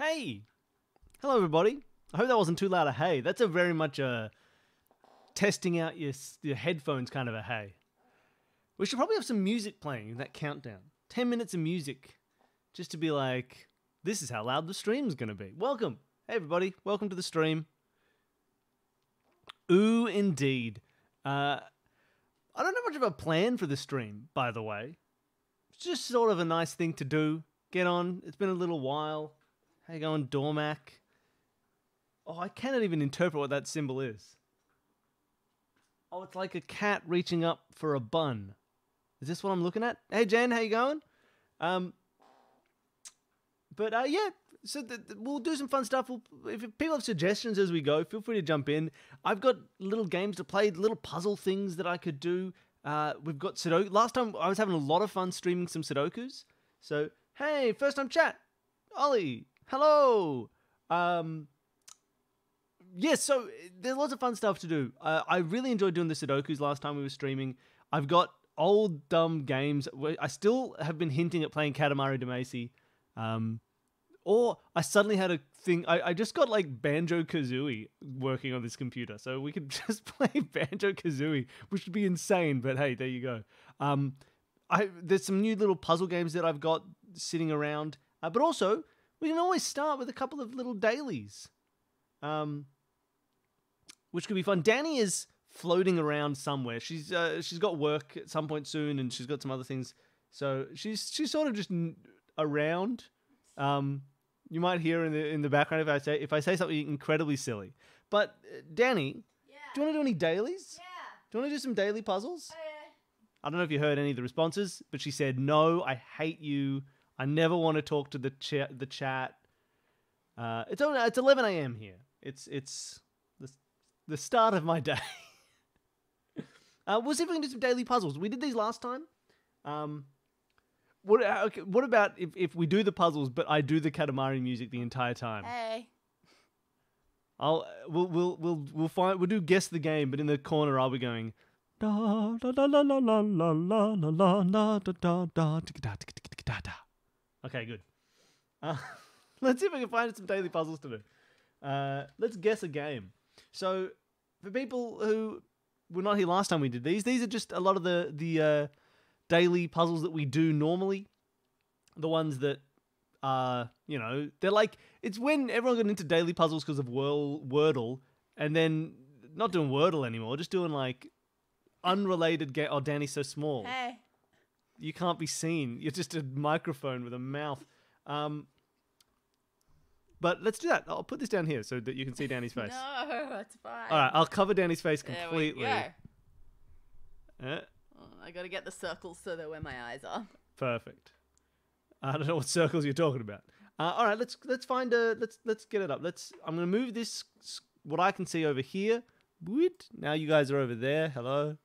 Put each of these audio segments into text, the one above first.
Hey! Hello, everybody. I hope that wasn't too loud a hey. That's a very much a testing out your headphones kind of a hey. We should probably have some music playing in that countdown. 10 minutes of music. Just to be like, this is how loud the stream's going to be. Welcome. Hey, everybody. Welcome to the stream. Ooh, indeed. I don't have much of a plan for the stream, by the way. It's just sort of a nice thing to do. Get on. It's been a little while. How you going, Dormac? Oh, I cannot even interpret what that symbol is. Oh, it's like a cat reaching up for a bun. Is this what I'm looking at? Hey, Jen, how you going? Yeah, so we'll do some fun stuff. If people have suggestions as we go, feel free to jump in. I've got little games to play, little puzzle things that I could do. We've got Sudoku. Last time I was having a lot of fun streaming some Sudokus. So, hey, first time chat. Ollie, hello. Yes, so there's lots of fun stuff to do. I really enjoyed doing the Sudokus last time we were streaming. I've got old, dumb games. I still have been hinting at playing Katamari Damacy. Or I suddenly had a thing. I just got like Banjo-Kazooie working on this computer. So we could just play Banjo-Kazooie, which would be insane. But hey, there you go. There's some new little puzzle games that I've got sitting around. But also, we can always start with a couple of little dailies. Which could be fun. Danny is floating around somewhere. She's got work at some point soon, and she's got some other things. So she's sort of just around. You might hear in the background if I say something incredibly silly. But Danny, yeah. Do you want to do any dailies? Yeah. Do you want to do some daily puzzles? Oh, yeah. I don't know if you heard any of the responses, but she said, "No, I hate you. I never want to talk to the chat." It's 11 a.m. here. It's the start of my day. We'll see if we can do some daily puzzles. We did these last time. What about if we do the puzzles, but I do the Katamari music the entire time? Hey. We'll do guess the game, but in the corner I'll be going da da da la la la la la la la da da da da da. Okay, good. Let's see if we can find some daily puzzles to do. Let's guess a game. So, for people who were not here last time we did these are just a lot of the daily puzzles that we do normally. The ones that are, they're like, it's when everyone got into daily puzzles because of Wordle, and then not doing Wordle anymore, just doing like unrelated game. Oh, Danny's so small. Hey. You can't be seen. You're just a microphone with a mouth. But let's do that. I'll put this down here so that you can see Danny's face. No, that's fine. All right, I'll cover Danny's face completely. There we go. I got to get the circles so they're where my eyes are. Perfect. I don't know what circles you're talking about. All right, let's find let's get it up. I'm gonna move this what I can see over here. Now you guys are over there. Hello.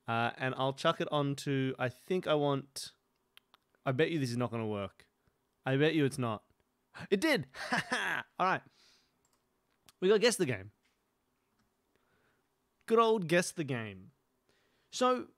And I'll chuck it onto. I bet you this is not gonna work. I bet you it's not. It did. All right. We got to guess the game. Good old guess the game. So,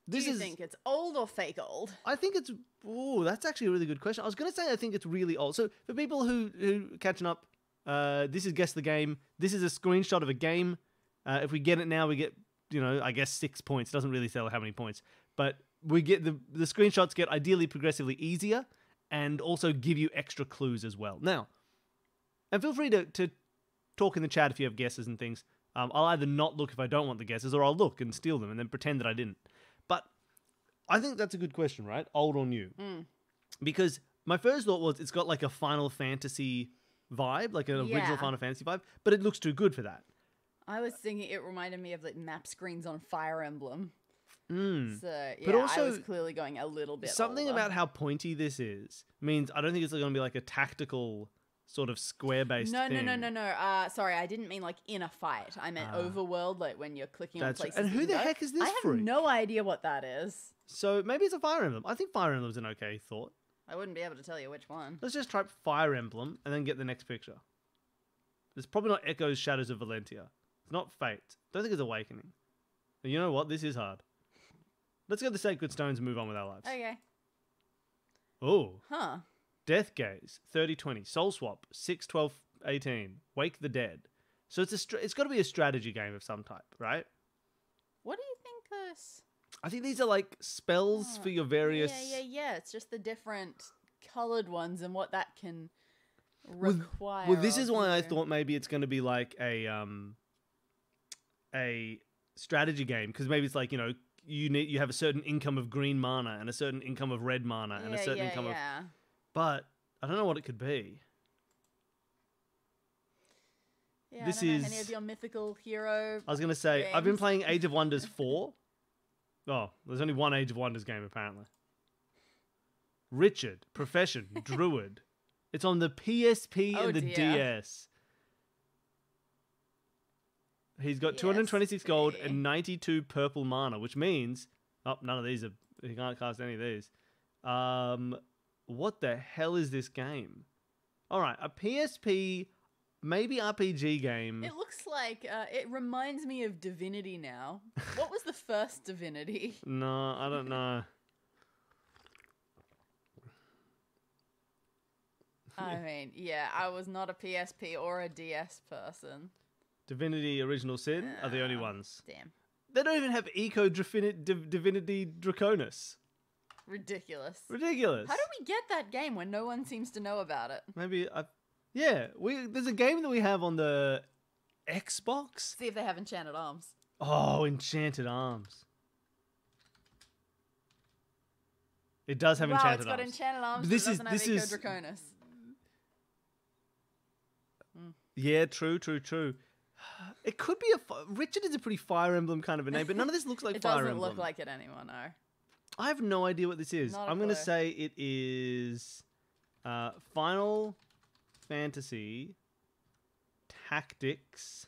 Do you think it's old or fake old? I think it's... Oh, that's actually a really good question. I was going to say I think it's really old. So, for people who catching up, this is Guess the Game. This is a screenshot of a game. If we get it now, we get, I guess 6 points. It doesn't really tell how many points. But we get the screenshots get ideally progressively easier and also give you extra clues as well. Now, and feel free to talk in the chat if you have guesses and things. I'll either not look if I don't want the guesses, or I'll look and steal them and then pretend that I didn't. But I think that's a good question, right? Old or new? Because my first thought was it's got like a Final Fantasy vibe, like an original Final Fantasy vibe, but it looks too good for that. I was thinking it reminded me of like map screens on Fire Emblem. So, yeah, but also, I was clearly going a little bit something older. about how pointy this is means I don't think it's going to be like a tactical sort of square-based thing. No. Sorry, I didn't mean like in a fight. I meant overworld, like when you're clicking on places. And who the heck is this I have no idea what that is. So maybe it's a Fire Emblem. I think Fire Emblem's an okay thought. I wouldn't be able to tell you which one. Let's just type Fire Emblem and then get the next picture. It's probably not Echoes, Shadows of Valentia. It's not Fate. Don't think it's Awakening. And you know what? This is hard. Let's get the Sacred Stones and move on with our lives. Okay. Oh. Huh. Death Gaze, 3020. Soul Swap, 61218. Wake the Dead. So it's got to be a strategy game of some type, right? What do you think this? I think these are like spells for your various... Yeah. It's just the different colored ones and what that can require. Well, this of is why I you. thought maybe it's going to be like a strategy game, because maybe it's like, you have a certain income of green mana and a certain income of red mana and a certain income of... But I don't know what it could be. Yeah, This I don't know is any of your mythical hero. I was going to say, I've been games. playing Age of Wonders 4. Oh, there's only one Age of Wonders game, apparently. Richard, Profession, Druid. It's on the PSP and the dear. DS. He's got 226 gold and 92 purple mana, which means... Oh, none of these are... He can't cast any of these. What the hell is this game? All right, a PSP... Maybe RPG game. It looks like it reminds me of Divinity now. What was the first Divinity? No, I don't know. I mean, yeah, I was not a PSP or a DS person. Divinity Original Sin are the only ones. Damn. They don't even have Eco Divinity Draconis. Ridiculous. Ridiculous. How do we get that game when no one seems to know about it? Maybe Yeah, there's a game that we have on the Xbox. See if they have Enchanted Arms. Oh, Enchanted Arms. It does have Enchanted Arms. Wow, it's got Enchanted Arms, But but it doesn't have Eco Draconis. Yeah, true. It could be Richard is a pretty Fire Emblem kind of a name, but none of this looks like Fire Emblem. It doesn't look like it anymore, no. I have no idea what this is. I'm going to say it is Final Fantasy Tactics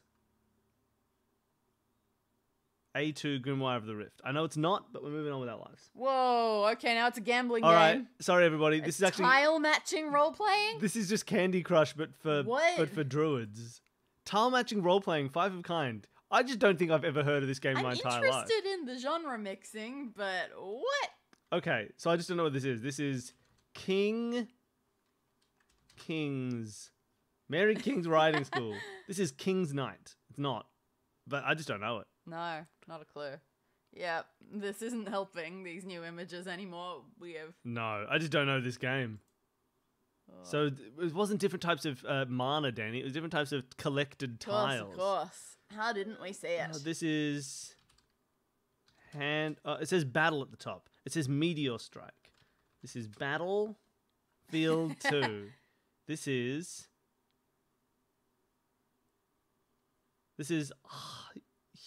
A2 Grimoire of the Rift. I know it's not, but we're moving on with our lives. Whoa, okay, now it's a gambling All game. right, sorry everybody. This is actually tile matching role playing. This is just Candy Crush, but for druids. Tile matching role playing, 5 of kind. I just don't think I've ever heard of this game in my entire life. I'm interested in the genre mixing, but what? Okay, so I just don't know what this is. This is King's Mary King's Riding School. This is King's Knight. It's not, but I just don't know it. No, not a clue. Yeah, this isn't helping these new images anymore. No, I just don't know this game. Oh. So it wasn't different types of mana, Danny. It was different types of collected tiles. Of course. How didn't we see it? This is it says battle at the top. It says Meteor Strike. This is Battlefield 2. This is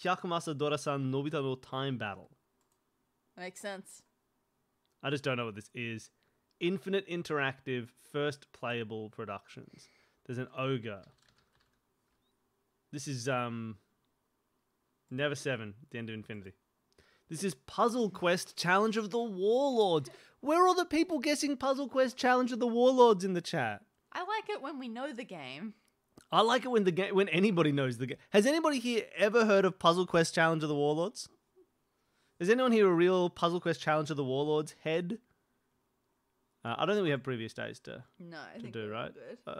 Hyakumasa Dora-san Nobita no Time Battle. Makes sense. I just don't know what this is. Infinite Interactive First Playable Productions. There's an ogre. This is Never 7, The End of Infinity. This is Puzzle Quest Challenge of the Warlords. Where are all the people guessing Puzzle Quest Challenge of the Warlords in the chat? I like it when we know the game. I like it when anybody knows the game. Has anybody here ever heard of Puzzle Quest Challenge of the Warlords? Is anyone here a real Puzzle Quest Challenge of the Warlords head? I don't think we have previous days to do, right?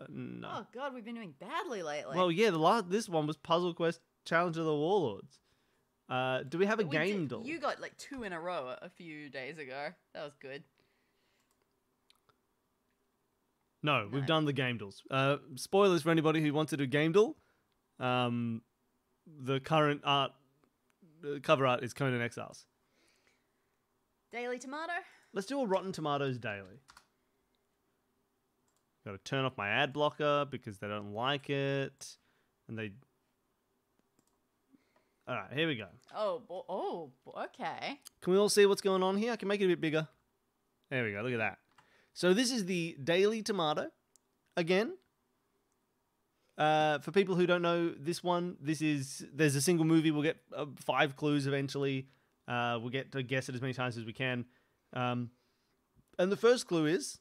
No. Oh god, we've been doing badly lately. Well, yeah, this one was Puzzle Quest Challenge of the Warlords. Do we have a game doll? You got like 2 in a row a few days ago. That was good. No, we've done the game dolls. Spoilers for anybody who wants to do game doll. The current cover art is Conan Exiles. Daily Tomato? Let's do a Rotten Tomatoes daily. Got to turn off my ad blocker because they don't like it. And they... Alright, here we go. Oh, okay. Can we all see what's going on here? I can make it a bit bigger. There we go, look at that. So this is the Daily Tomato. Again, for people who don't know this one, there's a single movie. We'll get 5 clues eventually. We'll get to guess it as many times as we can. And the first clue is,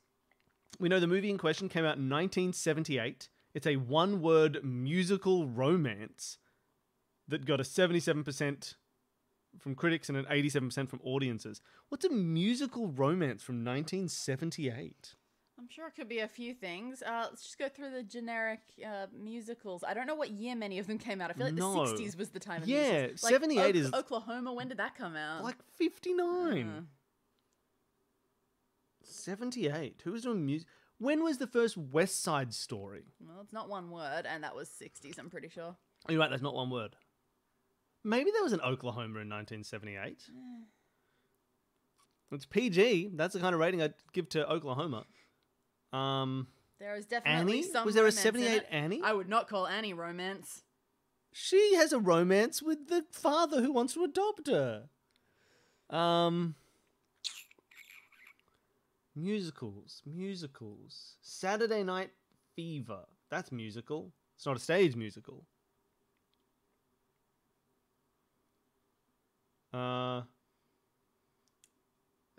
we know the movie in question came out in 1978. It's a one-word musical romance that got a 77% from critics and an 87% from audiences. What's a musical romance from 1978? A I'm sure it could be a few things. Let's just go through the generic musicals. I don't know what year many of them came out. I feel like No. the 60s was the time of Yeah, musicals. Like 78 is- Oklahoma, when did that come out? Like 59. 78. Who was doing music? When was the first West Side Story? Well, it's not one word, and that was 60s, I'm pretty sure. Oh, you're right, that's not one word. Maybe there was an Oklahoma in 1978. It's PG. That's the kind of rating I'd give to Oklahoma. There is definitely Annie? some Was there a romance in 78 it. Annie? I would not call Annie romance. She has a romance with the father who wants to adopt her. Musicals. Saturday Night Fever. That's musical. It's not a stage musical.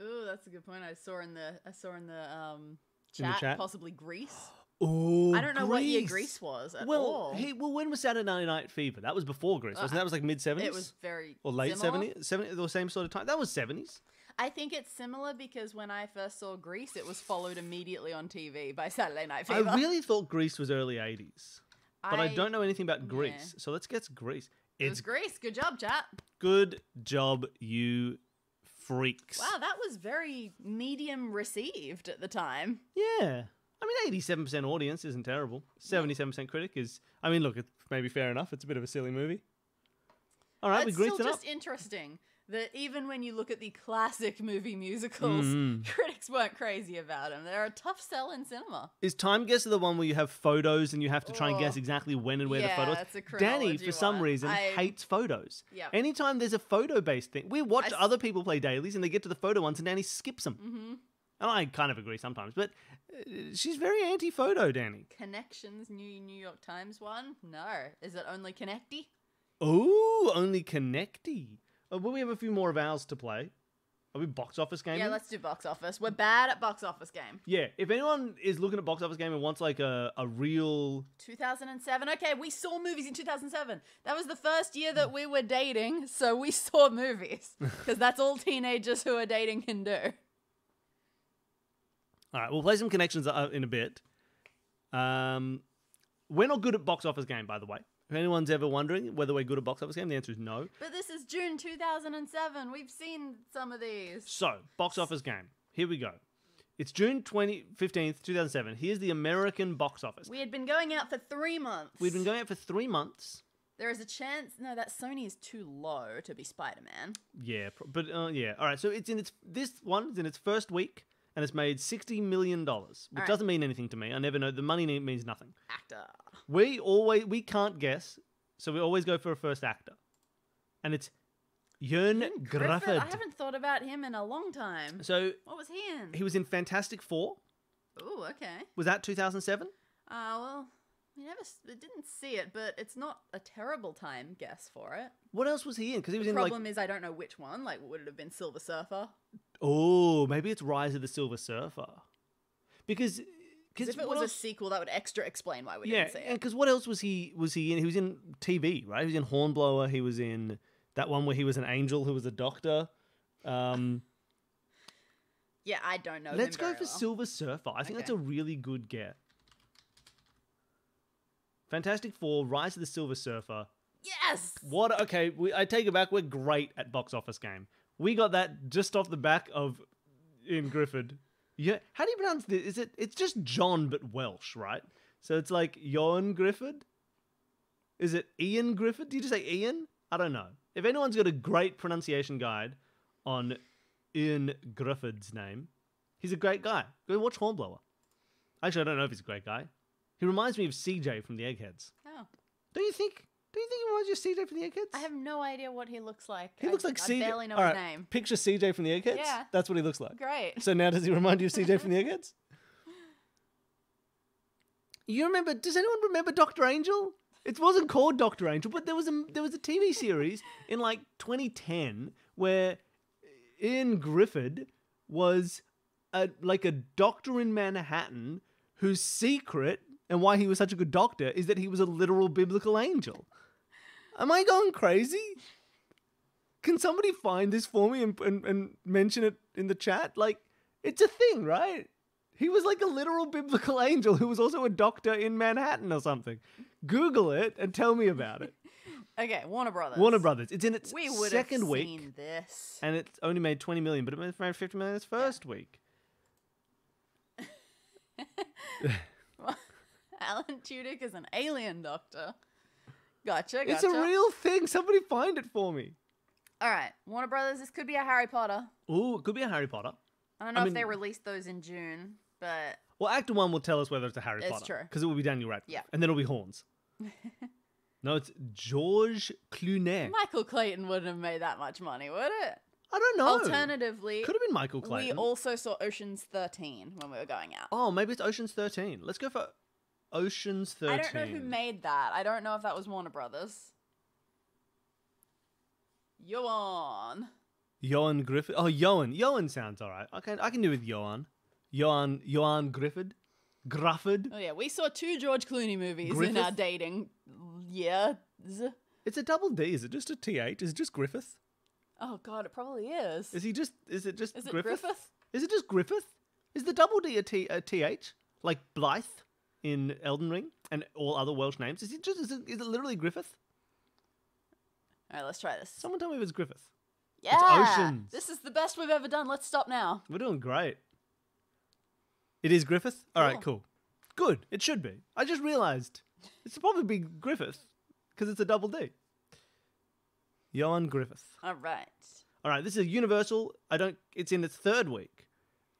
Ooh, that's a good point. I saw in the chat, possibly Grease. Oh, I don't know what year Grease was at all. When was Saturday Night Fever? That was before Grease, wasn't that? Was like mid-70s? It was very or late similar. 70s, or same sort of time. That was 70s. I think it's similar because when I first saw Grease, it was followed immediately on TV by Saturday Night Fever. I really thought Grease was early 80s. But I don't know anything about Grease. So let's get Grease. It was Grease. Good job, chat. Good job, you freaks. Wow, that was very medium received at the time. Yeah. I mean, 87% audience isn't terrible. 77% critic is... I mean, look, it's maybe fair enough. It's a bit of a silly movie. All right, we greased it up. It's still just interesting that even when you look at the classic movie musicals, critics weren't crazy about them. They're a tough sell in cinema. Is Time Guesser the one where you have photos and you have to try and guess exactly when and where the photos? That's a Danny, chronology for some one. reason, hates photos. Yep. Anytime there's a photo-based thing, we watch other people play dailies and they get to the photo ones and Danny skips them. Mm-hmm. And I kind of agree sometimes, but she's very anti-photo, Danny. Connections, New York Times one? No. Is it only Connecty? Oh, only Connecty. Well, we have a few more of ours to play. Are we box office game? Yeah, let's do box office. We're bad at box office game. Yeah, if anyone is looking at box office game and wants like a real... 2007. Okay, we saw movies in 2007. That was the first year that we were dating, so we saw movies. Because that's all teenagers who are dating can do. All right, we'll play some connections in a bit. We're not good at box office game, by the way. If anyone's ever wondering whether we're good at box office game, the answer is no. But this is June 2007. We've seen some of these. So, box office game. Here we go. It's June 15th, 2007. Here's the American box office. We had been going out for 3 months. We'd been going out for 3 months. There is a chance... No, that Sony is too low to be Spider-Man. Yeah, but yeah. All right, so this one is in its first week. And it's made $60 million, which doesn't mean anything to me. I never know. The money means nothing. Actor. We can't guess, so we always go for a first actor. And it's Jørn Griffith. I haven't thought about him in a long time. So what was he in? He was in Fantastic Four. Ooh, okay. Was that 2007? Well, we didn't see it, but it's not a terrible time guess for it. What else was he in? Because he was in The problem is I don't know which one. Like, would it have been Silver Surfer? Oh, maybe it's Rise of the Silver Surfer. Because if it was a sequel, that would extra explain why we didn't see it. Yeah, because what else was he in? He was in TV, right? He was in Hornblower. He was in that one where he was an angel who was a doctor. Yeah, I don't know. Let's go for Silver Surfer. I think that's a really good get. Fantastic Four, Rise of the Silver Surfer. Yes! What? Okay, I take it back. We're great at box office game. We got that just off the back of Ian Griffith. Yeah, how do you pronounce this? It's just John but Welsh, right? So it's like Jørn Griffith. Is it Ian Griffith? Do you just say Ian? I don't know. If anyone's got a great pronunciation guide on Ian Griffith's name, he's a great guy. Go watch Hornblower. Actually, I don't know if he's a great guy. He reminds me of CJ from the Eggheads. Oh. Don't you think he reminds you of CJ from the Eggheads? I have no idea what he looks like. He looks like CJ. I barely know All his right, name. Picture CJ from the Eggheads? Yeah. That's what he looks like. Great. So now does he remind you of CJ from the Eggheads? Does anyone remember Dr. Angel? It wasn't called Dr. Angel, but there was a TV series in like 2010 where Ian Griffith was a doctor in Manhattan whose secret and why he was such a good doctor is that he was a literal biblical angel. Am I going crazy? Can somebody find this for me and mention it in the chat? Like, it's a thing, right? He was like a literal biblical angel who was also a doctor in Manhattan or something. Google it and tell me about it. Okay, Warner Brothers. Warner Brothers. It's in its We would second have week. seen this. And it's only made 20 million, but it made 50 million its first week. Alan Tudyk is an alien doctor. Gotcha. It's a real thing. Somebody find it for me. All right, Warner Brothers. This could be a Harry Potter. Ooh, it could be a Harry Potter. I don't know if they released those in June, but Well, Actor 1 will tell us whether it's a Harry Potter. It's true. Because it will be Daniel Radcliffe. Yeah. And then it'll be Horns. No, it's George Clooney. Michael Clayton wouldn't have made that much money, would it? I don't know. Alternatively, Could have been Michael Clayton. we also saw Ocean's 13 when we were going out. Oh, maybe it's Ocean's 13. Let's go for Ocean's 13. I don't know who made that. I don't know if that was Warner Brothers. Johan. Johan Griffith. Oh, Johan. Johan sounds all right. I can do with Johan. Johan Griffith. Grufford. Oh yeah, we saw 2 George Clooney movies in Griffith? our dating years. It's a double D. Is it just a TH? Is it just Griffith? Oh god, it probably is. Is it just Is it Griffith? Griffith? Is it just Griffith? Is the double D a TH? Like Blythe in Elden Ring and all other Welsh names? Is it literally Griffith? All right, let's try this. Someone tell me if it's Griffith. Yeah, Oceans. this is the best we've ever done. Let's stop now. We're doing great. It is Griffith? All right, cool. Good. It should be. I just realised. It's probably be Griffith because it's a double D. Johan Griffith. All right. All right, this is Universal. It's in its third week,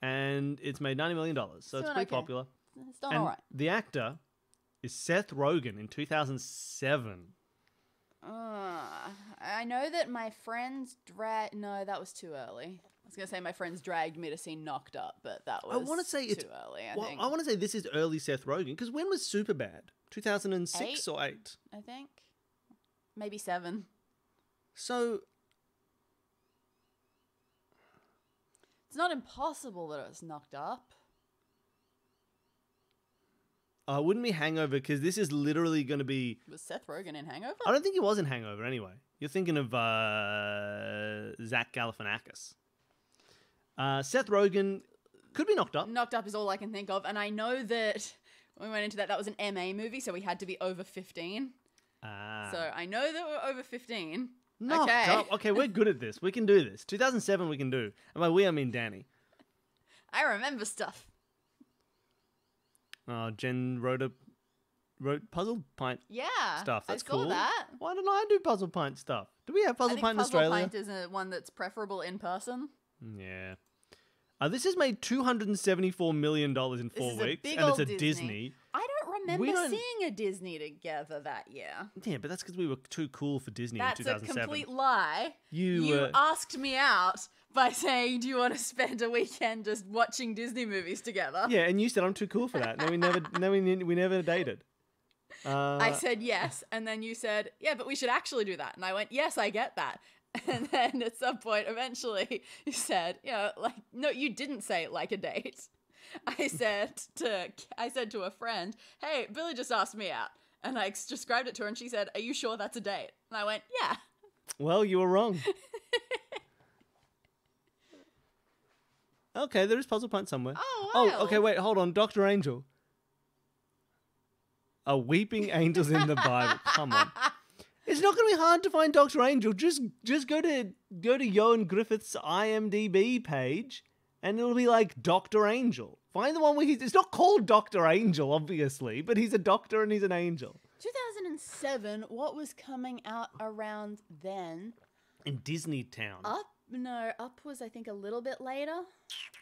and it's made $90 million, so it's pretty popular. It's done And all right. the actor is Seth Rogen in 2007. I know that my friends No, that was too early. I was going to say my friends dragged me to see Knocked Up, but that was I want to say too early, I think. I want to say this is early Seth Rogen, because when was Superbad? 2006 or 8? I think. Maybe 7. So It's not impossible that it was Knocked Up. wouldn't be Hangover, because this is literally going to be... Was Seth Rogen in Hangover? I don't think he was in Hangover anyway. You're thinking of Zach Galifianakis. Seth Rogen could be Knocked Up. Knocked Up is all I can think of, and I know that when we went into that was an MA movie, so we had to be over 15. So I know that we're over 15. Knocked Up. Okay, we're good at this. We can do this. 2007 we can do. And by we, I mean Danny. I remember stuff. Jen wrote Puzzle Pint stuff. That's I saw cool. that. Why don't I do Puzzle Pint stuff? Do we have Puzzle Pint in Australia? Puzzle Pint is one that's preferable in person. Yeah. This has made $274 million in 4 weeks, and it's a Disney. I don't remember seeing a Disney together that year. Yeah, but that's because we were too cool for Disney in 2007. That's a complete lie. You asked me out by saying, do you want to spend a weekend just watching Disney movies together? Yeah, and you said I'm too cool for that. We never dated. I said yes, and then you said, yeah, but we should actually do that. And I went, yes, I get that. And then at some point, eventually, you said, no, you didn't say it like a date. I said to a friend, hey, Billy just asked me out. And I described it to her, and she said, are you sure that's a date? And I went, yeah. Well, you were wrong. Okay, there is Puzzle Pint somewhere. Oh, wow. Oh, okay, wait, hold on. Dr. Angel. Weeping angels in the Bible. Come on. It's not going to be hard to find Dr. Angel. Just go to Johan Griffith's IMDb page, and it'll be like Dr. Angel. Find the one where it's not called Dr. Angel, obviously, but he's a doctor and he's an angel. 2007, what was coming out around then? In Disney Town. Up was, I think, a little bit later.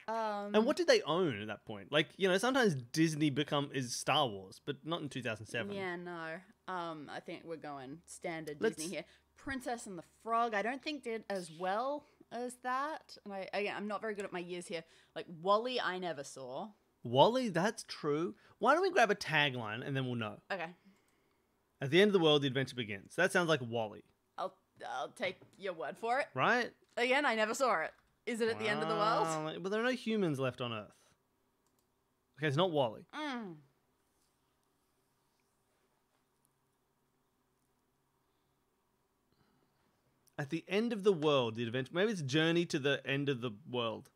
And what did they own at that point? Like, sometimes Disney is Star Wars, but not in 2007. Yeah, no. I think we're going standard Disney here. Princess and the Frog, I don't think did as well as that. And I'm not very good at my years here. Like WALL-E, I never saw. WALL-E, that's true. Why don't we grab a tagline and then we'll know? Okay. At the end of the world, the adventure begins. That sounds like WALL-E. I'll take your word for it. Right? Again, I never saw it. Is it at the end of the world? But there are no humans left on Earth. Okay, it's not WALL-E. At the end of the world, the adventure... Maybe it's Journey to the End of the World.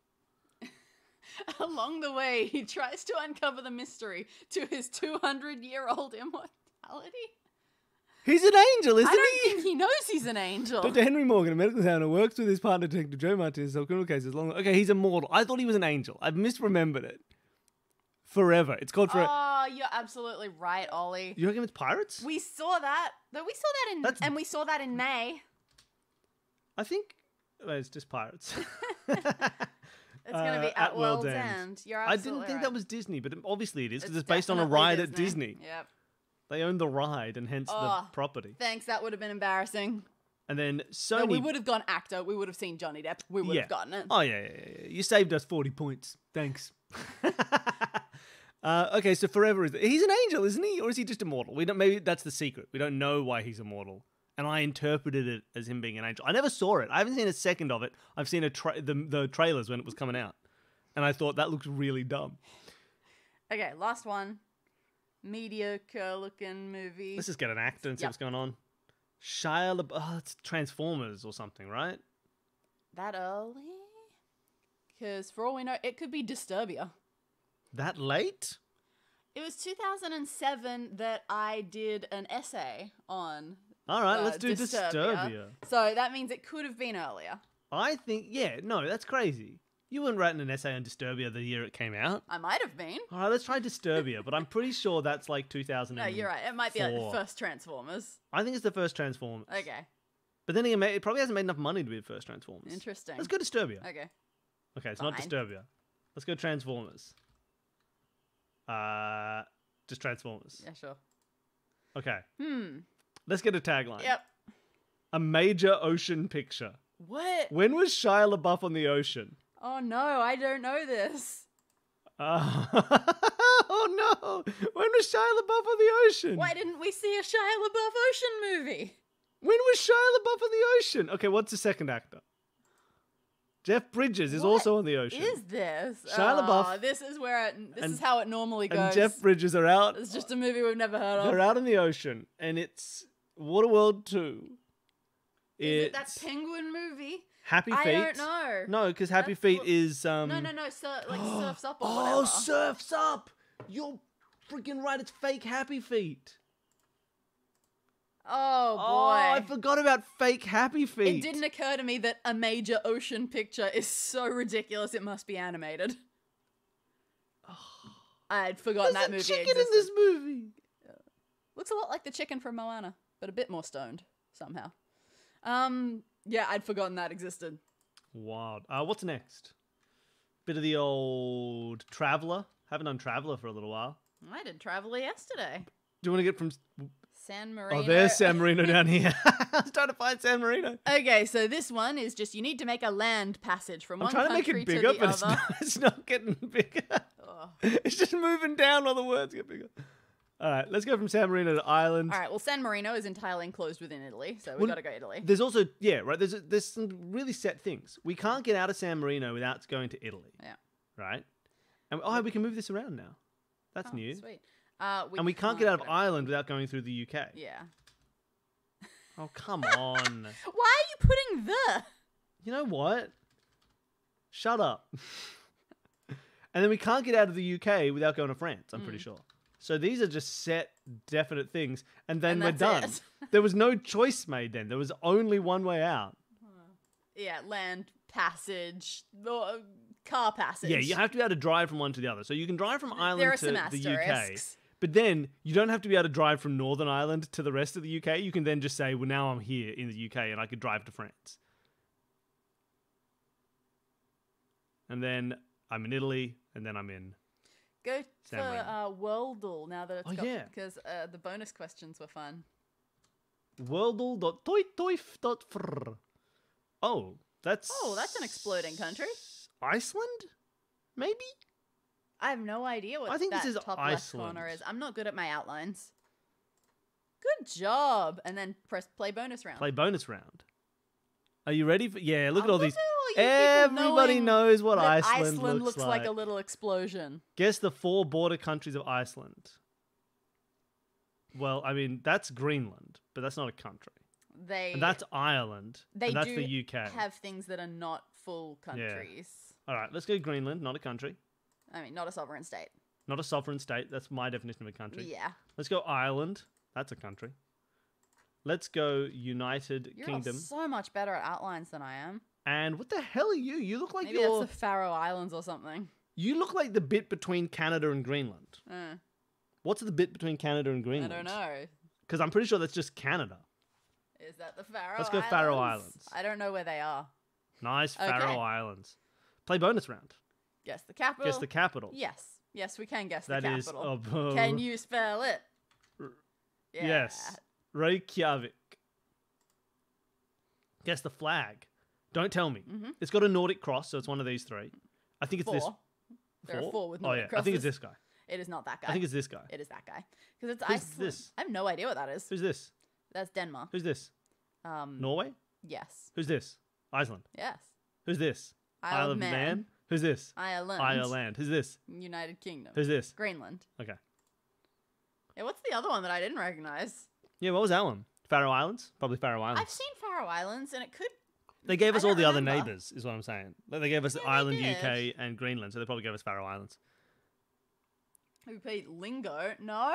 Along the way, he tries to uncover the mystery to his 200-year-old immortality. He's an angel, isn't I don't he? think he knows he's an angel. Dr. Henry Morgan, a medical examiner, works with his partner, Detective Joe Martinez, solve criminal cases. Okay, he's immortal. I thought he was an angel. I've misremembered it. Forever. It's called Forever. Oh, you're absolutely right, Ollie. You reckon it's pirates? We saw that. Though we saw that and we saw that in May. I think it's just pirates. It's going to be at World's End. You're I absolutely didn't think right. that was Disney, but obviously it is because it's based on a definitely ride at Disney. Yep. They own the ride and hence the property. Thanks, that would have been embarrassing. And then Sony... No, we would have gone actor. We would have seen Johnny Depp. We would have gotten it. Oh, yeah. You saved us 40 points. Thanks. Okay, so Forever is... He's an angel, isn't he? Or is he just immortal? We don't. Maybe that's the secret. We don't know why he's immortal. And I interpreted it as him being an angel. I never saw it. I haven't seen a second of it. I've seen the trailers when it was coming out. And I thought that looked really dumb. Okay, last one. Mediocre looking movie. Let's just get an actor and see what's going on. Shia LaBeouf. Oh, it's Transformers or something, right? That early? Because for all we know, it could be Disturbia. That late? It was 2007 that I did an essay on All right, let's do Disturbia. So that means it could have been earlier. I think, no, that's crazy. You weren't writing an essay on Disturbia the year it came out. I might have been. All right, let's try Disturbia, but I'm pretty sure that's like 2000. No, you're right. It might be like the first Transformers. I think it's the first Transformers. Okay. But then again, it probably hasn't made enough money to be the first Transformers. Interesting. Let's go Disturbia. Okay. Okay, it's not Disturbia. Let's go Transformers. Just Transformers. Yeah, sure. Okay. Let's get a tagline. Yep. A major ocean picture. What? When was Shia LaBeouf on the ocean? Oh no, I don't know this. Oh no! When was Shia LaBeouf on the ocean? Why didn't we see a Shia LaBeouf ocean movie? When was Shia LaBeouf on the ocean? Okay, what's the second actor? Jeff Bridges is also on the ocean. Is this? Shia LaBeouf. This is where this is how it normally goes. And Jeff Bridges are out. It's just a movie we've never heard of. They're out in the ocean, and it's Waterworld 2. Is it that penguin movie? Happy Feet? I don't know. No, because Happy Feet is... No, Surf's Up or whatever. Oh, Surf's Up! You're freaking right, it's fake Happy Feet. Oh, boy. Oh, I forgot about fake Happy Feet. It didn't occur to me that a major ocean picture is so ridiculous it must be animated. I'd forgotten that movie There's a existed. chicken in this movie. Looks a lot like the chicken from Moana, but a bit more stoned, somehow. Yeah, I'd forgotten that existed. Wild. What's next? Bit of the old Traveller. Haven't done Traveller for a little while. I did Traveller yesterday. Do you want to get from... San Marino. Oh, there's San Marino down here. I was trying to find San Marino. Okay, so this one is just you need to make a land passage from one country to the other. I'm trying to make it bigger, but it's not getting bigger. Oh. It's just moving down while the words get bigger. All right, let's go from San Marino to Ireland. All right, well, San Marino is entirely enclosed within Italy, so we've got to go Italy. There's also, right, there's some really set things. We can't get out of San Marino without going to Italy. Yeah. Right? And we can move this around now. That's new. Sweet. And we can't get out of Ireland without going through the UK. Yeah. Oh, come on. Why are you putting the? You know what? Shut up. And then we can't get out of the UK without going to France, I'm pretty sure. So these are just set, definite things. And then we're done. There was no choice made then. There was only one way out. Yeah, land passage, car passage. Yeah, you have to be able to drive from one to the other. So you can drive from Ireland to the UK. But then you don't have to be able to drive from Northern Ireland to the rest of the UK. You can then just say, well, now I'm here in the UK and I could drive to France. And then I'm in Italy and then I'm in... Go for Worldle now that it's got... yeah. Because the bonus questions were fun. Worldle.toitoif.fr. Oh, that's... Oh, that's an exploding country. Iceland? Maybe? I have no idea what this is top Iceland. left corner is. I'm not good at my outlines. Good job. And then press play bonus round. Play bonus round. Are you ready for... Yeah, look at all these... you Everybody knows what that Iceland looks like a little explosion. Guess the 4 border countries of Iceland. Well, I mean, that's Greenland, but that's not a country. And that's Ireland. And that's the UK. Have things that are not full countries. All right, let's go Greenland, not a country. I mean, not a sovereign state. Not a sovereign state. That's my definition of a country. Yeah. Let's go Ireland. That's a country. Let's go United Kingdom. You're so much better at outlines than I am. And what the hell are you? You look like Maybe you're... that's the Faroe Islands or something. You look like the bit between Canada and Greenland. What's the bit between Canada and Greenland? I don't know. Because I'm pretty sure that's just Canada. Is that the Faroe Islands? Let's go Faroe Islands. I don't know where they are. Nice, Okay. Faroe Islands. Play bonus round. Guess the capital. Guess the capital. Yes. Yes, we can guess That the is... capital. Can you spell it? Yeah. Yes. Reykjavik. Guess the flag. Don't tell me. It's got a Nordic cross, so it's one of these three. I think it's this. There are 4 with Oh, Nordic yeah. crosses. I think it's this guy. It is not that guy. I think it's this guy. It is that guy. Because it's Who's Iceland. this? I have no idea what that is. Who's this? That's Denmark. Who's this? Norway? Yes. Who's this? Iceland. Yes. Who's this? Isle of Man. Who's this? Ireland. Ireland. Who's this? United Kingdom. Who's this? Greenland. Okay. Yeah, what's the other one that I didn't recognize? Yeah, what was that one? Faroe Islands? Probably Faroe Islands. I've seen Faroe Islands, and it could... They gave us I all don't the other remember. neighbours, is what I'm saying. They gave us Yeah, they Ireland, did. UK, and Greenland, so they probably gave us Faroe Islands. We played Lingo. No?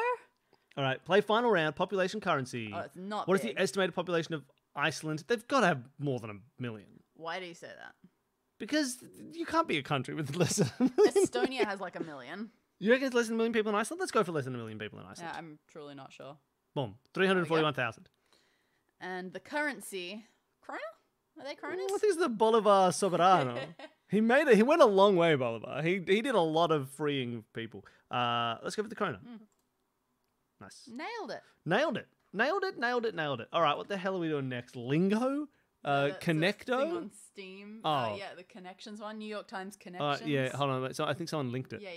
All right, play final round, population currency. Oh, it's not What is big. the estimated population of Iceland? They've got to have more than 1 million. Why do you say that? Because you can't be a country with less than 1 million. Estonia has like 1 million. You reckon it's less than 1 million people in Iceland? Let's go for less than 1 million people in Iceland. Yeah, I'm truly not sure. Boom. 341,000. And the currency... Krona? Are they kronas? What is the Bolivar Soberano? He made it. He went a long way, Bolivar. He did a lot of freeing of people. Let's go for the krona. Nice. Nailed it. Nailed it. Nailed it. Nailed it. Nailed it. All right. What the hell are we doing next? Lingo? That's a thing Connecto? on Steam. Oh. Yeah, the Connections one. New York Times Connections. Yeah. Hold on. So I think someone linked it. Yeah.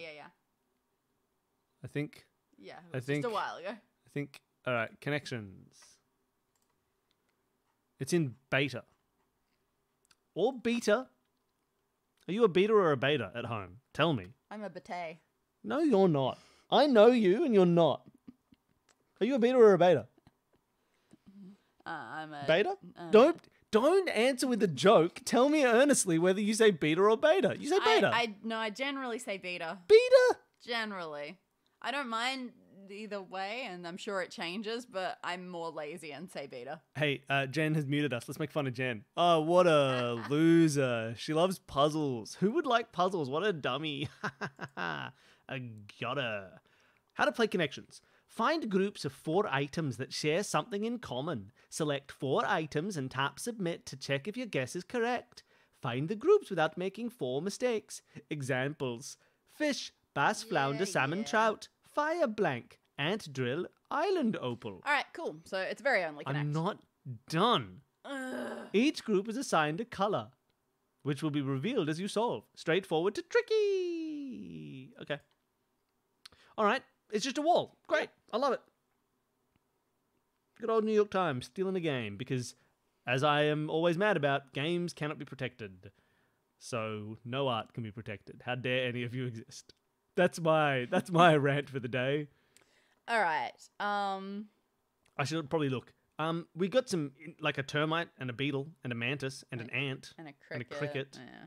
I think. Yeah, it I was think- just a while ago. I think. All right. Connections. It's in beta. Or beta. Are you a beta or a beta at home? Tell me. I'm a bete. No, you're not. I know you, and you're not. Are you a beta or a beta? I'm a... Beta? Don't answer with a joke. Tell me earnestly whether you say beta or beta. You say beta. I generally say beta. Beta? Generally. I don't mind either way, and I'm sure it changes, but I'm more lazy and say beta. Hey, Jen has muted us. Let's make fun of Jen. Oh, what a loser. She loves puzzles. Who would like puzzles? What a dummy. I got her. How to play connections. Find groups of 4 items that share something in common. Select 4 items and tap submit to check if your guess is correct. Find the groups without making 4 mistakes. Examples: fish, bass, flounder, salmon, trout, fire blank, ant drill, island opal. All right, cool. So it's very only connect. I'm not done. Ugh. Each group is assigned a color, which will be revealed as you solve. Straightforward to tricky. Okay. All right. It's just a wall. Great. I love it. Good old New York Times stealing the game because, as I am always mad about, games cannot be protected. So no art can be protected. How dare any of you exist? That's my rant for the day. All right. I should probably look. We got some like a termite and a beetle and a mantis and an ant And a cricket. and a cricket. Yeah.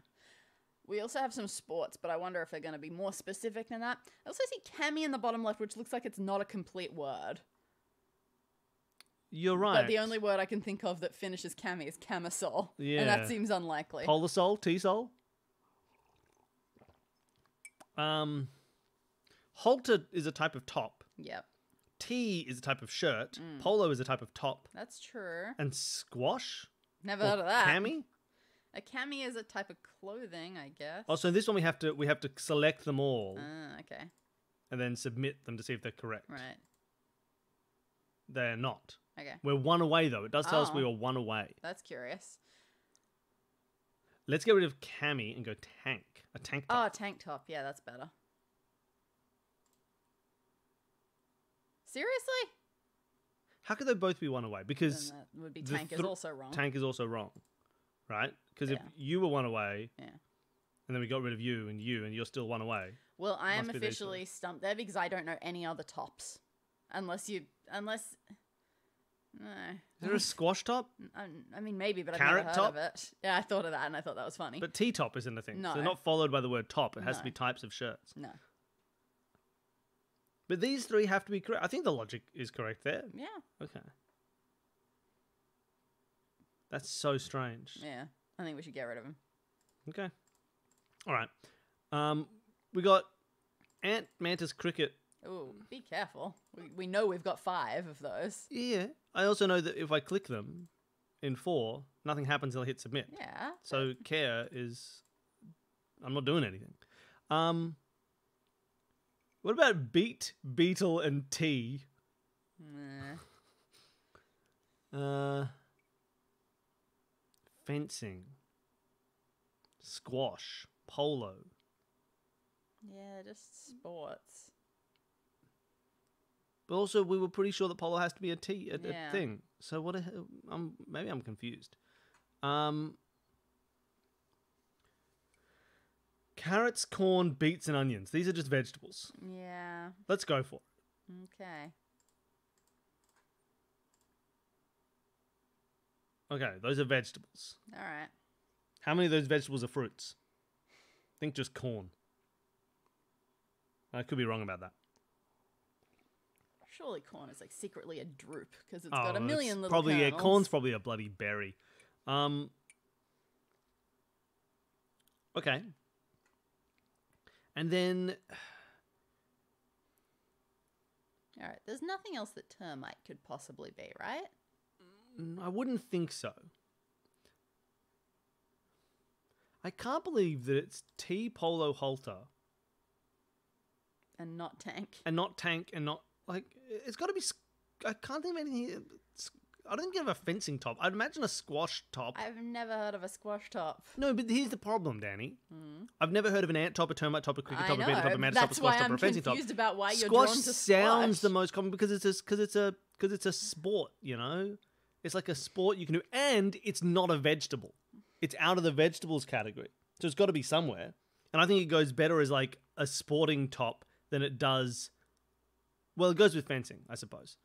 We also have some sports, but I wonder if they're going to be more specific than that. I also see cami in the bottom left, which looks like it's not a complete word. You're right. But the only word I can think of that finishes cami is camisole. Yeah. And that seems unlikely. Polisol, T-sol. Halter is a type of top. Yep. Tee is a type of shirt. Polo is a type of top. That's true. And squash? Never Or heard of that. cami? A cami is a type of clothing, I guess. Oh, so this one we have to select them all Okay. and then submit them to see if they're correct. Right. They're not. Okay. We're 1 away though. It does tell us Oh. we were 1 away. That's curious. Let's get rid of cami and go tank. A tank top. Oh, tank top. Yeah, that's better. Seriously? How could they both be 1 away? Because Then that would be the tank is also wrong. tank is also wrong, right? Because if Yeah. you were 1 away, Yeah. and then we got rid of you, and you're still 1 away. Well, I am Must be these two. officially stumped there because I don't know any other tops. Unless No. Is there a squash top? I mean, maybe, but I've Carrot never heard top? of it. Yeah, I thought of that, and I thought that was funny. But T-top isn't a thing. No. So they're not followed by the word top. It has to No. be types of shirts. No. But these three have to be correct. I think the logic is correct there. Yeah. Okay. That's so strange. Yeah. I think we should get rid of him. Okay. All right. We got ant, mantis, cricket. Ooh, be careful. We know we've got 5 of those. Yeah. I also know that if I click them in 4, nothing happens until I hit submit. Yeah. So care is... I'm not doing anything. What about beet, beetle, and tea? Nah. Fencing. Squash. Polo. Yeah, just sports. But also, we were pretty sure that polo has to be a Yeah. thing. So what? Maybe I'm confused. Carrots, corn, beets, and onions. These are just vegetables. Yeah. Let's go for it. Okay. Okay, those are vegetables. All right. How many of those vegetables are fruits? I think just corn. I could be wrong about that. Surely corn is like secretly a drupe because it's got a million little probably kernels. Yeah, corn's probably a bloody berry. Okay. And then All right. There's nothing else that termite could possibly be, right? I wouldn't think so. I can't believe that it's T polo halter And not tank. and not tank and not like it's got to be. I can't think of anything. I don't think you have a fencing top. I'd imagine a squash top. I've never heard of a squash top. No, but here's the problem, Danny. I've never heard of an ant top, a termite top, a cricket top, a I beetle top, a know. mantis top, a That's squash why top, or I'm a fencing top. confused about why you're Squash drawn to sounds squash. the most common because it's a sport. You know, it's like a sport you can do, and it's not a vegetable. It's out of the vegetables category, so it's got to be somewhere. And I think it goes better as like a sporting top than it does. Well, it goes with fencing, I suppose.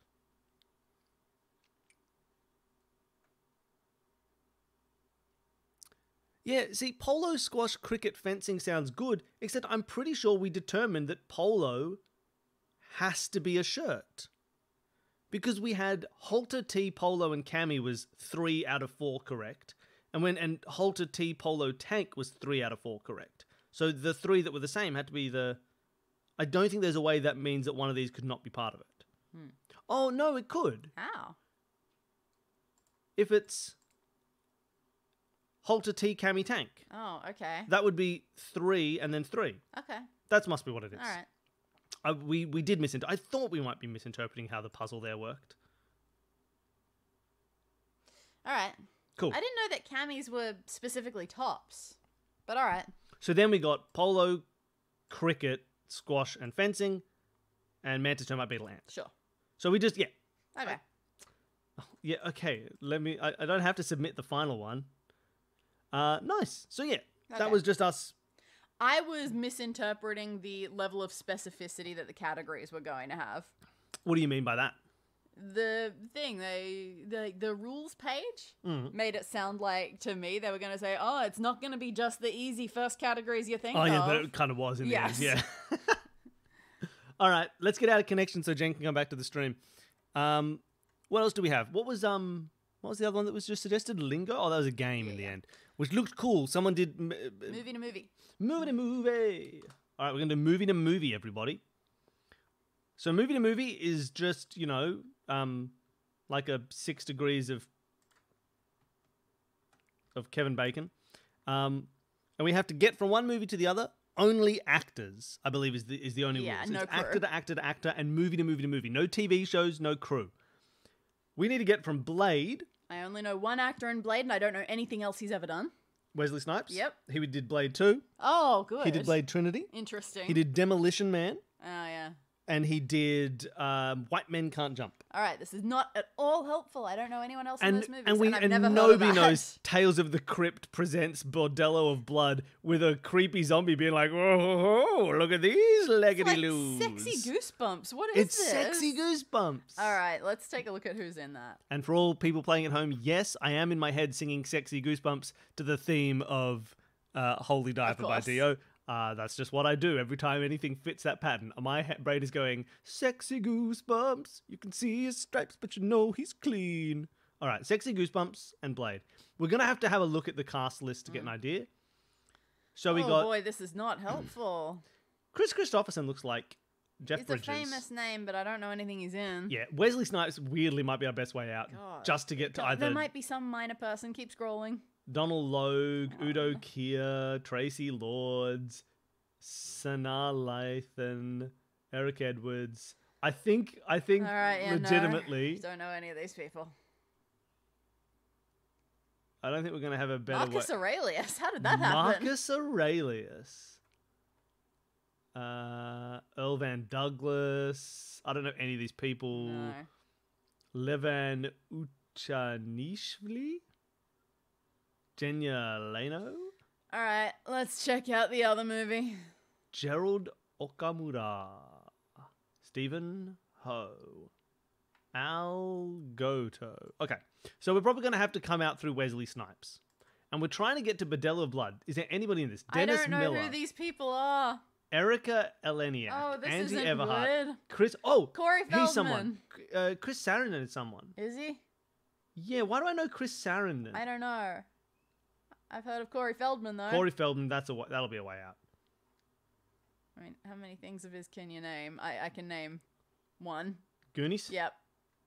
Yeah, see, polo, squash, cricket, fencing sounds good, except I'm pretty sure we determined that polo has to be a shirt. Because we had halter, tee, polo, and cami was 3 out of 4 correct. And halter, tee, polo, tank was 3 out of 4 correct. So the 3 that were the same had to be the... I don't think there's a way that means that one of these could not be part of it. Oh, no, it could. How? If it's halter, tee, cami, tank. Oh, okay. That would be 3 and then 3. Okay. That must be what it is. All right. We did misinterpret. I thought we might be misinterpreting how the puzzle there worked. All right. Cool. I didn't know that camis were specifically tops. But all right. So then we got polo, cricket, squash, and fencing, and mantis, termite, beetle, ant. Sure. So we just, yeah. Okay. Yeah, okay. I don't have to submit the final one. Nice. So yeah, Okay. that was just us. I was misinterpreting the level of specificity that the categories were going to have. What do you mean by that? The thing, the rules page made it sound like, to me, they were going to say, oh, it's not going to be just the easy first categories you think of. Oh yeah, but it kind of was in the end. Yes. Yeah. All right, let's get out of connection so Jen can come back to the stream. What else do we have? What was the other one that was just suggested? Lingo? Oh, that was a game in the end, which looked cool. Someone did Movie to movie. movie to movie. All right, we're going to do movie to movie, everybody. So movie to movie is just, like a 6 degrees of Kevin Bacon. And we have to get from one movie to the other. Only actors, I believe, is the only rule. no It's crew. actor to actor to actor and movie to movie to movie. No TV shows, no crew. We need to get from Blade, I only know one actor in Blade, and I don't know anything else he's ever done. Wesley Snipes. Yep. He did Blade 2. Oh, good. He did Blade Trinity. Interesting. He did Demolition Man. Oh, yeah. And he did White Men Can't Jump. All right, this is not at all helpful. I don't know anyone else in And those movies, and I've never heard of nobody that. knows Tales of the Crypt presents Bordello of Blood with a creepy zombie being like, "Oh, look at these It's leggedy like loos." sexy goosebumps. What is It's this? sexy goosebumps. All right, let's take a look at who's in that. And for all people playing at home, yes, I am in my head singing sexy goosebumps to the theme of Holy Diaper by course. Dio. That's just what I do every time anything fits that pattern. My brain is going, sexy goosebumps. You can see his stripes, but you know he's clean. All right, sexy goosebumps and Blade. We're going to have a look at the cast list to get an idea. So we got... boy, this is not helpful. Chris Christopherson looks like Jeff It's Bridges. a famous name, but I don't know anything he's in. Yeah, Wesley Snipes weirdly might be our best way out. God. Just to get to either... There might be some minor person. Keep scrolling. Donald Logue, Udo Kier, Tracy Lords, Sanaa Lathan, Eric Edwards. I think All right, yeah, legitimately, no. Don't know any of these people. I don't think we're going to have a better Marcus way. Aurelius. How did that happen? Marcus Aurelius. Earl Van Douglas. I don't know any of these people. No. Levan Uchanishvili. Genya Leno. All right, let's check out the other movie. Gerald Okamura. Stephen Ho. Al Goto. Okay, so we're probably going to have to come out through Wesley Snipes. And we're trying to get to Bordello of Blood. Is there anybody in this? Dennis I don't know Miller. who these people are. Erica Eleniak. Oh, this Angie isn't Everhart. good. Chris... Oh, Corey Feldman. he's someone. Chris Sarandon is someone. Is he? Yeah, why do I know Chris Sarandon? I don't know. I've heard of Corey Feldman, though. Corey Feldman, that'll be a way out. I mean, how many things of his can you name? I can name one. Goonies? Yep.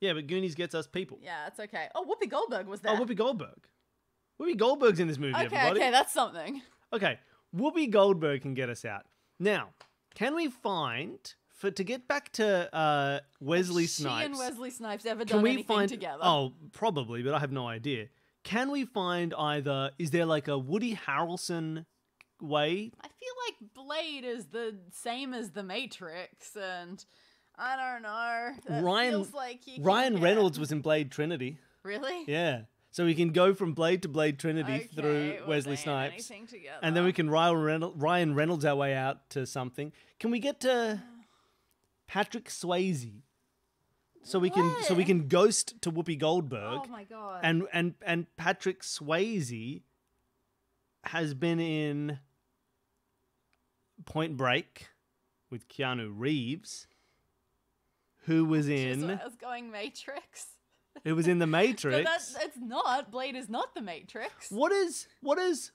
Yeah, but Goonies gets us people. Yeah, that's okay. Oh, Whoopi Goldberg was there. Oh, Whoopi Goldberg. Whoopi Goldberg's in this movie, everybody. Okay, that's something. Okay, Whoopi Goldberg can get us out. Now, can we find... to get back to Wesley Snipes... She and Wesley Snipes ever can done we anything find, together? Oh, probably, but I have no idea. Can we find either... Is there like a Woody Harrelson way? I feel like Blade is the same as The Matrix, and I don't know. That feels like Ryan Reynolds was in Blade Trinity. Really? Yeah. So we can go from Blade to Blade Trinity through well, Wesley they ain't Snipes. anything together. And then we can Ryan Reynolds our way out to something. Can we get to Patrick Swayze? So we can ghost to Whoopi Goldberg. Oh my god. And Patrick Swayze has been in Point Break with Keanu Reeves, who was in I was going Matrix. Who was in The Matrix. But it's not. Blade is not The Matrix. What is Woody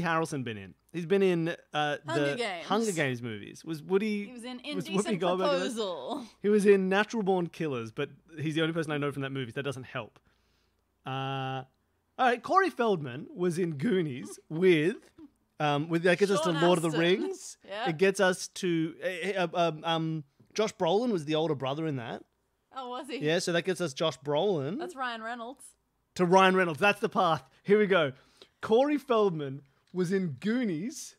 Harrelson been in? He's been in the Games. Hunger Games movies. Was Woody? He was in was Indecent Whoopi Goldberg in this? Proposal. He was in Natural Born Killers, but he's the only person I know from that movie. So that doesn't help. All right, Corey Feldman was in Goonies with that gets us to Sean Lord of the Astin. Rings. Yeah. It gets us to Josh Brolin was the older brother in that. Oh, was he? Yeah, so that gets us Josh Brolin. That's Ryan Reynolds. To Ryan Reynolds. That's the path. Here we go. Corey Feldman was in Goonies.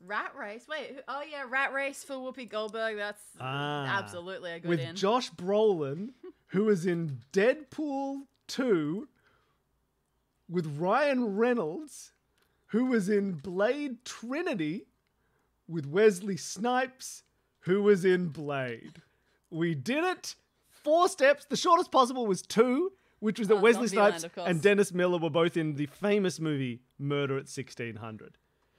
Rat Race. Wait. Oh, yeah. Rat Race for Whoopi Goldberg. That's absolutely a good with in. Josh Brolin, who was in Deadpool 2 with Ryan Reynolds, who was in Blade Trinity with Wesley Snipes, who was in Blade. We did it. 4 steps. The shortest possible was 2, which was that Wesley Zombieland, Snipes of course. and Dennis Miller were both in the famous movie Murder at 1600.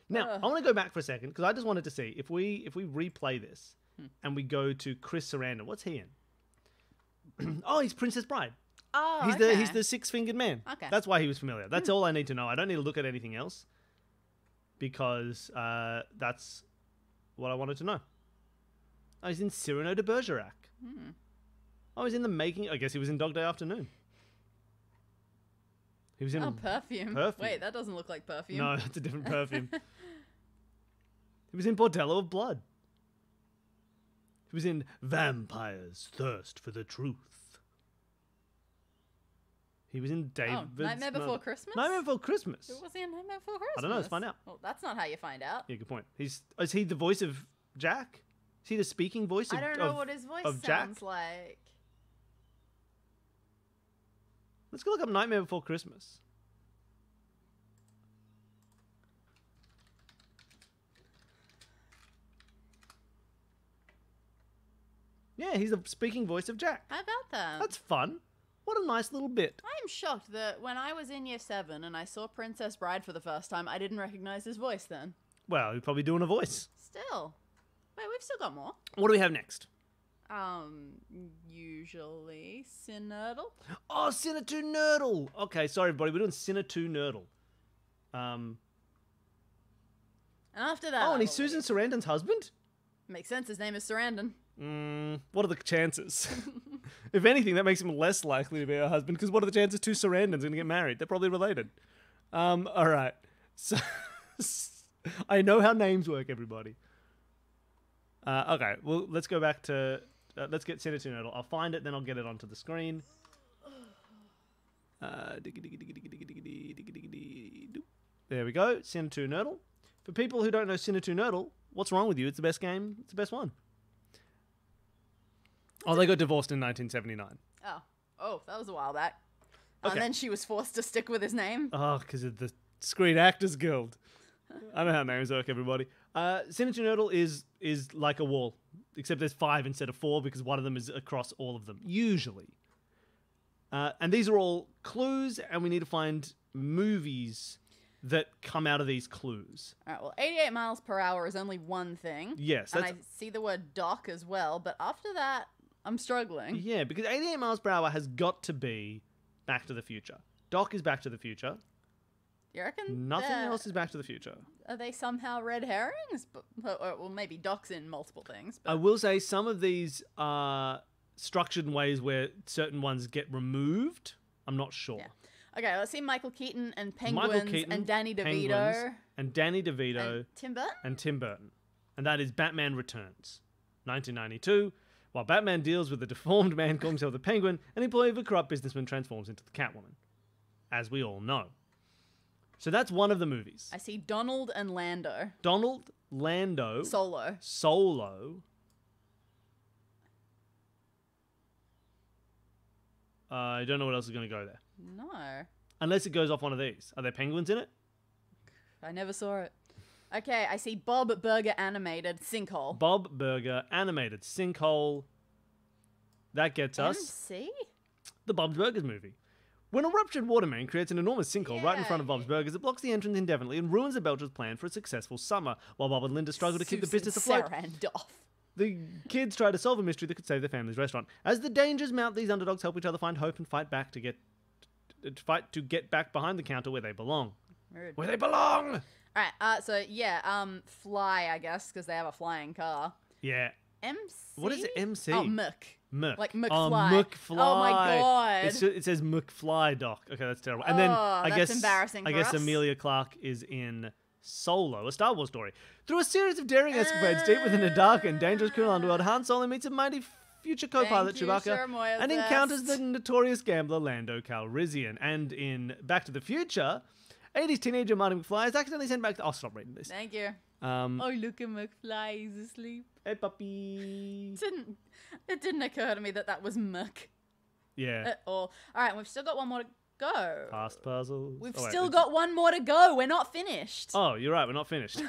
Now, I want to go back for a second because I just wanted to see if we replay this and we go to Chris Sarandon. What's he in? Oh, he's Princess Bride. Oh, He's the six-fingered man. Okay. That's why he was familiar. That's all I need to know. I don't need to look at anything else because that's what I wanted to know. Oh, he's in Cyrano de Bergerac. Oh, he's in The Making. I guess he was in Dog Day Afternoon. He was in Perfume. Perfume. Wait, that doesn't look like Perfume. No, it's a different Perfume. He was in Bordello of Blood. He was in Vampires Thirst for the Truth. He was in David's Nightmare Before Christmas? Nightmare Before Christmas. Who was he in Nightmare Before Christmas? I don't know. Let's find out. Well, that's not how you find out. Yeah, good point. Is he the voice of Jack? See the speaking voice of I don't know what his voice of Jack? sounds like. Let's go look up Nightmare Before Christmas. Yeah, he's the speaking voice of Jack. How about that? That's fun. What a nice little bit. I am shocked that when I was in year 7 and I saw Princess Bride for the first time, I didn't recognize his voice then. Well, he's probably doing a voice. Still. Wait, we've still got more. What do we have next? Usually Sinurdle. Oh, Sinner 2 Nerdle. Okay, sorry, everybody. We're doing Sinner 2 Nerdle. And after that... Oh, and he's Susan Sarandon's husband? Makes sense. His name is Sarandon. What are the chances? If anything, that makes him less likely to be her husband, because what are the chances two Sarandons are going to get married? They're probably related. All right. So, I know how names work, everybody. Okay, well, let's go back to... let's get Sinner 2 Nerdle. I'll find it, then I'll get it onto the screen. There we go. Sinner 2 Nerdle. For people who don't know Sinner 2 Nerdle, what's wrong with you? It's the best game. It's the best one. Oh, they got divorced in 1979. Oh, that was a while back. Okay. And then she was forced to stick with his name. Oh, because of the Screen Actors Guild. I know how names work, everybody. Sinner 2 Nerdle is like a wall, except there's 5 instead of 4 because one of them is across all of them, usually. And these are all clues, and we need to find movies that come out of these clues. All right, well, 88 miles per hour is only one thing. Yes. And I see the word dock as well, but after that, I'm struggling. Yeah, because 88 miles per hour has got to be Back to the Future. Doc is Back to the Future. You reckon? Nothing else is Back to the Future. Are they somehow red herrings? Well, maybe Doc's in multiple things. But... I will say some of these are structured in ways where certain ones get removed. I'm not sure. Yeah. Okay, let's see Michael Keaton and Penguins and Danny DeVito. Penguins and Danny DeVito. And Tim Burton? And Tim Burton. And that is Batman Returns, 1992. While Batman deals with a deformed man calling himself the Penguin, an employee of a corrupt businessman transforms into the Catwoman. As we all know. So that's one of the movies. I see Donald and Lando. Donald, Lando. Solo. I don't know what else is going to go there. No. Unless it goes off one of these. Are there penguins in it? I never saw it. Okay, I see Bob Burger animated Sinkhole. Bob Burger animated Sinkhole. That gets us. MC? The Bob's Burgers movie. When a ruptured water main creates an enormous sinkhole right in front of Bob's Burgers, it blocks the entrance indefinitely and ruins the Belcher's plan for a successful summer, while Bob and Linda struggle to keep the business afloat. The kids try to solve a mystery that could save their family's restaurant. As the dangers mount, these underdogs help each other find hope and fight to get back behind the counter where they belong. Rude. Where they belong! Alright, Fly, I guess, because they have a flying car. Yeah. MC? What is it, MC? Oh, Mc. Like McFly. Oh, McFly. Oh my god. It says McFly, Doc. Okay, that's terrible. And then that's embarrassing I for guess us. Amelia Clarke is in Solo, a Star Wars story. Through a series of daring escapades deep within a dark and dangerous criminal underworld, Han Solo meets a mighty future co-pilot Chewbacca and encounters the notorious gambler Lando Calrissian. And in Back to the Future, 80s teenager Marty McFly is accidentally sent back to... I'll stop reading this. Thank you. Oh, look at McFly, he's asleep. Hey, puppy. It didn't occur to me that was Muck. Yeah. At all. All right, we've still got one more to go. Past puzzles. We've still got one more to go. We're not finished. Oh, you're right. We're not finished.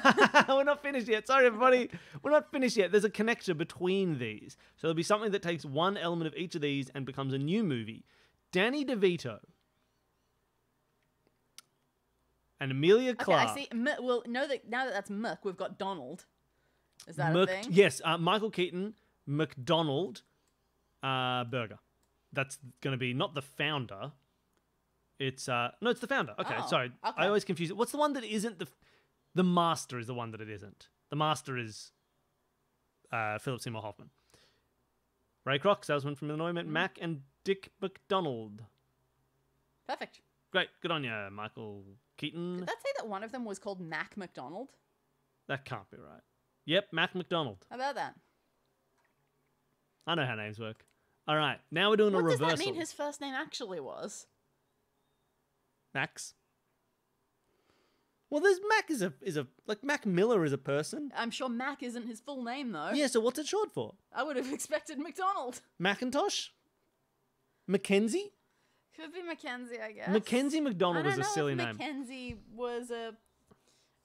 We're not finished yet. Sorry, everybody. We're not finished yet. There's a connector between these. So there'll be something that takes one element of each of these and becomes a new movie. Danny DeVito and Amelia Clarke. Okay, I see. Well, now that that's Muck, we've got Donald. Is that a thing? Yes, Michael Keaton, McDonald, Burger. That's going to be not the founder. It's no, it's the founder. Okay, sorry. Okay. I always confuse it. What's the one that isn't the master? Is the one that it isn't. The master is Philip Seymour Hoffman. Ray Kroc, salesman from Illinois, met Mac and Dick McDonald. Perfect. Great, good on you, Michael Keaton. Did that say that one of them was called Mac McDonald? That can't be right. Yep, Mac McDonald. How about that? I know how names work. All right, now we're doing a reversal. What does that mean his first name actually was? Max. Well, there's Mac is a like Mac Miller is a person. I'm sure Mac isn't his full name, though. Yeah, so what's it short for? I would have expected McDonald. Macintosh? Mackenzie? Could be Mackenzie, I guess. Mackenzie McDonald is a silly name. name. Mackenzie was a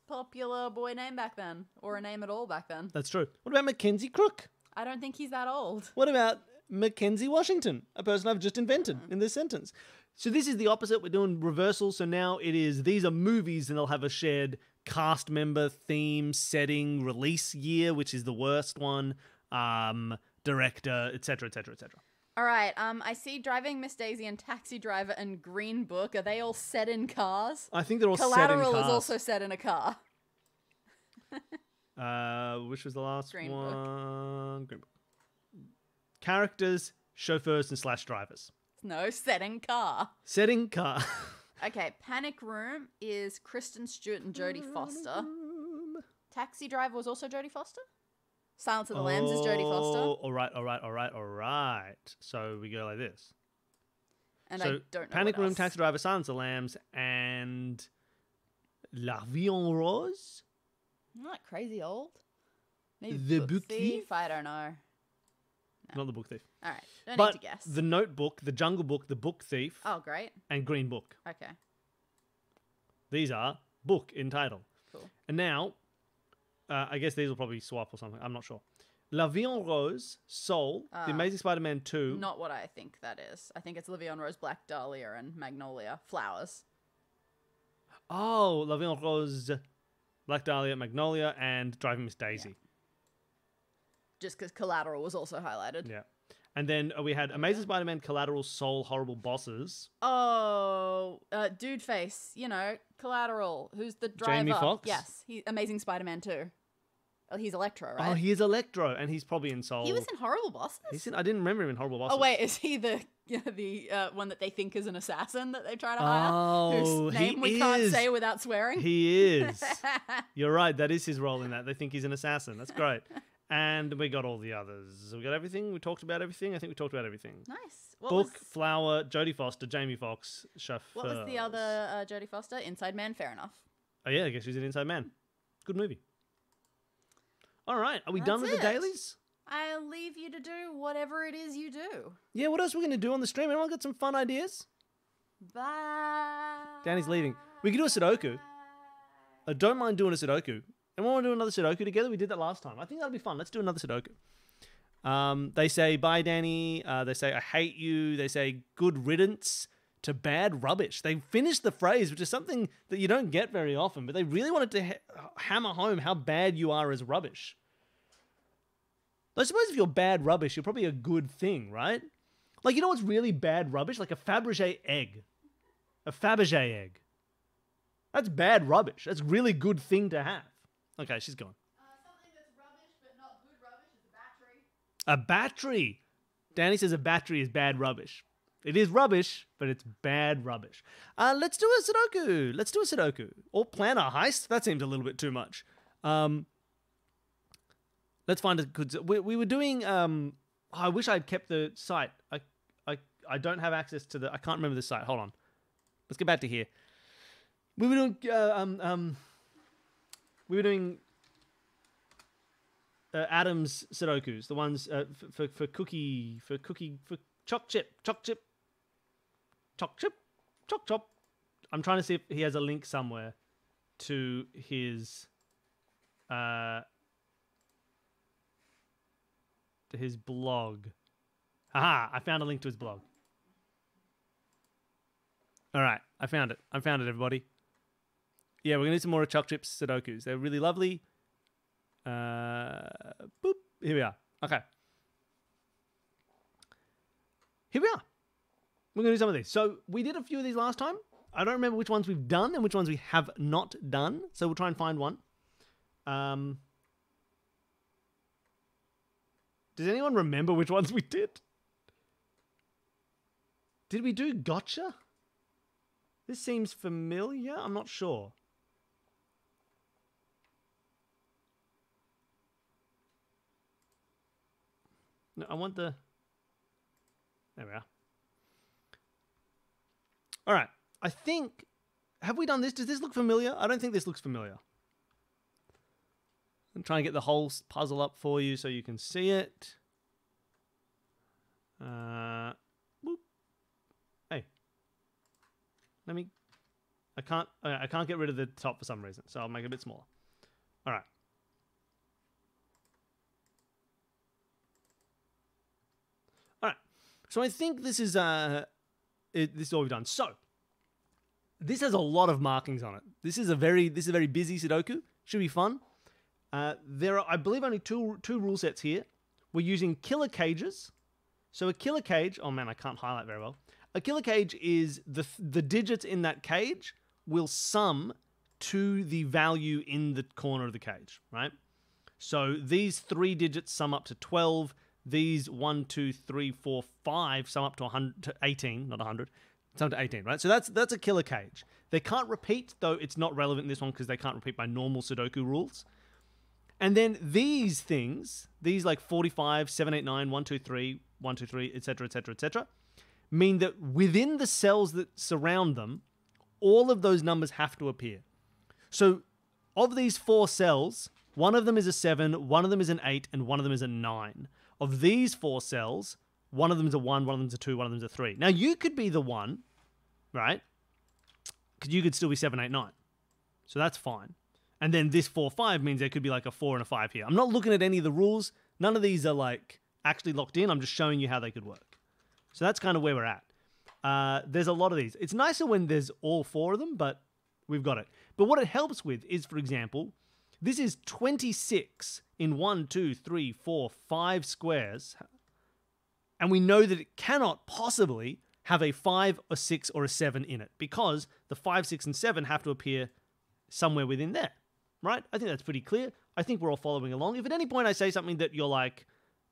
popular boy name back then, or a name at all back then. That's true. What about Mackenzie Crook? I don't think he's that old. What about Mackenzie Washington, a person I've just invented in this sentence? So this is the opposite. We're doing reversal. So now these are movies and they'll have a shared cast member, theme, setting, release year, which is the worst one, director, etc., etc., etc. All right. I see Driving Miss Daisy and Taxi Driver and Green Book. Are they all set in cars? I think they're all Collateral set in cars. is also set in a car. Which was the last Green one? Book. Green Book. Characters, chauffeurs, and / drivers. No, set in car. Setting car. Okay, Panic Room is Kristen Stewart and Jodie Foster. Taxi Driver was also Jodie Foster? Silence of the Lambs is Jodie Foster. All right. So we go like this. And so I don't know Panic what Room, else. Taxi Driver, Silence of the Lambs, and La Vie en Rose. Not crazy old. Maybe The Book Book Thief? Thief? I don't know. Not The Book Thief. All right, don't But need to guess. The Notebook, The Jungle Book, The Book Thief, Oh, great. and Green Book. Okay, These are book in title. cool. And now, I guess these will probably swap or something. I'm not sure. La Vie en Rose, Soul, The Amazing Spider-Man 2. Not what I think that is. I think it's Livia Rose, Black Dahlia, and Magnolia. Flowers. Oh, La Vie en Rose, Black Dahlia, Magnolia, and Driving Miss Daisy. Just because Collateral was also highlighted. Yeah. And then we had Amazing Spider-Man, Collateral, Soul, Horrible Bosses. Oh, Dude Face. You know, Collateral. Who's the driver? Jamie Foxx? Yes, Amazing Spider-Man 2. Oh, he's Electro, right? Oh, he is Electro, and he's probably in Soul. He was in Horrible Bosses? I didn't remember him in Horrible Bosses. Oh, wait, is he the one that they think is an assassin that they try to hire? Oh, Whose name we he can't is. say without swearing? He is. You're right. That is his role in that. They think he's an assassin. That's great. And we got all the others. We got everything. We talked about everything. I think we talked about everything. Nice. Book, Flower, Jodie Foster, Jamie Foxx, Chauffeurs. What was the other Jodie Foster? Inside Man, fair enough. Oh, yeah, I guess she's an Inside Man. Good movie. All right. Are we That's done with the it. dailies? I'll leave you to do whatever it is you do. Yeah, what else are we going to do on the stream? Anyone got some fun ideas? Bye. Danny's leaving. We could do a Sudoku. I don't mind doing a Sudoku. Anyone want to do another Sudoku together? We did that last time. I think that'll be fun. Let's do another Sudoku. They say, bye, Danny. They say, I hate you. They say, good riddance to bad rubbish. They finished the phrase, which is something that you don't get very often, but they really wanted to hammer home how bad you are as rubbish. I suppose if you're bad rubbish, you're probably a good thing, right? Like, you know what's really bad rubbish? Like a Fabergé egg. A Fabergé egg. That's bad rubbish. That's a really good thing to have. Okay, she's gone. Something that's rubbish but not good rubbish is a battery. A battery. Danny says a battery is bad rubbish. It is rubbish, but it's bad rubbish. Let's do a Sudoku. Let's do a Sudoku. Or plan a heist. That seems a little bit too much. Let's find a good... We were doing... I wish I'd kept the site. I don't have access to the... I can't remember the site. Hold on. Let's get back to here. We were doing... Adam's Sudokus, the ones for choc chop. I'm trying to see if he has a link somewhere to his blog. Haha, I found a link to his blog. All right, I found it, everybody. Yeah, we're going to do some more choc chips Sudokus. They're really lovely. Boop. Here we are. Okay. Here we are. We're going to do some of these. So we did a few of these last time. I don't remember which ones we've done and which ones we have not done. So we'll try and find one. Does anyone remember which ones we did? Did we do gotcha? This seems familiar. I'm not sure. No, I want the... There we are. All right. I think have we done this? Does this look familiar? I don't think this looks familiar. I'm trying to get the whole puzzle up for you so you can see it. Whoop. Hey. I can't get rid of the top for some reason, so I'll make it a bit smaller. All right. All right. So I think this is this is all we've done. So this has a lot of markings on it. This is a very busy Sudoku. Should be fun. There are, I believe, only two rule sets here. We're using killer cages. So a killer cage. Oh man, I can't highlight very well. A killer cage is the digits in that cage will sum to the value in the corner of the cage, right? So these 3 digits sum up to 12. These 1, 2, 3, 4, 5 sum up to 100, to 18, not 100. Sum to 18, right? So that's a killer cage. They can't repeat, though it's not relevant in this one because they can't repeat by normal Sudoku rules. And then these things, these like 45, 7, 8, 9, 1, 2, 3, 1, 2, 3, etc., etc., etc., mean that within the cells that surround them, all of those numbers have to appear. So of these 4 cells, one of them is a 7, one of them is an 8, and one of them is a 9. Of these 4 cells, one of them is a 1, one of them is a 2, one of them is a 3. Now, you could be the 1, right? Because you could still be 7, 8, 9. So that's fine. And then this 4, 5 means there could be like a 4 and a 5 here. I'm not looking at any of the rules. None of these are like actually locked in. I'm just showing you how they could work. So that's kind of where we're at. There's a lot of these. It's nicer when there's all 4 of them, but we've got it. But what it helps with is, for example, this is 26 in 1, 2, 3, 4, 5 squares. And we know that it cannot possibly have a 5, a 6, or a 7 in it because the 5, 6, and 7 have to appear somewhere within there, right? I think that's pretty clear. I think we're all following along. If at any point I say something that you're like,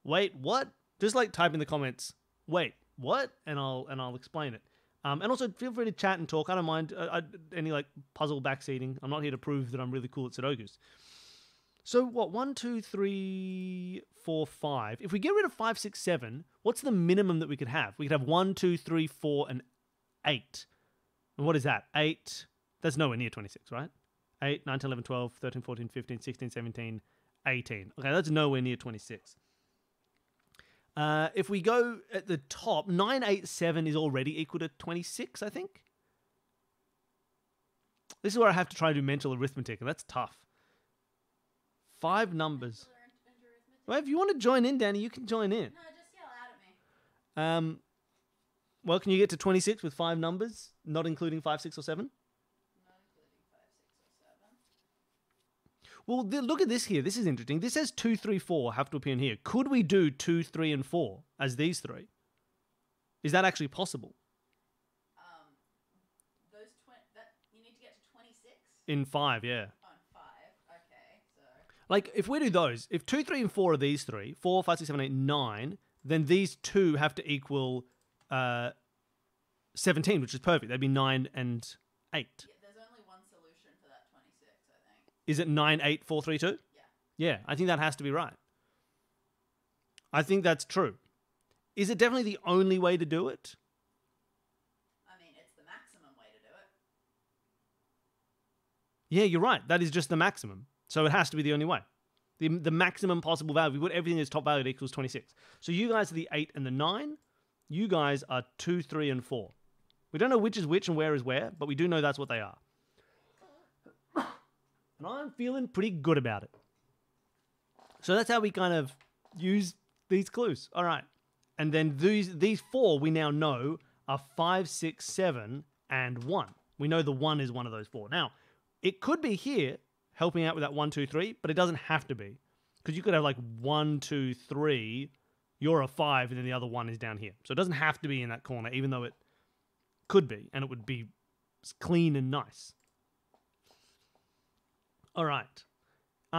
wait, what? Just like type in the comments, wait, what? And I'll explain it. And also feel free to chat and talk. I don't mind any like puzzle backseating. I'm not here to prove that I'm really cool at Sudokus. So what? 1, 2, 3, 4, 5. If we get rid of 5, 6, 7, what's the minimum that we could have? We could have 1, 2, 3, 4, and 8. And what is that? 8. That's nowhere near 26, right? 8, 9, 10, 11, 12, 13, 14, 15, 16, 17, 18. Okay, that's nowhere near 26. If we go at the top, 9, 8, 7 is already equal to 26, I think. This is where I have to try to do mental arithmetic, and that's tough. 5 numbers. Well, if you want to join in, Danny, you can join in. No, just yell out at me. Well, can you get to 26 with 5 numbers, not including 5, 6, or 7? Not including 5, 6, or 7. Well, look at this here. This is interesting. This says 2, 3, 4 have to appear in here. Could we do 2, 3, and 4 as these 3? Is that actually possible? You need to get to 26? In 5, yeah. On 5, okay, so... Like, if we do those, if 2, 3, and 4 are these 3, 4, 5, 6, 7, 8, 9, then these 2 have to equal 17, which is perfect. They'd be 9 and 8. Yeah, there's only one solution for that 26, I think. Is it 9, 8, 4, 3, 2? Yeah. Yeah, I think that has to be right. I think that's true. Is it definitely the only way to do it? I mean, it's the maximum way to do it. Yeah, you're right. That is just the maximum. So it has to be the only way. The maximum possible value. We put everything as top value equals 26. So you guys are the 8 and the 9. You guys are 2, 3, and 4. We don't know which is which and where is where, but we do know that's what they are. And I'm feeling pretty good about it. So that's how we kind of use these clues. All right. And then these 4 we now know are 5, 6, 7, and 1. We know the 1 is one of those 4. Now, it could be here helping out with that 1, 2, 3, but it doesn't have to be. Because you could have like 1, 2, 3, you're a 5, and then the other 1 is down here. So it doesn't have to be in that corner, even though it could be, and it would be clean and nice. All right.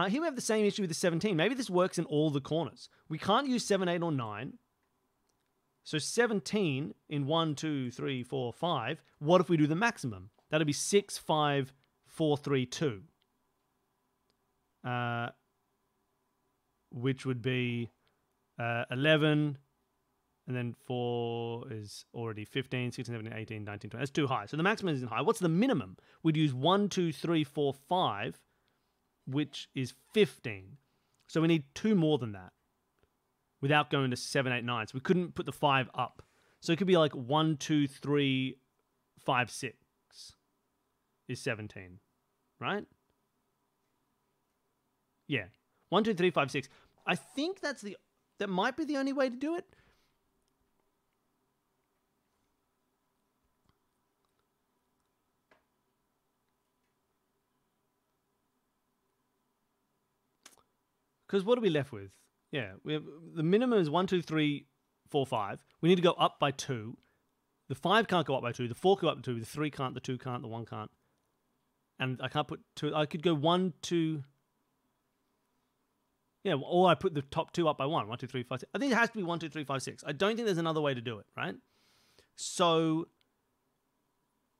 Here we have the same issue with the 17. Maybe this works in all the corners. We can't use 7, 8, or 9. So 17 in 1, 2, 3, 4, 5. What if we do the maximum? That'd be 6, 5, 4, 3, 2. Which would be 11, And then 4 is already 15, 16, 17, 18, 19, 20. That's too high. So the maximum isn't high. What's the minimum? We'd use 1, 2, 3, 4, 5, which is 15. So we need 2 more than that without going to 7, 8, 9. So we couldn't put the 5 up. So it could be like 1, 2, 3, 5, 6 is 17, right? Yeah. 1, 2, 3, 5, 6. I think that might be the only way to do it. Because what are we left with? Yeah, we have, the minimum is 1, 2, 3, 4, 5. We need to go up by 2. The 5 can't go up by 2. The 4 can go up by 2. The 3 can't. The 2 can't. The 1 can't. And I can't put 2. I could go 1, 2. Yeah, or I put the top 2 up by 1. 1, 2, 3, 5, 6. I think it has to be 1, 2, 3, 5, 6. I don't think there's another way to do it, right? So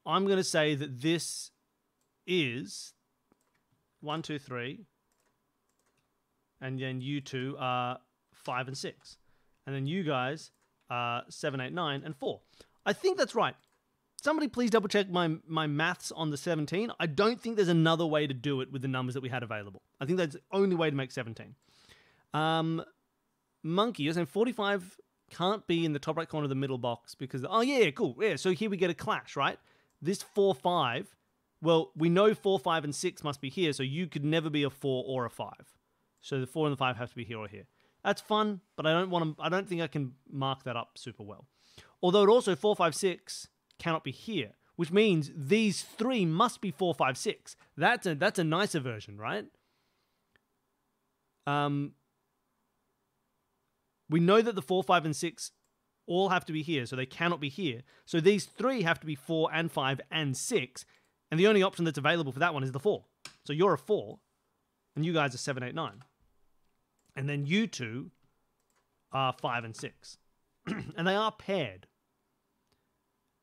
I'm going to say that this is 1, 2, 3. And then you two are 5 and 6. And then you guys are 7, 8, 9, and 4. I think that's right. Somebody please double check my maths on the 17. I don't think there's another way to do it with the numbers that we had available. I think that's the only way to make 17. Monkey, you're saying 45 can't be in the top right corner of the middle box because... Oh, yeah, cool. Yeah, so here we get a clash, right? This 4, 5... Well, we know 4, 5, and 6 must be here, so you could never be a 4 or a 5. So the 4 and the 5 have to be here or here. That's fun, but I don't think I can mark that up super well. Although it also 4, 5, 6 cannot be here, which means these 3 must be 4, 5, 6. That's a nicer version, right? We know that the 4, 5, and 6 all have to be here, so they cannot be here. So these 3 have to be 4 and 5 and 6, and the only option that's available for that one is the 4. So you're a 4, and you guys are 7, 8, 9. And then you two are 5 and 6. And they are paired.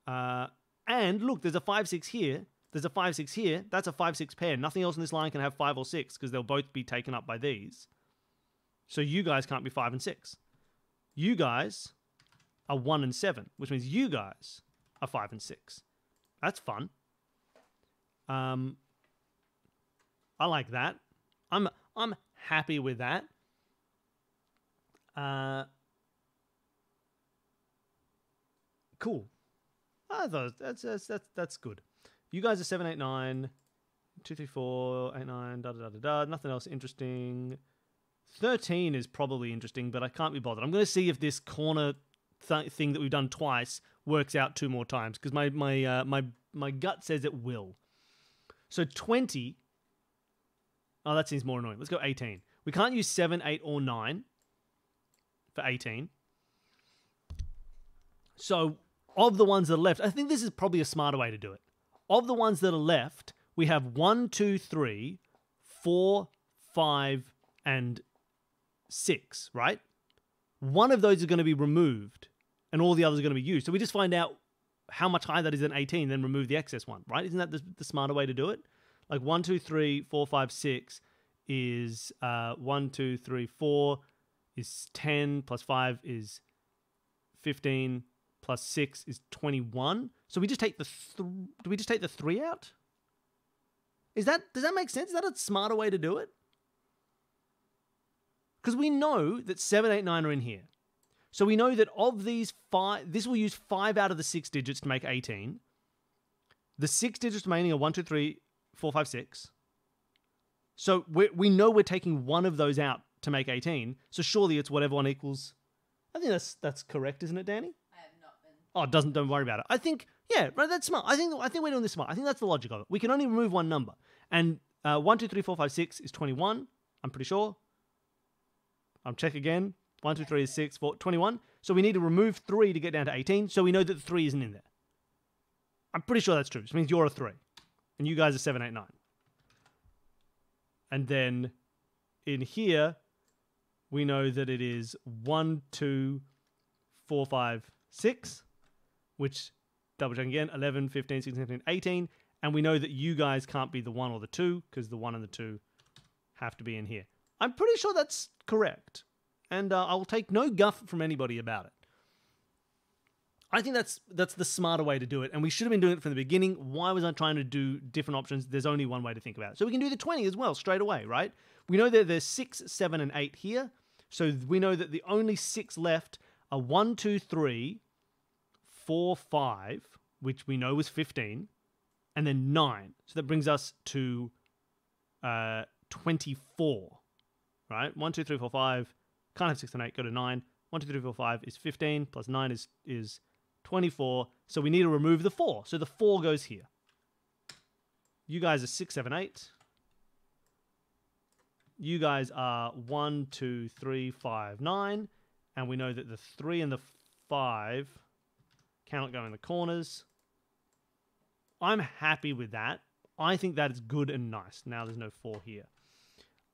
And look, there's a 5, 6 here. There's a 5, 6 here. That's a 5, 6 pair. Nothing else in this line can have 5 or 6 because they'll both be taken up by these. So you guys can't be 5 and 6. You guys are 1 and 7, which means you guys are 5 and 6. That's fun. I like that. I'm happy with that. Cool. I thought that's good. You guys are 7, 8, 9, 2, 3, 4, 8, 9, da da da da da. Nothing else interesting. 13 is probably interesting, but I can't be bothered. I'm going to see if this corner thing that we've done twice works out 2 more times because my gut says it will. So 20. Oh, that seems more annoying. Let's go 18. We can't use 7, 8, or 9 for 18. So of the ones that are left, I think this is probably a smarter way to do it. Of the ones that are left, we have 1, 2, 3, 4, 5, and 6, right? One of those is going to be removed, and all the others are going to be used. So we just find out how much higher that is than 18, then remove the excess one, right? Isn't that the smarter way to do it? Like 1, 2, 3, 4, 5, 6 is 1, 2, 3, 4 is 10 plus 5 is 15 plus 6 is 21. So we just take do we just take the 3 out? Does that make sense? Is that a smarter way to do it? Because we know that 7, 8, 9 are in here. So we know that of these 5, this will use 5 out of the 6 digits to make 18. The 6 digits remaining are 1, 2, 3, 4, 5, 6. So we know we're taking one of those out to make 18. So surely it's whatever one equals. I think that's correct, isn't it, Danny? I have not been. Oh, don't worry about it. I think, yeah, right, that's smart. I think we're doing this smart. I think that's the logic of it. We can only remove one number. And 1, 2, 3, 4, 5, 6 is 21. I'm pretty sure. I'll check again. 1, 2, 3 is 6, 4, 21. So we need to remove 3 to get down to 18. So we know that the 3 isn't in there. I'm pretty sure that's true. Which means you're a 3. And you guys are 7, 8, 9. And then in here, we know that it is 1, 2, 4, 5, 6. Which, double check again, 11, 15, 16, 17, 18. And we know that you guys can't be the 1 or the 2 because the 1 and the 2 have to be in here. I'm pretty sure that's correct. And I will take no guff from anybody about it. I think that's the smarter way to do it, and we should have been doing it from the beginning. Why was I trying to do different options? There's only one way to think about it. So we can do the 20 as well, straight away, right? We know that there's 6, 7, and 8 here, so we know that the only 6 left are 1, 2, 3, 4, 5, which we know was 15, and then 9. So that brings us to 24, right? 1, 2, 3, 4, 5, can't have 6 and 8, go to 9. 1, 2, 3, 4, 5 is 15, plus 9 is 24, so we need to remove the 4. So the 4 goes here. You guys are 6, 7, 8. You guys are 1, 2, 3, 5, 9. And we know that the 3 and the 5 cannot go in the corners. I'm happy with that. I think that is good and nice. Now there's no 4 here.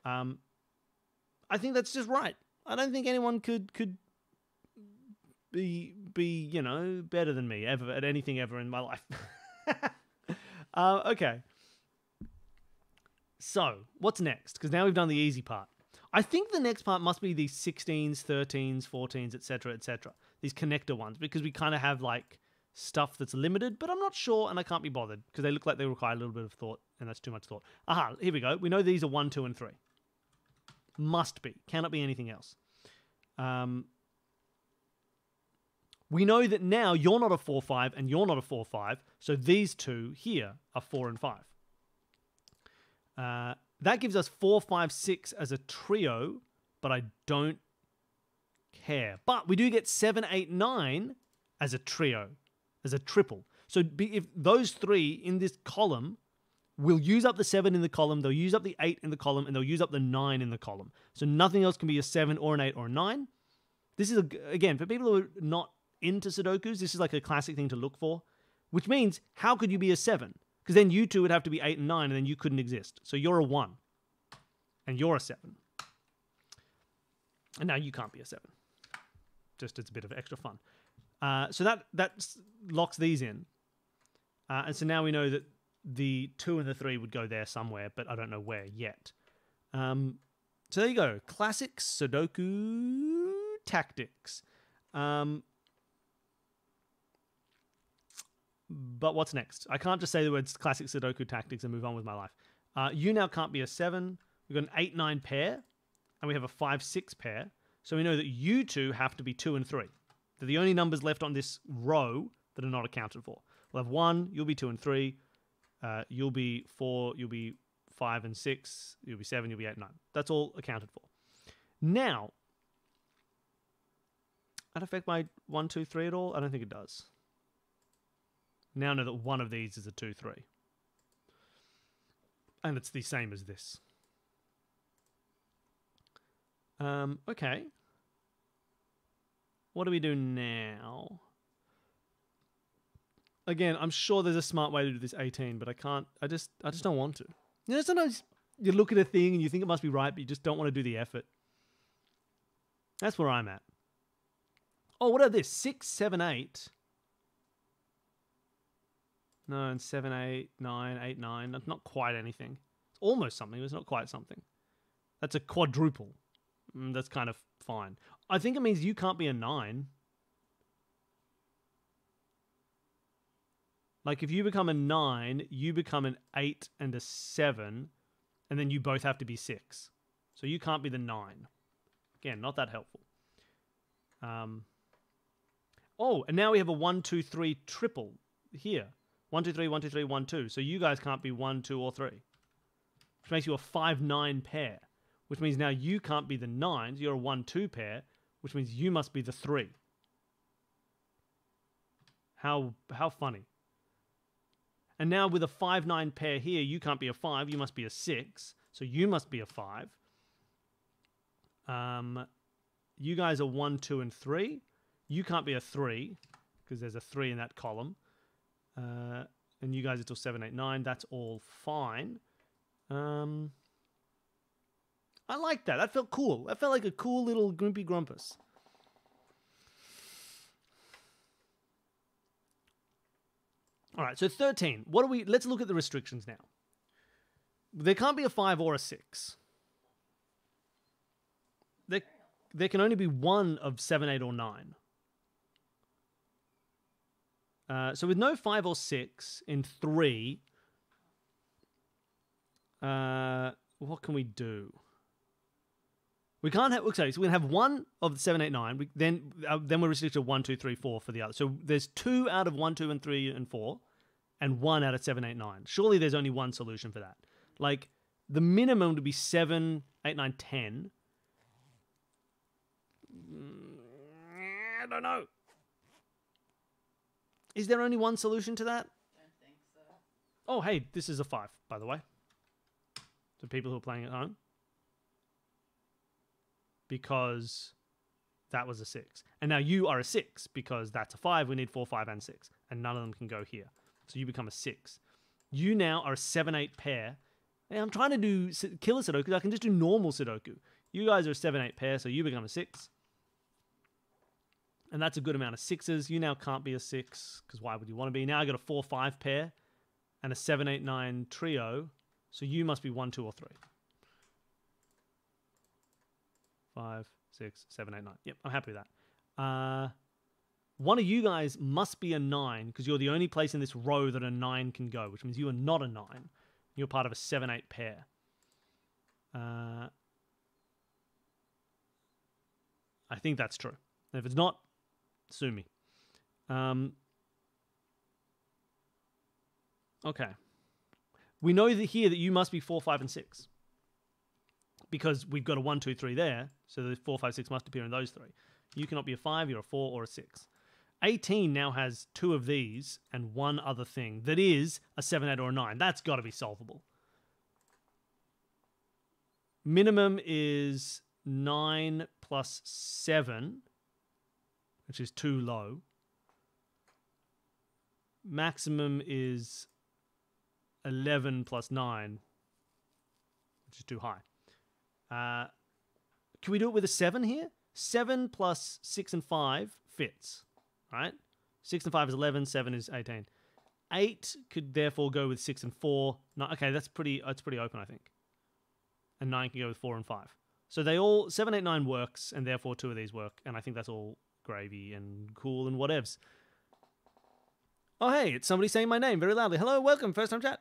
I think that's just right. I don't think anyone could be you know, better than me ever at anything ever in my life. Okay. So, what's next? Because now we've done the easy part. I think the next part must be these 16s, 13s, 14s, etc., etc. These connector ones, because we kind of have like stuff that's limited, but I'm not sure, and I can't be bothered because they look like they require a little bit of thought, and that's too much thought. Aha, here we go. We know these are 1, 2, and 3. Must be. Cannot be anything else. We know that now you're not a 4, 5, and you're not a 4, 5, so these two here are 4 and 5. That gives us 4, 5, 6 as a trio, but I don't care. But we do get 7, 8, 9 as a trio, as a triple. So if those 3 in this column will use up the 7 in the column, they'll use up the 8 in the column, and they'll use up the 9 in the column. So nothing else can be a 7 or an 8 or a 9. This is, again, for people who are not into Sudokus, this is like a classic thing to look for, which means how could you be a 7? Because then you two would have to be 8 and 9, and then you couldn't exist. So you're a 1, and you're a 7. And now you can't be a 7. Just it's a bit of extra fun. So that locks these in. And so now we know that the 2 and the 3 would go there somewhere, but I don't know where yet. So there you go. Classic Sudoku tactics. But what's next? I can't just say the words classic Sudoku tactics and move on with my life. You now can't be a 7. We've got an 8, 9 pair, and we have a 5, 6 pair. So we know that you two have to be 2 and 3. They're the only numbers left on this row that are not accounted for. We'll have 1, you'll be 2 and 3. You'll be 4, you'll be 5 and 6. You'll be 7, you'll be 8 and 9. That's all accounted for. Now, that affect my 1, 2, 3 at all? I don't think it does. Now know that one of these is a 2, 3. And it's the same as this. Okay. What do we do now? Again, I'm sure there's a smart way to do this 18, but I can't. I just don't want to. You know, sometimes you look at a thing and you think it must be right, but you just don't want to do the effort. That's where I'm at. Oh, what are this? 6, 7, 8. No, and 7, 8, 9, 8, 9. That's not quite anything. It's almost something, but it's not quite something. That's a quadruple. That's kind of fine. I think it means you can't be a 9. Like, if you become a 9, you become an 8 and a 7, and then you both have to be 6. So you can't be the 9. Again, not that helpful. Oh, and now we have a 1, 2, 3 triple here. 1, 2, 3, 1, 2, 3, 1, 2. So you guys can't be 1, 2, or 3. Which makes you a 5, 9 pair. Which means now you can't be the 9s. You're a 1, 2 pair. Which means you must be the 3. How funny. And now with a 5, 9 pair here, you can't be a 5. You must be a 6. So you must be a 5. You guys are 1, 2, and 3. You can't be a 3 because there's a 3 in that column. And you guys are till 7, 8, 9. That's all fine. I like that. That felt cool. That felt like a cool little Grumpy Grumpus. All right, so 13. What do we... Let's look at the restrictions now. There can't be a 5 or a 6. There can only be one of 7, 8, or 9. So with no 5 or 6 in 3, what can we do? We can't have. Okay, so we can have one of the 7, 8, 9. Then we're restricted to 1, 2, 3, 4 for the other. So there's 2 out of 1, 2, and 3, and 4, and 1 out of 7, 8, 9. Surely there's only one solution for that. Like the minimum would be 7, 8, 9, 10. I don't know. Is there only one solution to that? Don't think so. Oh, hey, this is a 5, by the way. To people who are playing at home. Because that was a 6. And now you are a 6 because that's a 5. We need 4, 5, and 6. And none of them can go here. So you become a 6. You now are a 7, 8 pair. And I'm trying to do killer Sudoku. I can just do normal Sudoku. You guys are a 7, 8 pair, so you become a 6. And that's a good amount of 6s. You now can't be a 6 because why would you want to be? Now I got a 4, 5 pair and a 7, 8, 9 trio. So you must be 1, 2, or 3. 5, 6, 7, 8, 9. Yep, I'm happy with that. One of you guys must be a 9 because you're the only place in this row that a 9 can go, which means you are not a 9. You're part of a 7, 8 pair. I think that's true. And if it's not, sue me. Okay. We know that here that you must be 4, 5, and 6. Because we've got a 1, 2, 3 there, so the 4, 5, 6 must appear in those 3. You cannot be a 5, you're a 4, or a 6. 18 now has 2 of these and one other thing that is a 7, 8, or a 9. That's got to be solvable. Minimum is 9 plus 7, which is too low. Maximum is 11 plus 9, which is too high. Can we do it with a 7 here? 7 plus 6 and 5 fits, right? 6 and 5 is 11, 7 is 18. 8 could therefore go with 6 and 4. No, okay, that's pretty open, I think. And 9 can go with 4 and 5. So they all, 7, 8, 9 works, and therefore 2 of these work, and I think that's all gravy and cool and whatevs. Oh, hey, it's somebody saying my name very loudly. Hello, welcome, first time chat.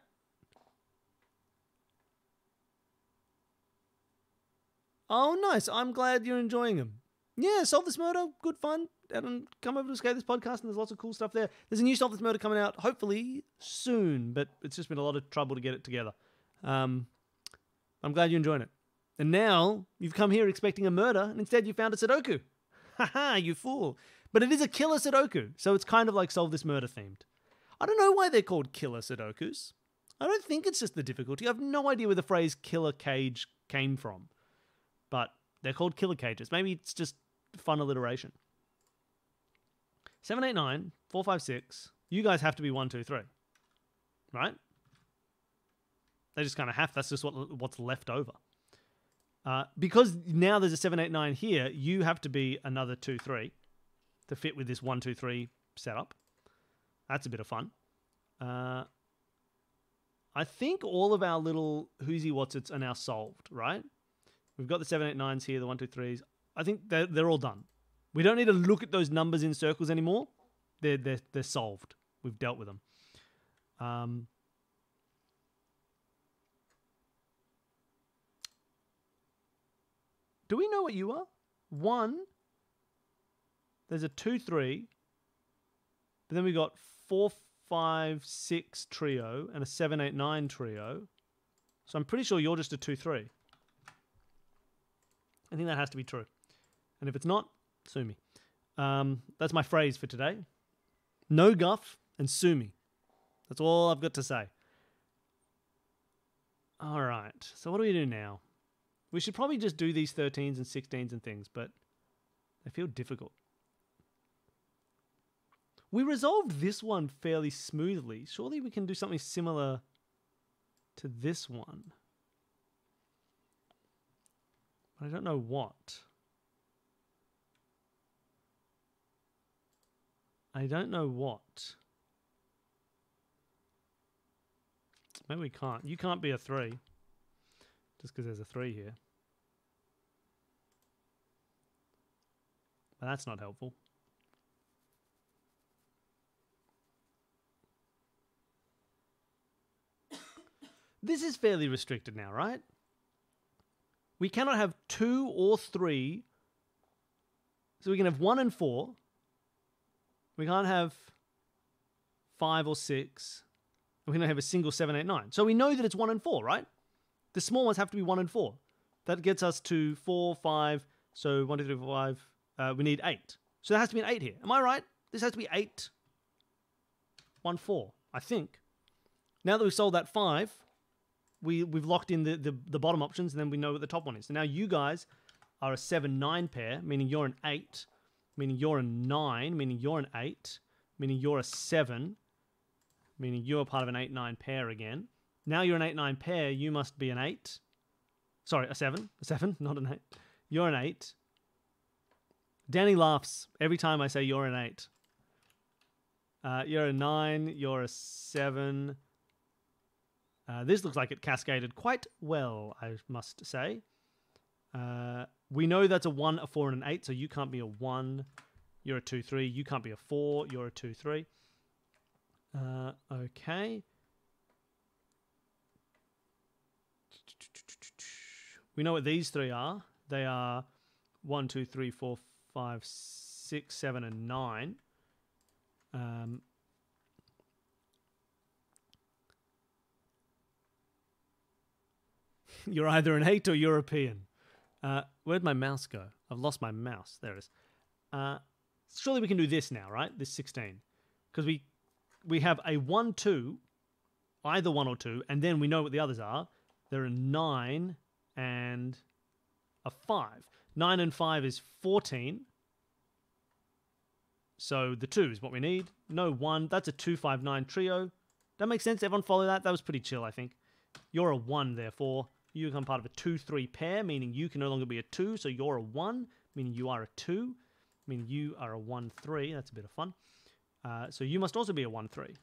Oh, nice. I'm glad you're enjoying them. Yeah, Solve This Murder, good fun. And come over to Escape This Podcast, and there's lots of cool stuff there. There's a new Solve This Murder coming out, hopefully soon, but it's just been a lot of trouble to get it together. I'm glad you're enjoying it. And now you've come here expecting a murder, and instead you found a Sudoku. Haha, you fool. But it is a killer Sudoku, so it's kind of like Solve This Murder themed. I don't know why they're called killer Sudokus. I don't think it's just the difficulty. I have no idea where the phrase killer cage came from. But they're called killer cages. Maybe it's just fun alliteration. 7, 8, 9, 4, 5, 6. You guys have to be 1, 2, 3. Right? They just kind of have. That's just what's left over. Because now there's a 7, 8, 9 here, you have to be another 2, 3 to fit with this 1, 2, 3 setup. That's a bit of fun. I think all of our little whoosy whatsits are now solved, right? We've got the 7, 8, 9s here, the 1, 2, 3s. I think they're all done. We don't need to look at those numbers in circles anymore. They're solved. We've dealt with them. Do we know what you are? 1. There's a 2, 3. But then we got 4, 5, 6 trio and a 7, 8, 9 trio. So I'm pretty sure you're just a 2, 3. I think that has to be true. And if it's not, sue me. That's my phrase for today. No guff and sue me. That's all I've got to say. All right. So what do we do now? We should probably just do these 13s and 16s and things, but they feel difficult. We resolved this one fairly smoothly. Surely we can do something similar to this one. I don't know what. I don't know what. Maybe we can't. You can't be a 3. Just because there's a 3 here. But that's not helpful. This is fairly restricted now, right? We cannot have 2 or 3. So we can have 1 and 4. We can't have 5 or 6. We can have a single 7, 8, 9. So we know that it's 1 and 4, right? The small ones have to be 1 and 4. That gets us to 4, 5. So 1, 2, 3, 4, 5. We need 8. So there has to be an 8 here. Am I right? This has to be 8. 1, 4, I think. Now that we've solved that 5, we've locked in the bottom options, and then we know what the top one is. So now you guys are a 7, 9 pair, meaning you're an 8, meaning you're a 9, meaning you're an 8, meaning you're a 7, meaning you're part of an 8, 9 pair again. Now you're an 8, 9 pair, you must be an 8. Sorry, a 7. A 7, not an 8. You're an 8. Danny laughs every time I say you're an 8. You're a 9, you're a 7. This looks like it cascaded quite well, I must say. We know that's a 1, a 4, and an 8, so you can't be a 1. You're a 2, 3. You can't be a 4. You're a 2, 3. Okay. We know what these 3 are. They are 1, 2, 3, 4, 5, 6, 7, and 9. You're either an 8 or European. Where'd my mouse go? I've lost my mouse. There it is. Surely we can do this now, right? This 16. Because we have a 1, 2, either 1 or 2, and then we know what the others are. They're a 9 and a 5. 9 and 5 is 14. So the 2 is what we need. No 1. That's a 2, 5, 9 trio. That makes sense? Everyone follow that? That was pretty chill, I think. You're a 1, therefore. You become part of a 2, 3 pair, meaning you can no longer be a 2, so you're a 1, meaning you are a 2, meaning you are a 1, 3. That's a bit of fun. So you must also be a 1, 3.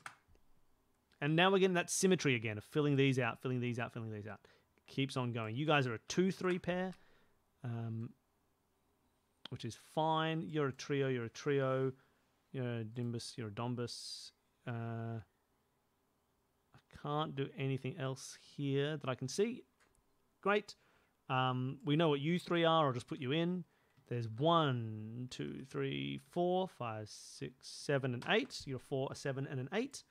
And now we're getting that symmetry again of filling these out, filling these out, filling these out. Keeps on going. You guys are a 2, 3 pair, which is fine. You're a trio, you're a trio. You're a Dimbus, you're a Dombus. I can't do anything else here that I can see. Great. We know what you 3 are. I'll just put you in. There's 1, 2, 3, 4, 5, 6, 7, and 8. You're a 4, a 7, and an 8.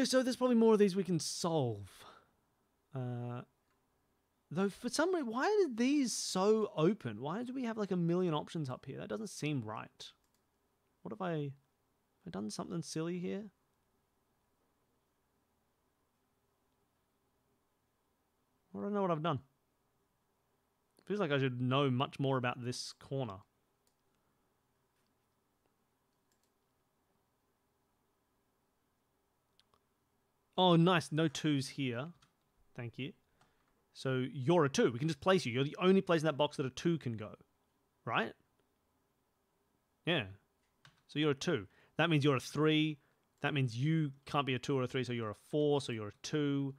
So there's probably more of these we can solve. Though for some reason, why are these so open? Why do we have like a million options up here? That doesn't seem right. What have I done something silly here? I don't know what I've done. Feels like I should know much more about this corner. Oh, nice. No 2s here. Thank you. So you're a 2. We can just place you. You're the only place in that box that a 2 can go. Right? Yeah. So you're a 2. That means you're a 3. That means you can't be a 2 or a 3, so you're a 4, so you're a 2.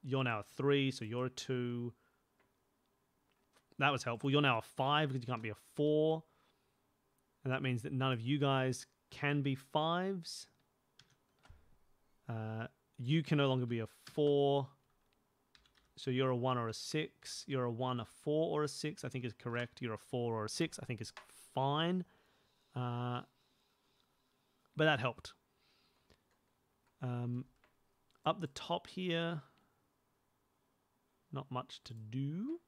You're now a 3, so you're a 2. That was helpful. You're now a 5 because you can't be a 4. And that means that none of you guys can be 5s. You can no longer be a 4. So you're a 1 or a 6. You're a 1, a 4, or a 6, I think is correct. You're a 4 or a 6, I think is fine. But that helped. Up the top here, not much to do.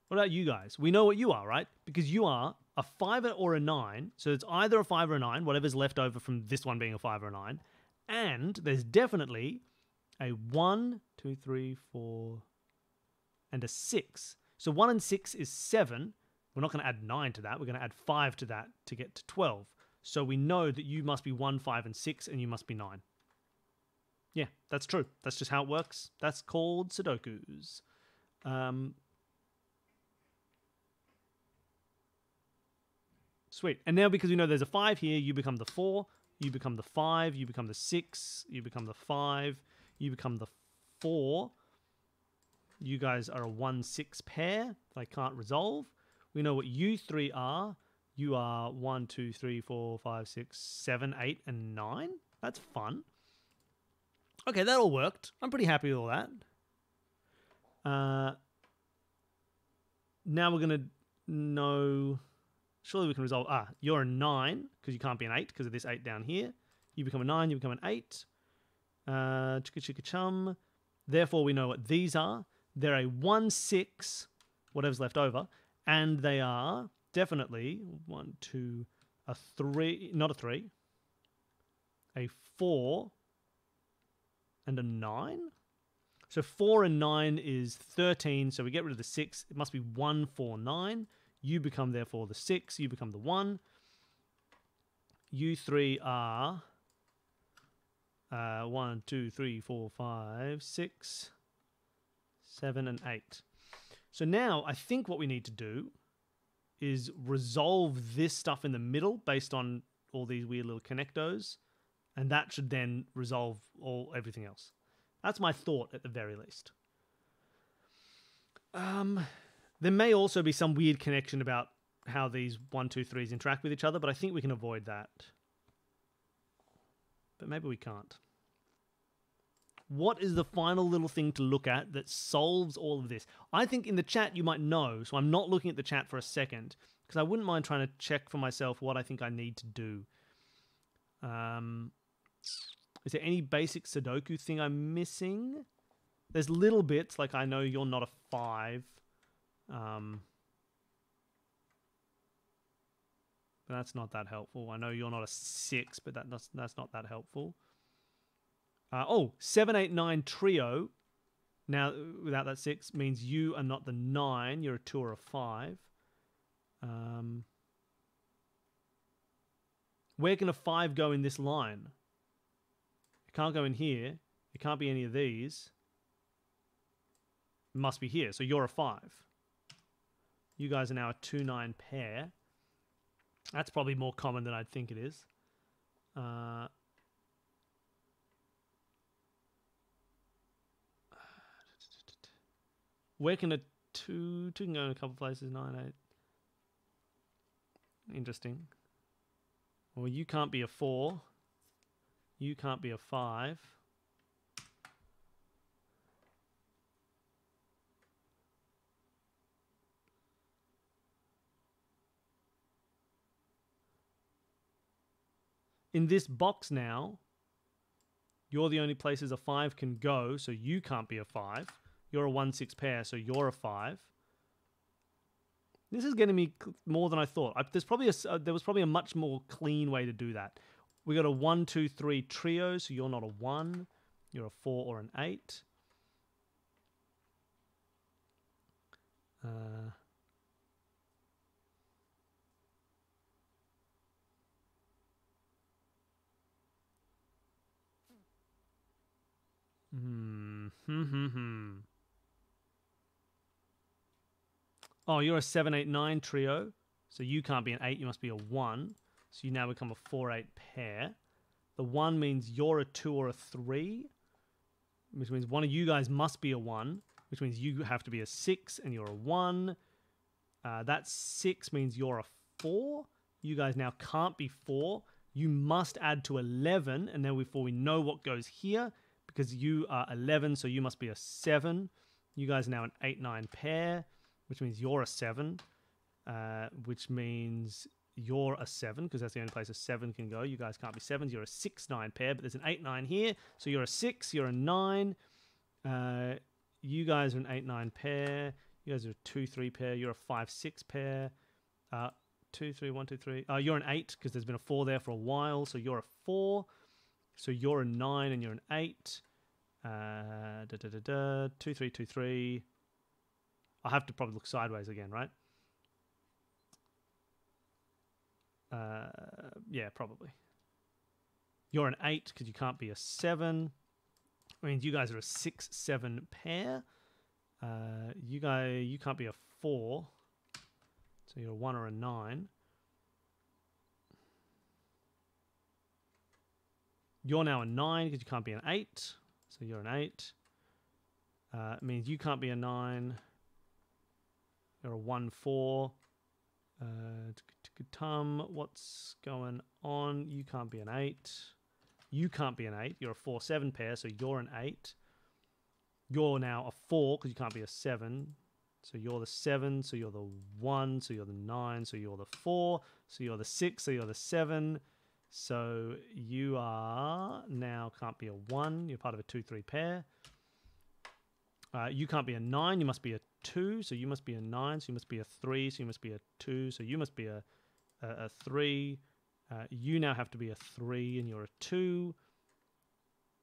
What about you guys? We know what you are, right? Because you are a 5 or a 9. So it's either a 5 or a 9, whatever's left over from this one being a 5 or a 9. And there's definitely a 1, 2, 3, 4, and a 6. So 1 and 6 is 7. We're not going to add 9 to that. We're going to add 5 to that to get to 12. So we know that you must be 1, 5, and 6, and you must be 9. Yeah, that's true. That's just how it works. That's called Sudokus. Sweet. And now because we know there's a 5 here, you become the 4, you become the 5, you become the 6, you become the 5, you become the 4. You guys are a 1, 6 pair that I can't resolve. We know what you 3 are. You are 1, 2, 3, 4, 5, 6, 7, 8, and 9. That's fun. Okay, that all worked. I'm pretty happy with all that. Now we're going to know... Surely we can resolve... you're a 9, because you can't be an 8, because of this 8 down here. You become a 9, you become an 8. Chicka chicka chum. Therefore, we know what these are. They're a 1, 6, whatever's left over. And they are definitely 1, 2, a 3, not a 3, a 4, and a 9. So 4 and 9 is 13, so we get rid of the 6. It must be 1, 4, 9. You become, therefore, the 6. You become the 1. You 3 are 1, 2, 3, 4, 5, 6, 7, and 8. So now I think what we need to do is resolve this stuff in the middle based on all these weird little connectos, and that should then resolve everything else. That's my thought at the very least. There may also be some weird connection about how these 1, 2, 3s interact with each other, but I think we can avoid that. But maybe we can't. What is the final little thing to look at that solves all of this? I think in the chat you might know, so I'm not looking at the chat for a second, because I wouldn't mind trying to check for myself what I think I need to do. Is there any basic Sudoku thing I'm missing? There's little bits, like I know you're not a 5. But that's not that helpful. I know you're not a 6, but that's not that helpful. 7, 8, 9 trio. Now, without that 6, means you are not the 9. You're a 2 or a 5. Where can a 5 go in this line? It can't go in here. It can't be any of these. It must be here. So you're a 5. You guys are now a 2, 9 pair. That's probably more common than I'd think it is. Where can a 2 can go in a couple places? 9, 8. Interesting. Well, you can't be a 4. You can't be a 5. In this box now, you're the only places a 5 can go, so you can't be a 5. You're a 1, 6 pair, so you're a 5. This is getting me more than I thought. There was probably a much more clean way to do that. We got a 1, 2, 3 trio, so you're not a 1. You're a 4 or an 8. Oh, you're a 7, 8, 9 trio. So you can't be an 8, you must be a 1. So you now become a 4, 8 pair. The 1 means you're a 2 or a 3, which means one of you guys must be a 1, which means you have to be a 6 and you're a 1. That 6 means you're a 4. You guys now can't be 4. You must add to 11, and then before we know what goes here, because you are 11, so you must be a 7. You guys are now an 8, 9 pair, which means you're a 7, which means you're a 7, because that's the only place a 7 can go. You guys can't be 7s. You're a 6, 9 pair, but there's an 8, 9 here, so you're a 6, you're a 9. You guys are an 8, 9 pair. You guys are a 2, 3 pair. You're a 5, 6 pair. 2, 3, 1, 2, 3. You're an 8, because there's been a 4 there for a while, so you're a 4. So you're a 9 and you're an 8. 2, 3, 2, 3. I'll have to probably look sideways again, right? Yeah, probably. You're an 8 because you can't be a 7. I mean, you guys are a 6, 7 pair. You can't be a 4. So you're a 1 or a 9. You're now a 9 because you can't be an 8. So you're an 8. It means you can't be a 9. You're a 1, 4. What's going on? You can't be an 8. You can't be an 8. You're a 4-7 pair, so you're an 8. You're now a 4 because you can't be a 7. So you're the 7, so you're the 1, so you're the 9, so you're the 4, so you're the 6, so you're the 7. So you are now can't be a 1. You're part of a 2-3 pair. You can't be a 9. You must be a 2. So you must be a 9. So you must be a 3. So you must be a 2. So you must be a 3. You now have to be a 3 and you're a 2.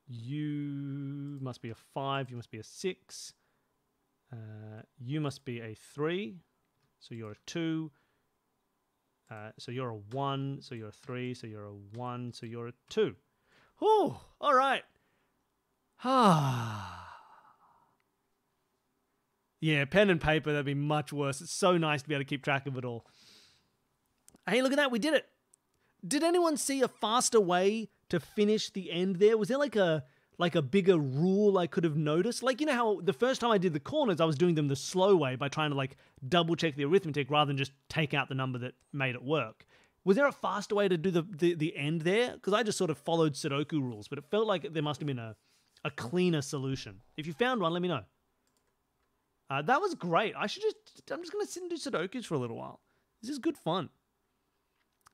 You must be a 5. You must be a 6. You must be a 3. So you're a 2. So you're a 1. So you're a 3. So you're a 1. So you're a 2. Whew. All right. Yeah, pen and paper, that'd be much worse. It's so nice to be able to keep track of it all. Hey, look at that. We did it. Did anyone see a faster way to finish the end there? Was there like a bigger rule I could have noticed? Like, you know how the first time I did the corners, I was doing them the slow way by trying to like double check the arithmetic rather than just take out the number that made it work. Was there a faster way to do the end there? Because I just sort of followed Sudoku rules, but it felt like there must have been a cleaner solution. If you found one, let me know. That was great. I'm just going to sit and do Sudokus for a little while. This is good fun.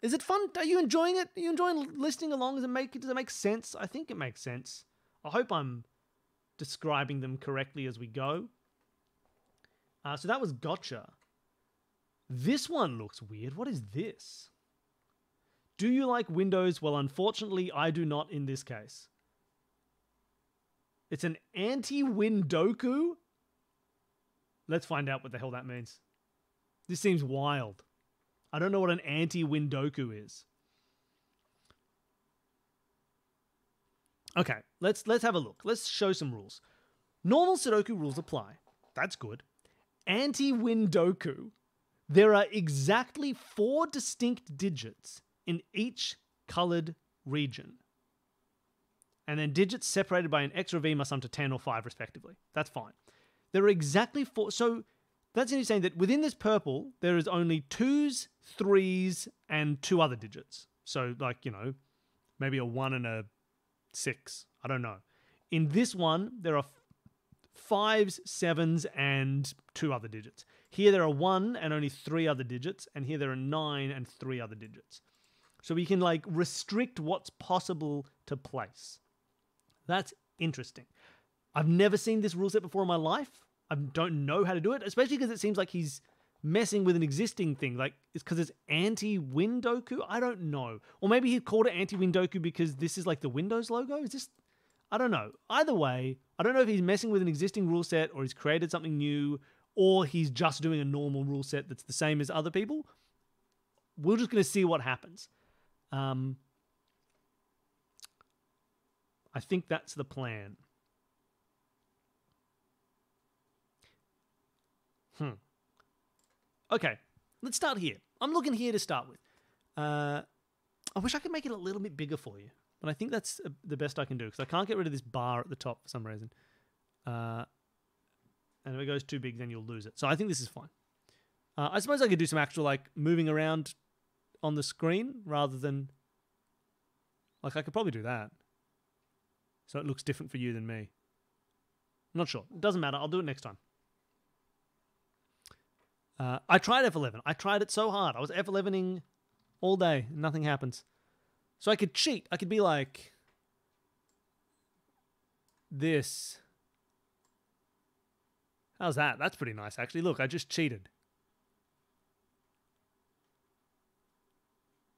Is it fun? Are you enjoying it? Are you enjoying listening along? Does it make sense? I think it makes sense. I hope I'm describing them correctly as we go. So that was gotcha. This one looks weird. What is this? Do you like Windows? Well, unfortunately, I do not in this case. It's an anti-Windoku? Let's find out what the hell that means. This seems wild. I don't know what an anti-Windoku is. Okay, let's have a look. Let's show some rules. Normal Sudoku rules apply. That's good. Anti-Windoku. There are exactly 4 distinct digits in each colored region. And then digits separated by an X or a V must sum to 10 or 5 respectively. That's fine. There are exactly 4. So that's saying that within this purple, there is only 2s, 3s, and 2 other digits. So like, you know, maybe a 1 and a 6. I don't know. In this one, there are 5s, 7s, and 2 other digits. Here there are 1 and only 3 other digits. And here there are 9 and 3 other digits. So we can like restrict what's possible to place. That's interesting. I've never seen this rule set before in my life. I don't know how to do it, especially because it seems like he's messing with an existing thing. Like, it's because it's anti-Windoku? I don't know. Or maybe he called it anti-Windoku because this is like the Windows logo? Is this... I don't know. Either way, I don't know if he's messing with an existing rule set or he's created something new or he's just doing a normal rule set that's the same as other people. We're just going to see what happens. I think that's the plan. Okay, let's start here. I'm looking here to start with. I wish I could make it a little bit bigger for you, but I think that's the best I can do because I can't get rid of this bar at the top for some reason. And if it goes too big, then you'll lose it. So I think this is fine. I suppose I could do some actual like moving around on the screen rather than... Like, I could probably do that. So it looks different for you than me. I'm not sure. It doesn't matter. I'll do it next time. I tried F11. I tried it so hard. I was F11ing all day. Nothing happens. So I could cheat. I could be like... this. How's that? That's pretty nice, actually. Look, I just cheated.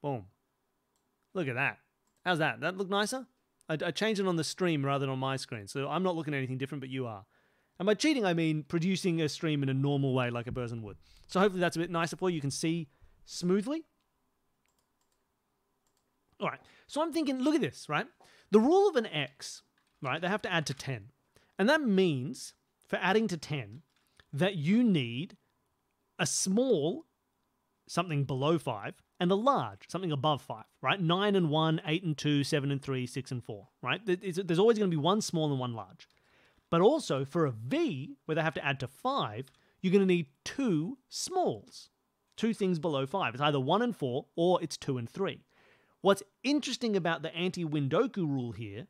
Boom. Look at that. How's that? That look nicer? I changed it on the stream rather than on my screen, so I'm not looking at anything different, but you are. And by cheating, I mean producing a stream in a normal way like a person would. So hopefully that's a bit nicer for you. You can see smoothly. All right. So I'm thinking, look at this, right? The rule of an X, right? They have to add to 10. And that means, for adding to 10, that you need a small, something below 5, and a large, something above 5, right? 9 and 1, 8 and 2, 7 and 3, 6 and 4, right? There's always going to be one small and one large. But also, for a V, where they have to add to 5, you're going to need 2 smalls, 2 things below 5. It's either 1 and 4, or it's 2 and 3. What's interesting about the anti-Windoku rule here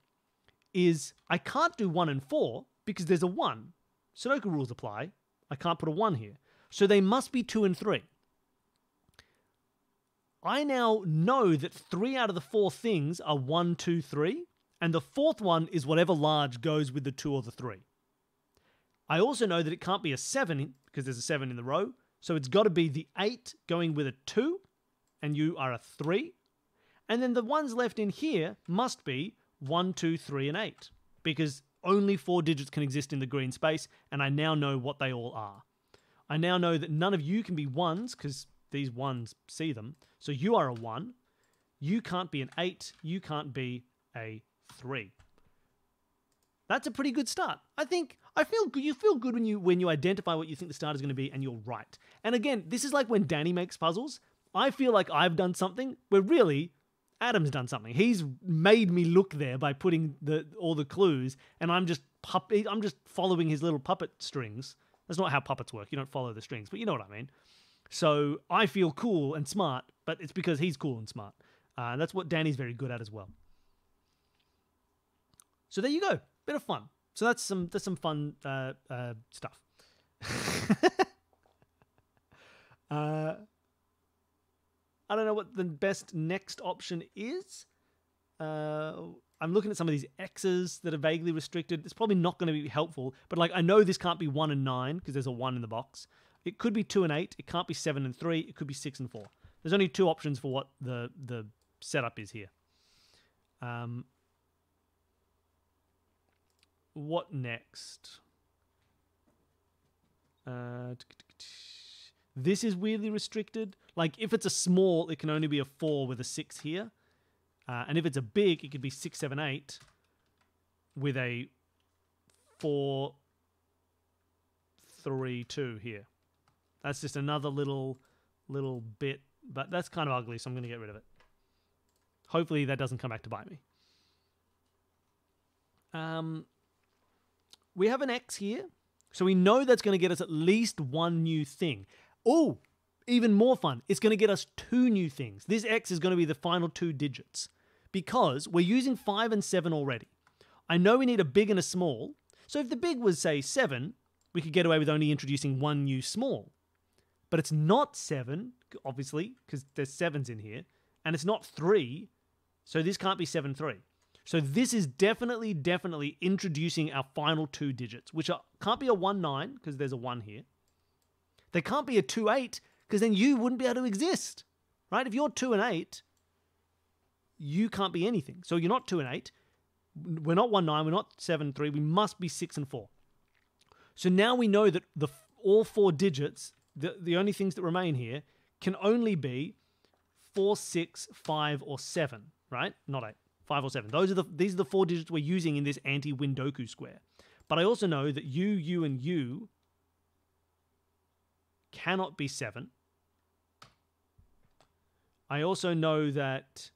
is I can't do 1 and 4 because there's a 1. Sudoku rules apply. I can't put a 1 here. So they must be 2 and 3. I now know that 3 out of the 4 things are 1, 2, 3, and the 4th one is whatever large goes with the 2 or the 3. I also know that it can't be a 7 because there's a 7 in the row, so it's got to be the 8 going with a 2, and you are a 3. And then the ones left in here must be 1, 2, 3, and 8, because only 4 digits can exist in the green space, and I now know what they all are. I now know that none of you can be 1s, because these 1s see them. So you are a 1. You can't be an 8. You can't be a 3. That's a pretty good start. You feel good when you identify what you think the start is going to be, and you're right. And again, this is like when Danny makes puzzles. I feel like I've done something where really Adam's done something. He's made me look there by putting all the clues, and I'm just following his little puppet strings. That's not how puppets work. You don't follow the strings, but you know what I mean. So I feel cool and smart, but it's because he's cool and smart. That's what Danny's very good at as well. So there you go. Bit of fun. So that's some fun stuff. I don't know what the best next option is. I'm looking at some of these X's that are vaguely restricted. It's probably not going to be helpful, but like I know this can't be 1 and 9 because there's a 1 in the box. It could be 2 and 8. It can't be 7 and 3. It could be 6 and 4. There's only 2 options for what the setup is here. What next? This is weirdly restricted. Like, if it's a small, it can only be a 4 with a 6 here. And if it's a big, it could be 6, 7, 8 with a 4, 3, 2 here. That's just another little bit, but that's kind of ugly, so I'm going to get rid of it. Hopefully that doesn't come back to bite me. We have an X here, so we know that's going to get us at least 1 new thing. Oh, even more fun. It's going to get us 2 new things. This X is going to be the final 2 digits because we're using 5 and 7 already. I know we need a big and a small, so if the big was, say, 7, we could get away with only introducing 1 new small. But it's not 7, obviously, because there's 7s in here, and it's not 3, so this can't be 7, 3. So this is definitely introducing our final 2 digits, which can't be a 1, 9, because there's a 1 here. They can't be a 2, 8, because then you wouldn't be able to exist, right? If you're 2 and 8, you can't be anything. So you're not 2 and 8. We're not 1, 9. We're not 7, 3. We must be 6 and 4. So now we know that all 4 digits, the only things that remain here, can only be 4, 6, 5, or 7, right? Not 8. 5 or 7. These are the 4 digits we're using in this anti-Windoku square. But I also know that you, and you cannot be 7. I also know that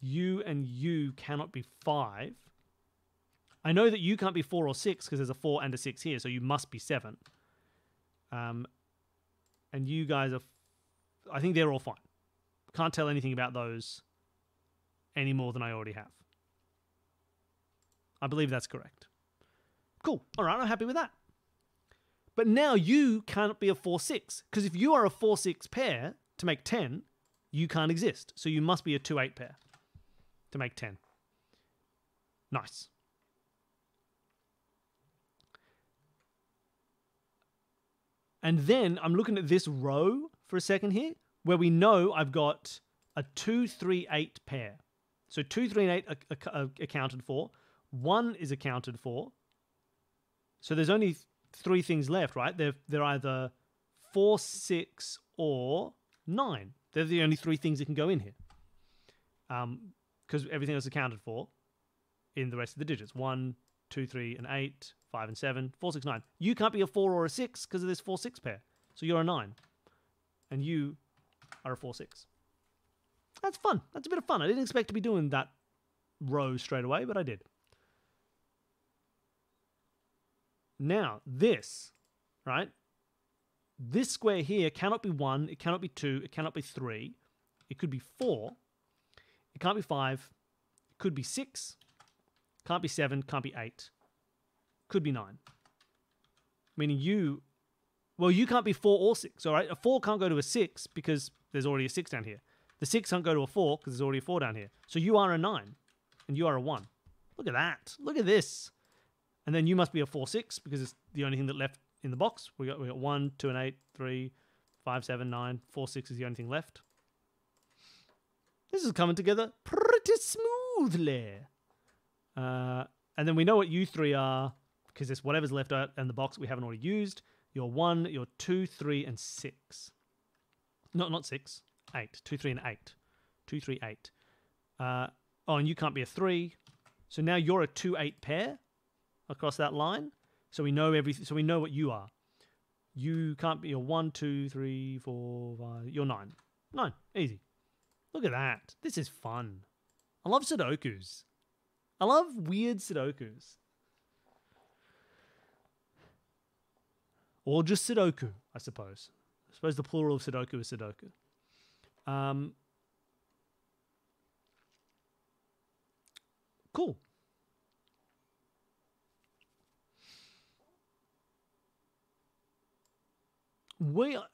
you and you cannot be 5. I know that you can't be 4 or 6 because there's a 4 and a 6 here, so you must be 7. And you guys are... I think they're all fine. Can't tell anything about those any more than I already have. I believe that's correct. Cool. All right, I'm happy with that. But now you can't be a 4-6, because if you are a 4-6 pair to make 10, you can't exist. So you must be a 2-8 pair to make 10. Nice. And then I'm looking at this row for a second here, where we know I've got a 2, 3, 8 pair. So 2, 3, and 8 are accounted for. 1 is accounted for. So there's only 3 things left, right? They're either 4, 6, or 9. They're the only 3 things that can go in here. Because everything else is accounted for in the rest of the digits. 1, 2, 3, and 8, 5, and 7, 4, 6, 9. You can't be a 4 or a 6 because of this 4-6 pair. So you're a 9. And you are a 4-6. That's fun. That's a bit of fun. I didn't expect to be doing that row straight away, but I did. Now, this, right? This square here cannot be 1, it cannot be 2, it cannot be 3. It could be 4. It can't be 5. It could be 6. Can't be 7. Can't be 8. Could be 9. Meaning you... Well, you can't be 4 or 6, all right? A 4 can't go to a 6 because there's already a 6 down here. The 6 can't go to a 4 because there's already a 4 down here. So you are a 9, and you are a 1. Look at that. Look at this. And then you must be a 4, 6 because it's the only thing that left in the box. We got 1, 2, and 8, 3, 5, 7, 9, 4, 6 is the only thing left. This is coming together pretty smoothly. And then we know what you 3 are because there's whatever's left out in the box we haven't already used. You're 1, you're 2, 3, and 6. Not 6. 8. 2, 3, and 8. 2, 3, 8. And you can't be a 3. So now you're a 2, 8 pair across that line. So we know everything. So we know what you are. You can't be a 1, 2, 3, 4, 5. You're 9. 9. Easy. Look at that. This is fun. I love Sudokus. I love weird Sudokus. Or just Sudoku, I suppose. I suppose the plural of Sudoku is Sudoku. Cool.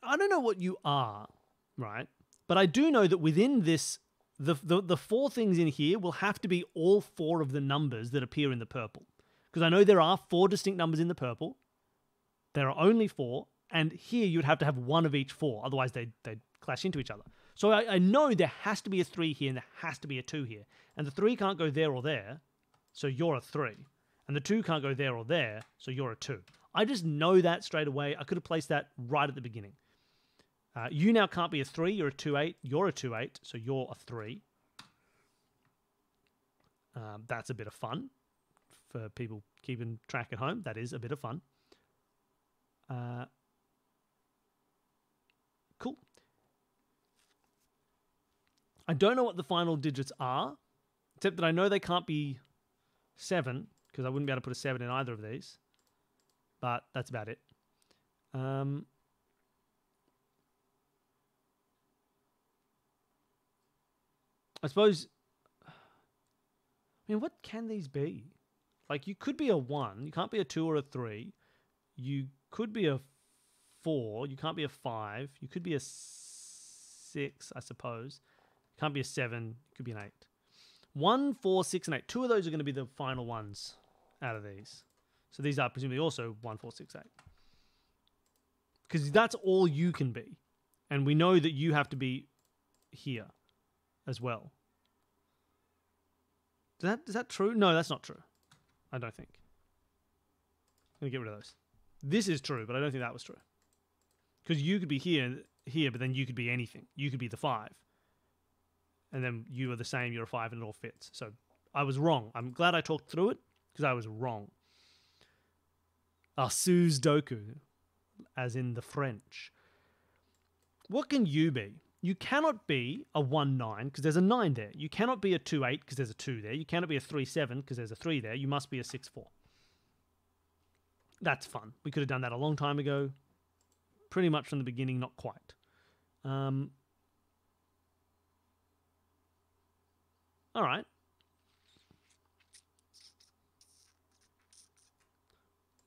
I don't know what you are, right? But I do know that within this, the 4 things in here will have to be all 4 of the numbers that appear in the purple. Because I know there are 4 distinct numbers in the purple. There are only 4. And here you'd have to have 1 of each 4. Otherwise, they'd clash into each other. So I know there has to be a 3 here and there has to be a 2 here. And the 3 can't go there or there. So you're a 3. And the 2 can't go there or there. So you're a 2. I just know that straight away. I could have placed that right at the beginning. You now can't be a 3. You're a 2, 8. You're a 2, 8. So you're a 3. That's a bit of fun for people keeping track at home. That is a bit of fun. Cool. I don't know what the final digits are, except that I know they can't be 7, because I wouldn't be able to put a 7 in either of these. But that's about it. I suppose... I mean, what can these be? Like, you could be a 1. You can't be a 2 or a 3. You could be a 4. You can't be a 5. You could be a 6, I suppose. You can't be a 7. You could be an 8. 1, 4, 6, and 8. 2 of those are going to be the final ones out of these. So these are presumably also 1, 4, 6, 8. Because that's all you can be. And we know that you have to be here as well. Is that true? No, that's not true. I don't think. I'm going to get rid of those. This is true, but I don't think that was true. Because you could be here, but then you could be anything. You could be the 5. And then you are the same, you're a 5, and it all fits. So I was wrong. I'm glad I talked through it, because I was wrong. Sudoku, as in the French. What can you be? You cannot be a 1, 9, because there's a 9 there. You cannot be a 2, 8, because there's a 2 there. You cannot be a 3, 7, because there's a 3 there. You must be a 6, 4. That's fun. We could have done that a long time ago. Pretty much from the beginning, not quite. All right.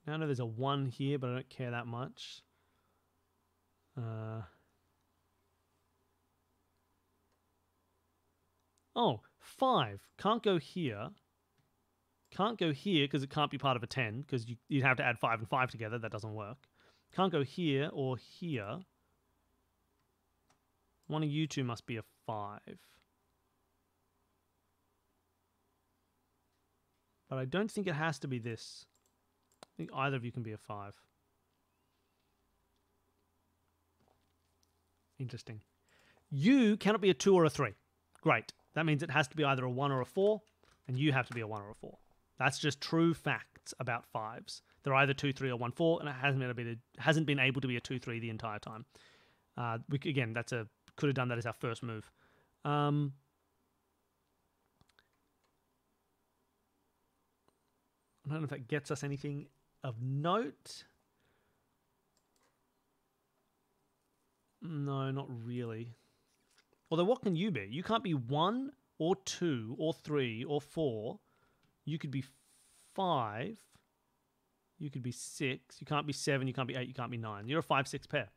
Now I know there's a 1 here, but I don't care that much. Oh, 5. Can't go here. Can't go here because it can't be part of a 10, because you'd have to add 5 and 5 together. That doesn't work. Can't go here or here. One of you two must be a 5. But I don't think it has to be this. I think either of you can be a 5. Interesting. You cannot be a 2 or a 3. Great. That means it has to be either a 1 or a 4, and you have to be a 1 or a 4. That's just true facts about 5s. They're either 2, 3, or 1, 4, and it hasn't been able to be a 2, 3 the entire time. Again, could have done that as our first move. I don't know if that gets us anything of note. No, not really. Although, what can you be? You can't be 1, or 2 or 3 or 4. You could be 5. You could be 6. You can't be 7. You can't be 8. You can't be 9. You're a 5-6 pair.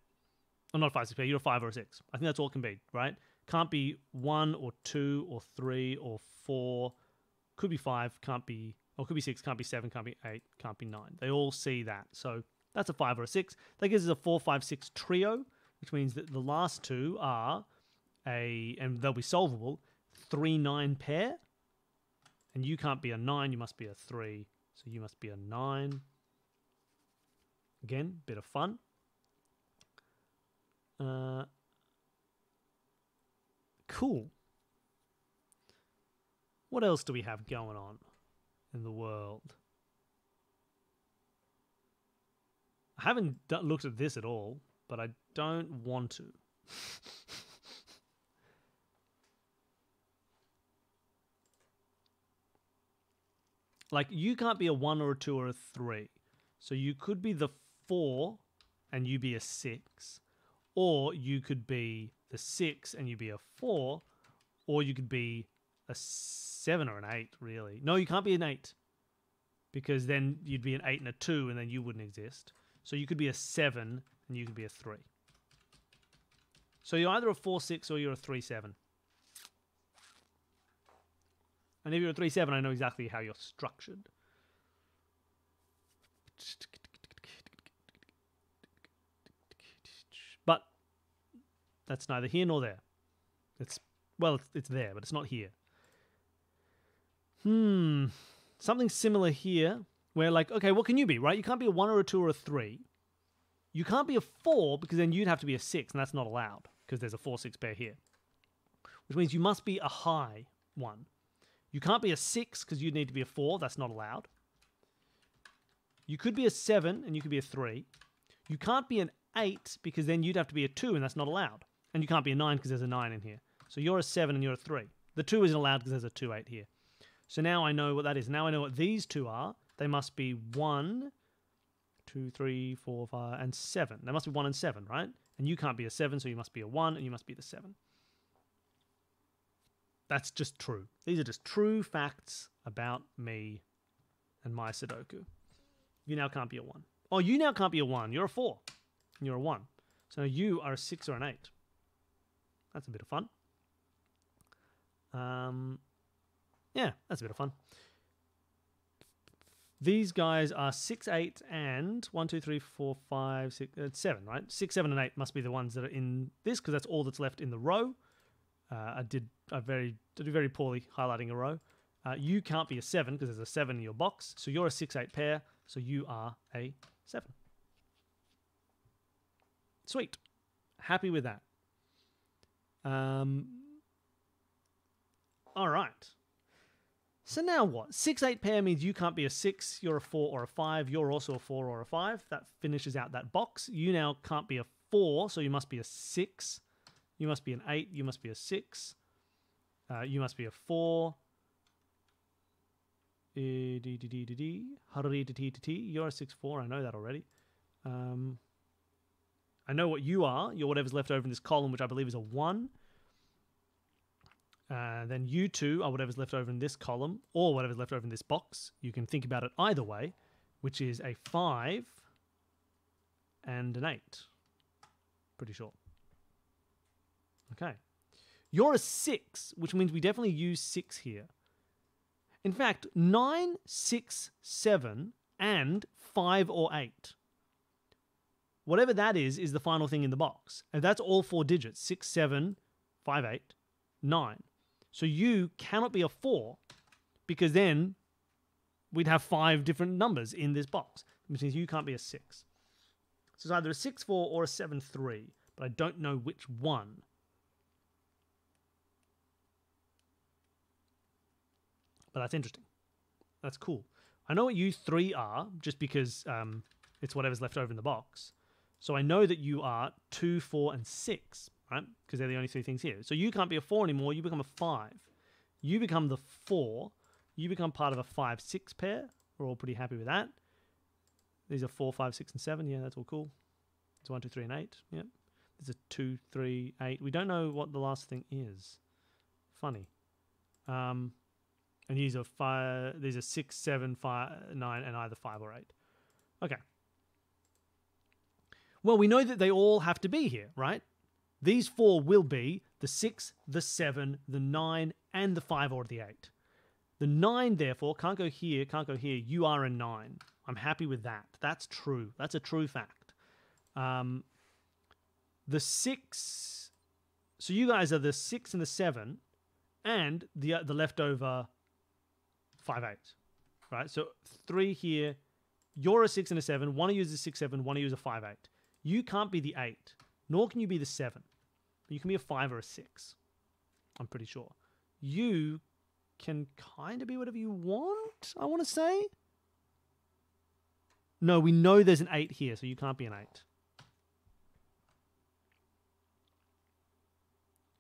Oh, not a 5-6 pair. You're a 5 or a 6. I think that's all it can be, right? Can't be 1 or 2 or 3 or 4. Could be 5. Can't be... Or could be 6. Can't be 7. Can't be 8. Can't be 9. They all see that. So that's a 5 or a 6. That gives us a 4-5-6 trio, which means that the last two are and they'll be solvable, 3-9 pair. And you can't be a 9. You must be a 3. So you must be a 9. Again, bit of fun. Cool. What else do we have going on in the world? I haven't looked at this at all, but I don't want to. Like, you can't be a 1 or a 2 or a 3. So you could be the 4 and you be a 6. Or you could be the 6 and you be a 4. Or you could be a 7 or an 8, really. No, you can't be an 8. Because then you'd be an 8 and a 2 and then you wouldn't exist. So you could be a 7 and you could be a 3. So you're either a 4-6 or you're a 3-7. And if you're a 3-7, I know exactly how you're structured. But that's neither here nor there. It's there, but it's not here. Something similar here, where like, okay, what can you be, right? You can't be a 1 or a 2 or a 3. You can't be a 4 because then you'd have to be a 6, and that's not allowed because there's a 4-6 pair here. Which means you must be a high 1. You can't be a 6 because you'd need to be a 4. That's not allowed. You could be a 7 and you could be a 3. You can't be an 8 because then you'd have to be a 2 and that's not allowed. And you can't be a 9 because there's a 9 in here. So you're a 7 and you're a 3. The 2 isn't allowed because there's a 2-8 here. So now I know what that is. Now I know what these two are. They must be 1, 2, 3, 4, 5, and 7. They must be 1 and 7, right? And you can't be a 7, so you must be a 1 and you must be the 7. That's just true. These are just true facts about me and my Sudoku. You now can't be a 1. Oh, you now can't be a 1. You're a 4. And you're a 1. So you are a 6 or an 8. That's a bit of fun. Yeah, that's a bit of fun. These guys are 6, 8, and 1, 2, 3, 4, 5, 6, 7, right? 6, 7, and 8 must be the ones that are in this because that's all that's left in the row. I did very poorly highlighting a row. You can't be a 7 because there's a 7 in your box. So you're a 6, 8 pair. So you are a 7. Sweet. Happy with that. All right. So now what? 6, 8 pair means you can't be a 6. You're a 4 or a 5. You're also a 4 or a 5. That finishes out that box. You now can't be a 4, so you must be a 6. You must be an 8. You must be a 6. You must be a 4. You're a 6, 4. I know that already. I know what you are. You're whatever's left over in this column, which I believe is a 1. Then you two are whatever's left over in this column, or whatever's left over in this box. You can think about it either way, which is a 5 and an 8. Pretty sure. Okay. You're a 6, which means we definitely use 6 here. In fact, 9, 6, 7, and 5 or 8. Whatever that is the final thing in the box. And that's all 4 digits. 6, 7, 5, 8, 9. So you cannot be a 4 because then we'd have 5 different numbers in this box, which means you can't be a 6. So it's either a 6, 4 or a 7, 3, but I don't know which one. But that's interesting. That's cool. I know what you 3 are just because it's whatever's left over in the box. So I know that you are 2, 4, and 6. Right? Because they're the only 3 things here. So you can't be a 4 anymore. You become a 5. You become the 4. You become part of a 5, 6 pair. We're all pretty happy with that. These are 4, 5, 6, and 7. Yeah, that's all cool. It's 1, 2, 3, and 8. Yep. There's a 2, 3, 8. We don't know what the last thing is. Funny. And these are 6, 7, 5, 9, and either 5 or 8. Okay. Well, we know that they all have to be here, right? These 4 will be the 6, the 7, the 9, and the 5 or the 8. The 9, therefore, can't go here, can't go here. You are a 9. I'm happy with that. That's true. That's a true fact. The 6... So you guys are the 6 and the 7, and the leftover 5, 8. Right? So 3 here. You're a 6 and a 7. One of you is a 6, 7. One of you is a 5, 8. You can't be the 8, nor can you be the 7. But you can be a 5 or a 6. I'm pretty sure. You can kind of be whatever you want, I want to say. No, we know there's an 8 here, so you can't be an 8.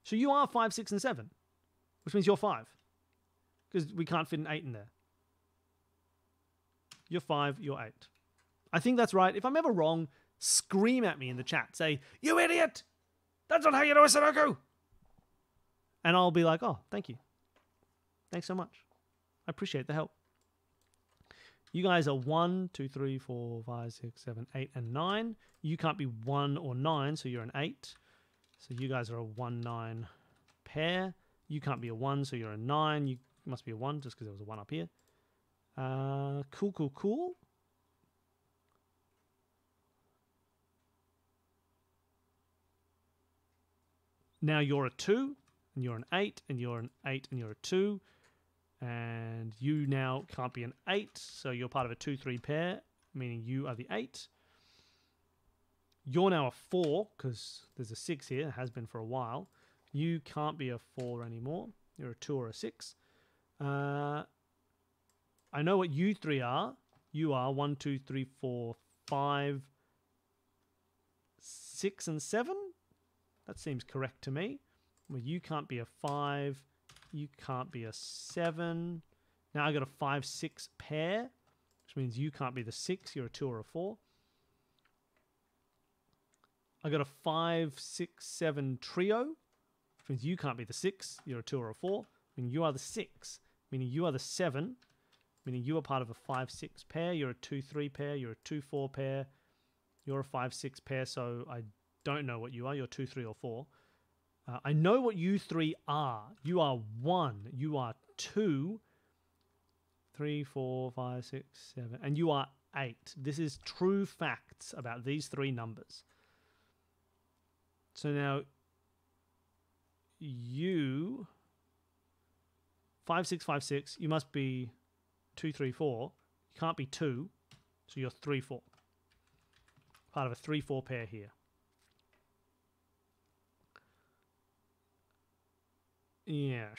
So you are 5, 6, and 7, which means you're 5. Because we can't fit an 8 in there. You're 5, you're 8. I think that's right. If I'm ever wrong, scream at me in the chat. Say, "You idiot! That's not how you do a Sudoku!" And I'll be like, "Oh, thank you. Thanks so much. I appreciate the help." You guys are 1, 2, 3, 4, 5, 6, 7, 8, and 9. You can't be 1 or 9, so you're an 8. So you guys are a 1, 9 pair. You can't be a 1, so you're a 9. You must be a 1 just because there was a 1 up here. Cool, cool, cool. Now you're a 2, and you're an 8, and you're an 8, and you're a 2. And you now can't be an 8, so you're part of a 2, 3 pair, meaning you are the 8. You're now a 4, because there's a 6 here. It has been for a while. You can't be a 4 anymore. You're a 2 or a 6. I know what you 3 are. You are 1, 2, 3, 4, 5, 6, and 7. That seems correct to me. Well, you can't be a 5. You can't be a 7. Now I got a 5, 6 pair, which means you can't be the 6. You're a 2 or a 4. I got a 5, 6, 7 trio, which means you can't be the 6. You're a 2 or a 4. Meaning you are the 6. Meaning you are the 7. Meaning you are part of a 5, 6 pair. You're a 2, 3 pair. You're a 2, 4 pair. You're a 5, 6 pair, so I don't know what you are. You're 2, 3, or 4. I know what you 3 are. You are 1. You are 2, 3, 4, 5, 6, 7. And you are 8. This is true facts about these 3 numbers. So now you 5, 6, 5, 6. You must be 2, 3, 4. You can't be 2. So you're 3, 4. Part of a 3, 4 pair here. Yes.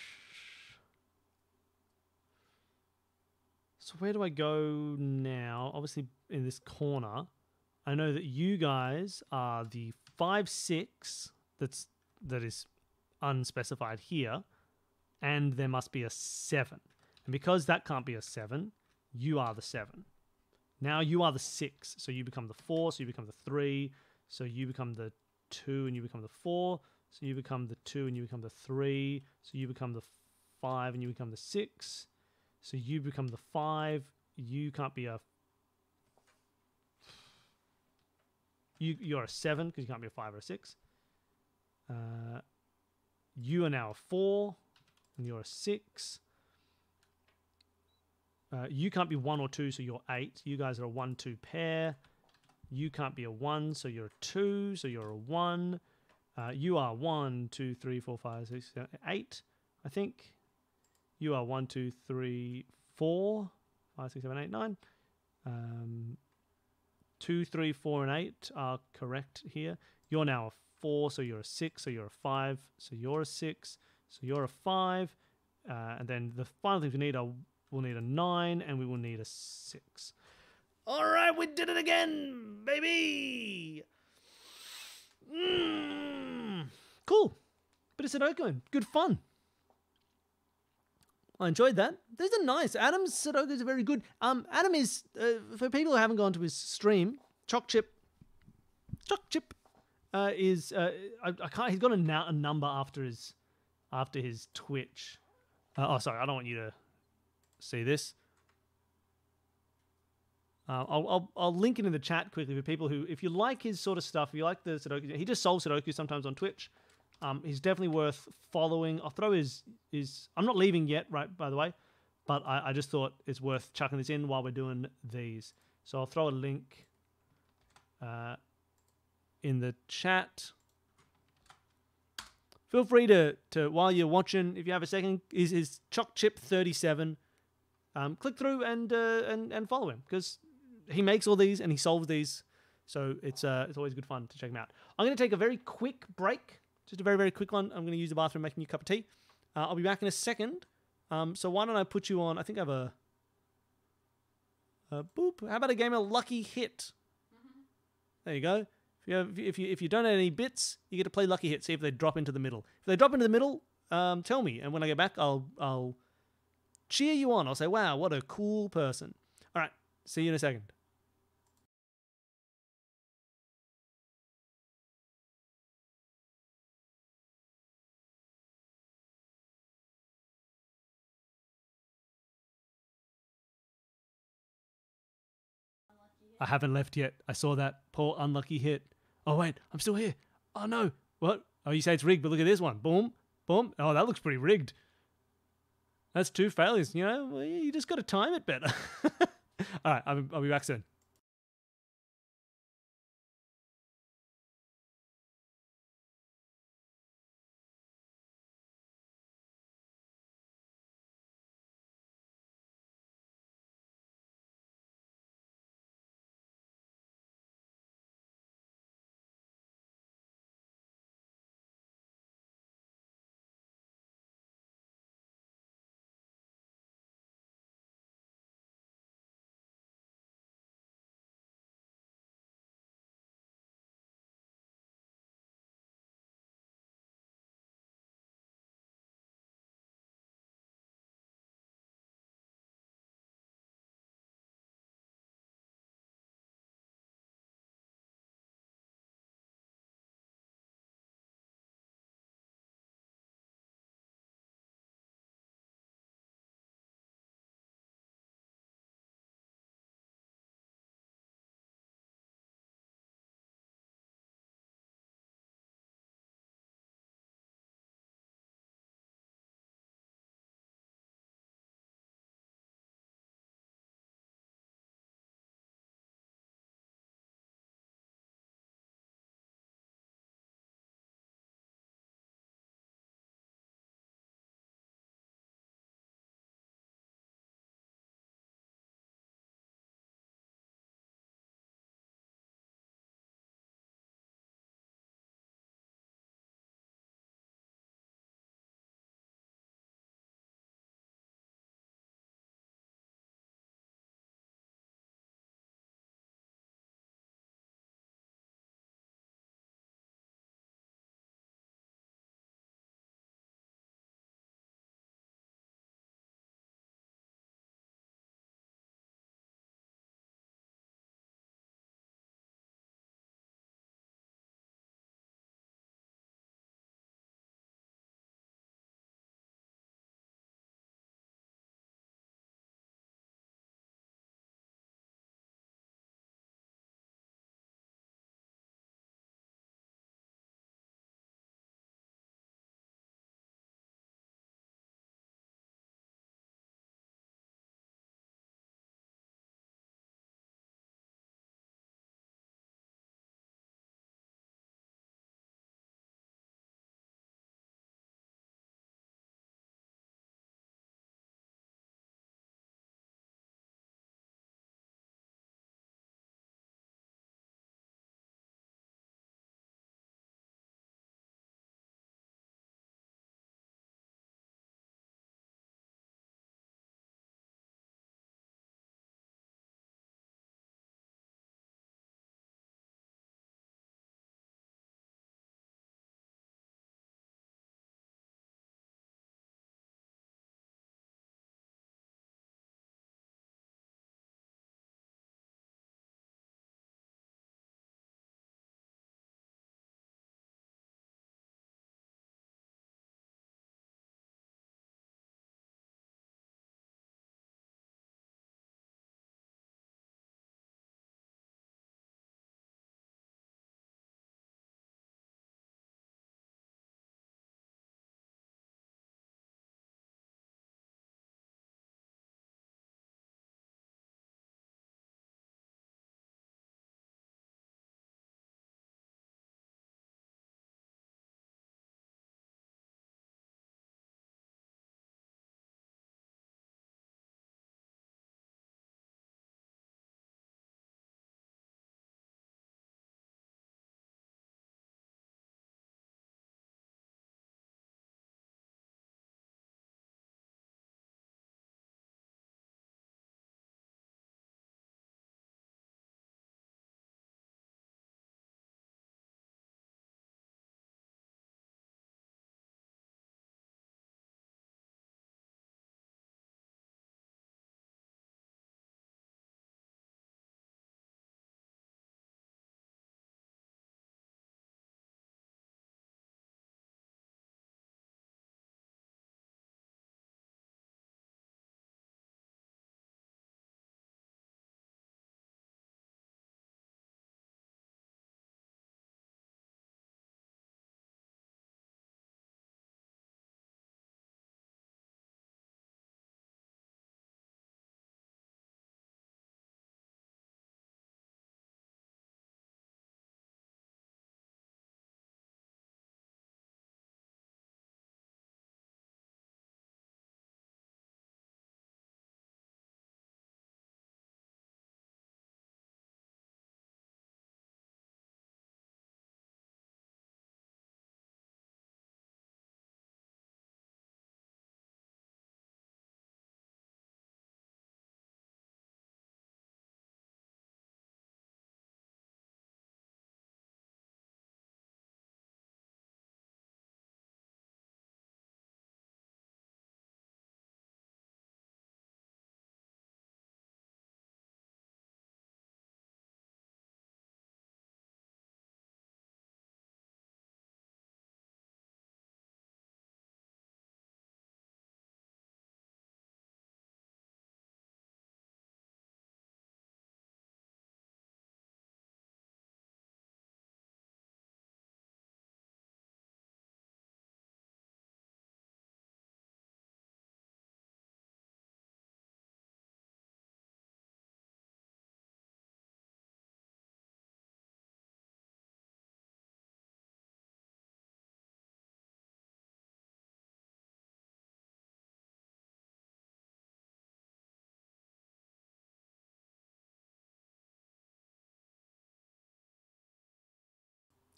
So where do I go now? Obviously in this corner. I know that you guys are the 5, 6 that is unspecified here. And there must be a 7. And because that can't be a 7, you are the 7. Now you are the 6. So you become the 4, so you become the 3. So you become the 2 and you become the 4. So you become the 2 and you become the 3. So you become the 5 and you become the 6. So you become the 5. You can't be a... You're a 7 because you can't be a 5 or a 6. You are now a 4 and you're a 6. You can't be 1 or 2, so you're 8. You guys are a 1, 2 pair. You can't be a 1, so you're a 2, so you're a 1. You are 1, 2, 3, 4, 5, 6, 7, 8, I think. You are 1, 2, 3, 4, 5, 6, 7, 8, 9. 2, 3, 4, and 8 are correct here. You're now a 4, so you're a 6, so you're a 5, so you're a 6, so you're a 5. And then the final things we need are, we'll need a 9, and we will need a 6. All right, we did it again, baby! Cool. Bit of Sudoku. Good fun. I enjoyed that. These are nice. Adam's Sudokus are very good. Adam is, for people who haven't gone to his stream, Choc Chip is, I can't, he's got a number after his Twitch. Oh, sorry, I don't want you to see this. I'll link it in the chat quickly for people who, if you like his sort of stuff, if you like the Sudoku, he just solves Sudoku sometimes on Twitch. He's definitely worth following. I'll throw his. I'm not leaving yet, right? By the way, but I just thought it's worth chucking this in while we're doing these. So I'll throw a link in the chat. Feel free to while you're watching, if you have a second, is Choc Chip 37. Click through and follow him because he makes all these and he solves these, so it's always good fun to check him out. I'm going to take a very quick break, just a very, very quick one. I'm going to use the bathroom making you a cup of tea. I'll be back in a second. So why don't I put you on? I think I have a boop. How about a game of Lucky Hit? There you go. If you don't have any bits, you get to play Lucky Hit. See if they drop into the middle. If they drop into the middle, tell me, and when I get back, I'll cheer you on. I'll say, wow, what a cool person. All right, see you in a second. I haven't left yet. I saw that poor unlucky hit. Oh, wait, I'm still here. Oh, no. What? Oh, you say it's rigged, but look at this one. Boom, boom. Oh, that looks pretty rigged. That's 2 failures. You know, well, you just got to time it better. All right, I'll be back soon.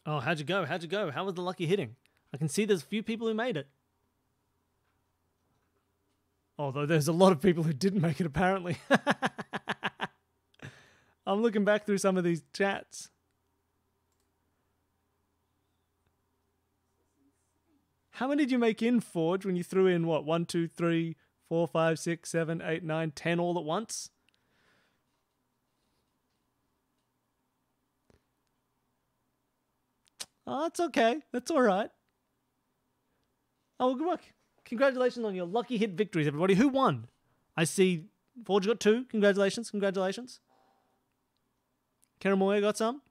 Oh, how'd you go? How'd you go? How was the lucky hitting? I can see there's a few people who made it. Although there's a lot of people who didn't make it, apparently. I'm looking back through some of these chats. How many did you make in, Forge, when you threw in, what, 1, 2, 3, 4, 5, 6, 7, 8, 9, 10 all at once? Oh, that's okay. That's all right. Oh, well, good luck. Congratulations on your lucky hit victories, everybody. Who won? I see Forge got 2. Congratulations. Congratulations. Karamoya got some.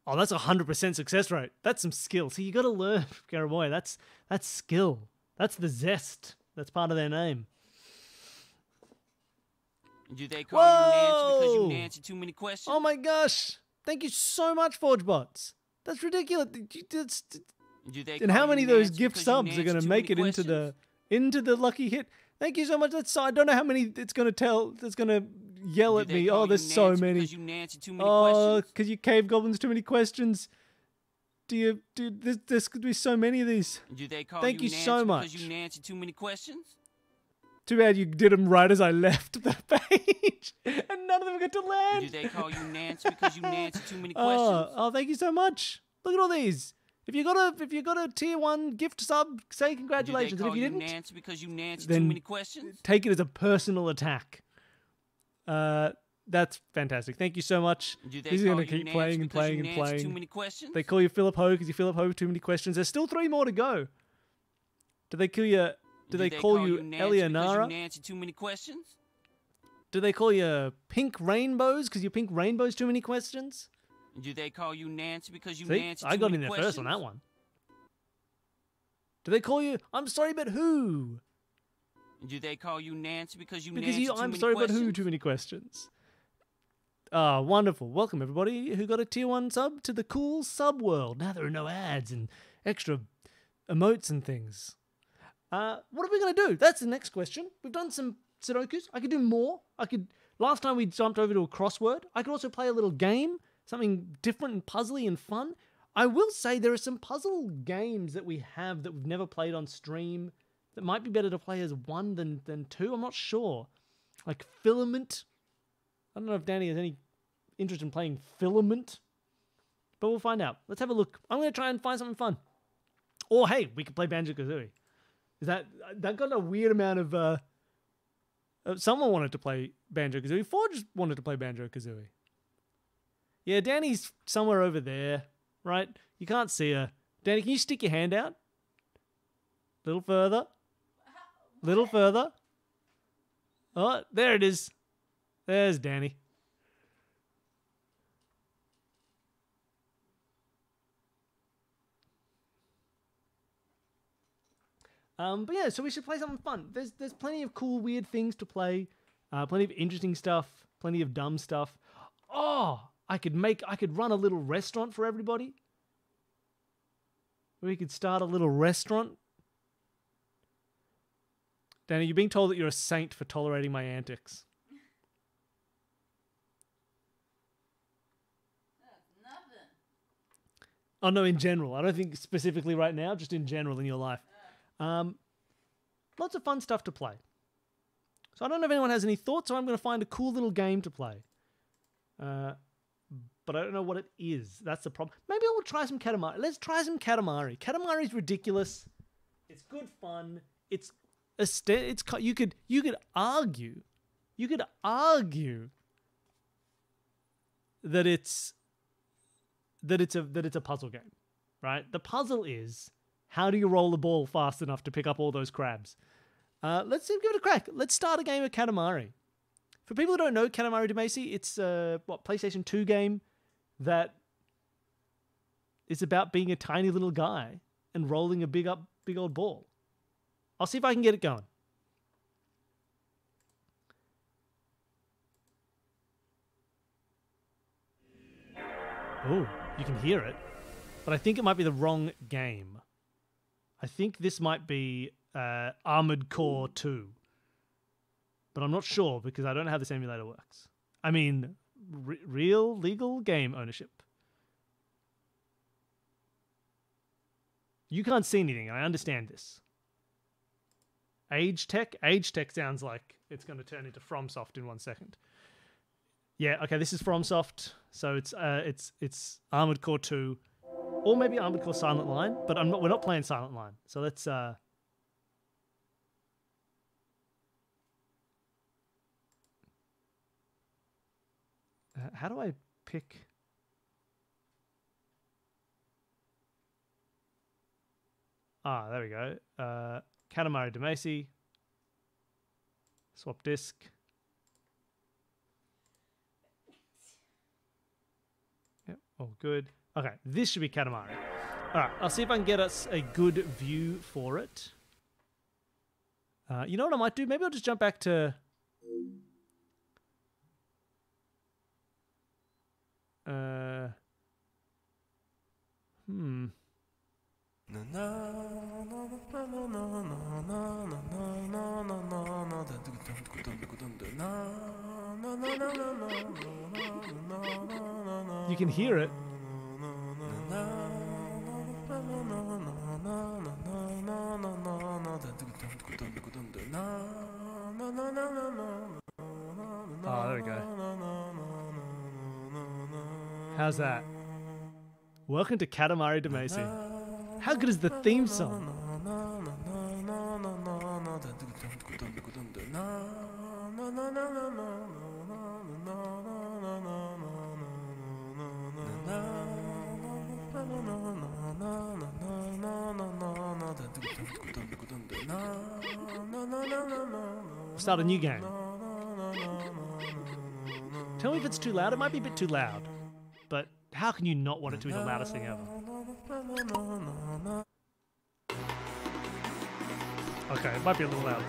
Oh, that's 100% success rate. That's some skill. See, you got to learn from Karamoya. That's skill. That's the zest. That's part of their name. Do they call you Nancy because you answer too many questions? Oh my gosh. Thank you so much, ForgeBots. That's ridiculous. And how many of those gift subs are going to make it into the lucky hit? Thank you so much. I don't know how many it's going to tell. It's going to yell at me. Oh, there's so many. Oh, because you cave goblins too many questions. There's could be so many of these. Thank you so much. Because you answer too many questions? Too bad you did them right as I left the page, and none of them got to land. Do they call you Nancy because you answer too many questions? Oh, thank you so much. Look at all these. If you got a tier 1 gift sub, say congratulations. Do they and if you call didn't, Nancy because you answer then too many questions? Take it as a personal attack. That's fantastic. Thank you so much. He's going to keep playing and playing and playing. Too many questions? They call you Philip Ho because you Philip Ho with too many questions. There's still 3 more to go. Do they kill you? Do they call you Eleonara? You answer too many questions? Do they call you Pink Rainbows because you Pink Rainbows too many questions? Do they call you Nancy because you See, answer I too got many in there questions? first on that one. Do they call you I'm sorry but who? Do they call you Nancy because you Because answer you too I'm many sorry questions? but who too many questions. Ah, wonderful. Welcome everybody who got a tier 1 sub to the cool sub world. Now there are no ads and extra emotes and things. What are we going to do? That's the next question. We've done some Sudokus. I could do more. Last time we jumped over to a crossword. I could also play a little game, something different and puzzly and fun. I will say there are some puzzle games that we have that we've never played on stream that might be better to play as 1 than 2. I'm not sure. Like Filament. I don't know if Danny has any interest in playing Filament, but we'll find out. Let's have a look. I'm going to try and find something fun. Or hey, we could play Banjo-Kazooie. Is that got a weird amount of someone wanted to play Banjo-Kazooie. Forge wanted to play Banjo-Kazooie. Yeah, Danny's somewhere over there, right? You can't see her. Danny, can you stick your hand out? Little further. Little further. Oh, there it is. There's Danny. But yeah, so we should play something fun. There's plenty of cool, weird things to play. Plenty of interesting stuff. Plenty of dumb stuff. Oh, I could run a little restaurant for everybody. We could start a little restaurant. Danny, you're being told that you're a saint for tolerating my antics. That's nothing. Oh no, in general. I don't think specifically right now, just in general in your life. Lots of fun stuff to play. So I don't know if anyone has any thoughts, so I'm going to find a cool little game to play. But I don't know what it is. That's the problem. Maybe I will try some Katamari. Let's try some Katamari. Katamari's ridiculous. It's good fun. You could argue that it's a puzzle game, right? The puzzle is, how do you roll the ball fast enough to pick up all those crabs? Let's give it a crack. Let's start a game of Katamari. For people who don't know Katamari Damacy, it's a PlayStation 2 game that is about being a tiny little guy and rolling a big old ball. I'll see if I can get it going. Oh, you can hear it, but I think it might be the wrong game. I think this might be Armored Core 2. But I'm not sure because I don't know how this emulator works. I mean, real legal game ownership. You can't see anything, and I understand this. Age Tech? Age Tech sounds like it's going to turn into FromSoft in 1 second. Yeah, okay, this is FromSoft, so it's Armored Core 2, or maybe Armored Core Silent Line, but we're not playing Silent Line. So let's how do I pick? Ah, there we go. Katamari Damacy. Swap disk. Yep, all good. Okay, this should be Katamari. All right, I'll see if I can get us a good view for it. You know what I might do? Maybe I'll just jump back to... You can hear it. Oh, there we go. How's that? Welcome to Katamari Damacy. How good is the theme song? Start a new game. Tell me if it's too loud. It might be a bit too loud. But how can you not want it to be the loudest thing ever? Okay, it might be a little loud.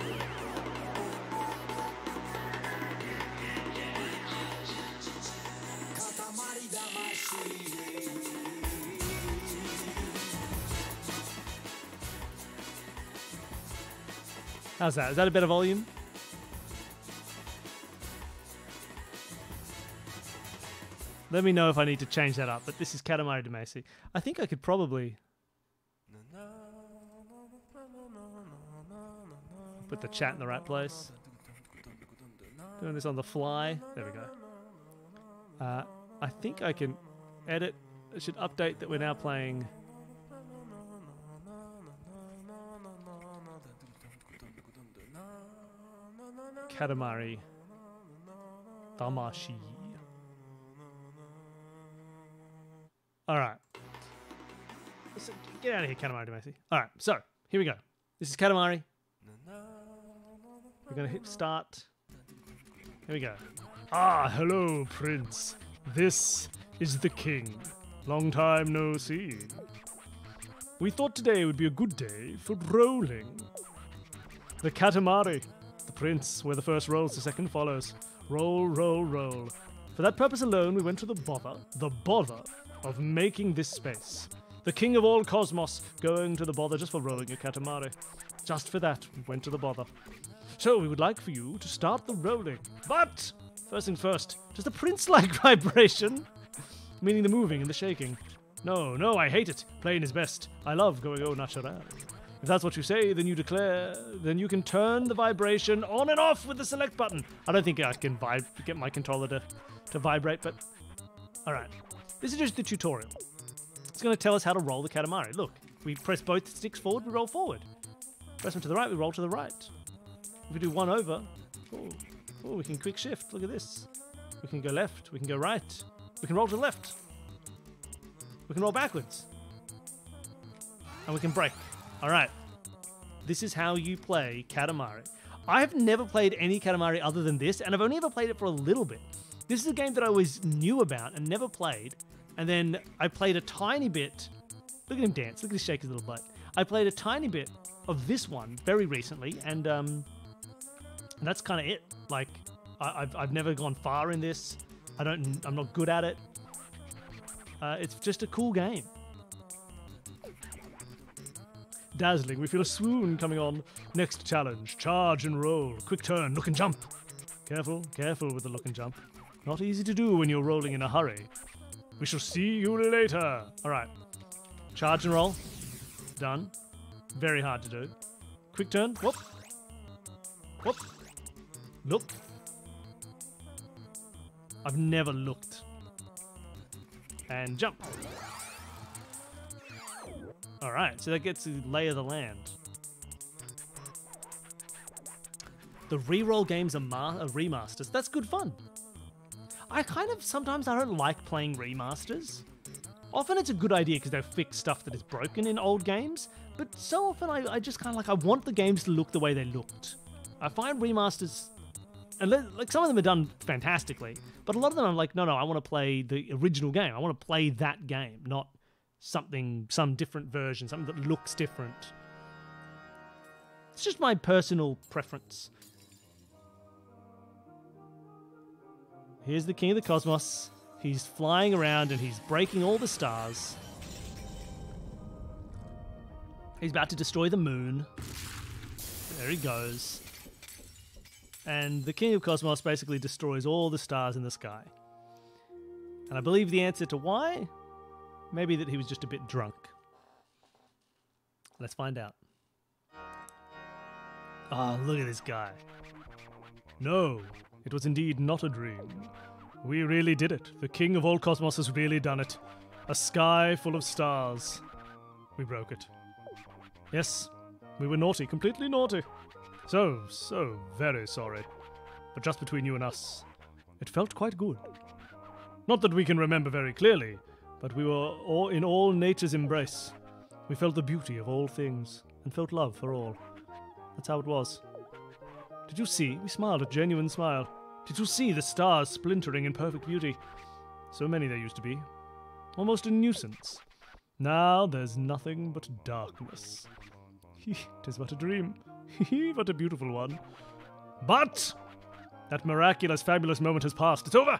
How's that? Is that a better volume? Let me know if I need to change that up, but this is Katamari Damacy. I think I could probably put the chat in the right place. Doing this on the fly. There we go. I think I can edit. I should update that we're now playing Katamari Damacy. Alright. So, get out of here, Katamari Damacy. Alright, so, here we go. This is Katamari. We're going to hit start. Here we go. Ah, hello, Prince. This is the King. Long time no see. We thought today would be a good day for rolling. The Katamari. The Prince, where the first rolls, the second follows. Roll, roll, roll. For that purpose alone, we went to the bother of making this space. The king of all cosmos going to the bother just for rolling a Katamari. Just for that, we went to the bother. So we would like for you to start the rolling. But, first things first, does the prince like vibration? Meaning the moving and the shaking. No, no, I hate it. Plain is best. I love going au naturel. If that's what you say, then you declare, then you can turn the vibration on and off with the select button. I don't think I can get my controller to vibrate, but alright. This is just the tutorial. It's going to tell us how to roll the Katamari. Look, we press both sticks forward, we roll forward. Press them to the right, we roll to the right. If we do one over, oh, we can quick shift. Look at this. We can go left, we can go right. We can roll to the left. We can roll backwards. And we can break. Alright. This is how you play Katamari. I have never played any Katamari other than this, and I've only ever played it for a little bit. This is a game that I always knew about and never played. And then I played a tiny bit. Look at him dance. Look at him shake his little butt. I played a tiny bit of this one very recently, and that's kind of it. Like, I've never gone far in this. I'm not good at it. It's just a cool game. Dazzling. We feel a swoon coming on. Next challenge. Charge and roll. Quick turn. Look and jump. Careful, careful with the look and jump. Not easy to do when you're rolling in a hurry. We shall see you later. All right. Charge and roll. done. Very hard to do. Quick turn. Whoop. Whoop. Look. I've never looked. And jump. Alright, so that gets to lay of the land. The reroll games are remasters. That's good fun. Sometimes I don't like playing remasters. Often it's a good idea because they'll fix stuff that is broken in old games, but so often I just kind of like, I want the games to look the way they looked. I find remasters, and like some of them are done fantastically, but a lot of them I'm like, no, I want to play the original game. I want to play that game, not some different version, something that looks different. It's just my personal preference. Here's the King of the Cosmos. He's flying around and he's breaking all the stars. He's about to destroy the moon. There he goes. And the King of Cosmos basically destroys all the stars in the sky. And I believe the answer to why? Maybe that he was just a bit drunk. Let's find out. Ah, look at this guy. No, it was indeed not a dream. We really did it. The King of all Cosmos has really done it. A sky full of stars. We broke it. Yes, we were naughty, completely naughty. So very sorry. But just between you and us, it felt quite good. Not that we can remember very clearly, but we were in all nature's embrace. We felt the beauty of all things, and felt love for all. That's how it was. Did you see? We smiled a genuine smile. Did you see the stars splintering in perfect beauty? So many there used to be. Almost a nuisance. Now there's nothing but darkness. 'Tis but a dream. But a beautiful one. But that miraculous, fabulous moment has passed. It's over!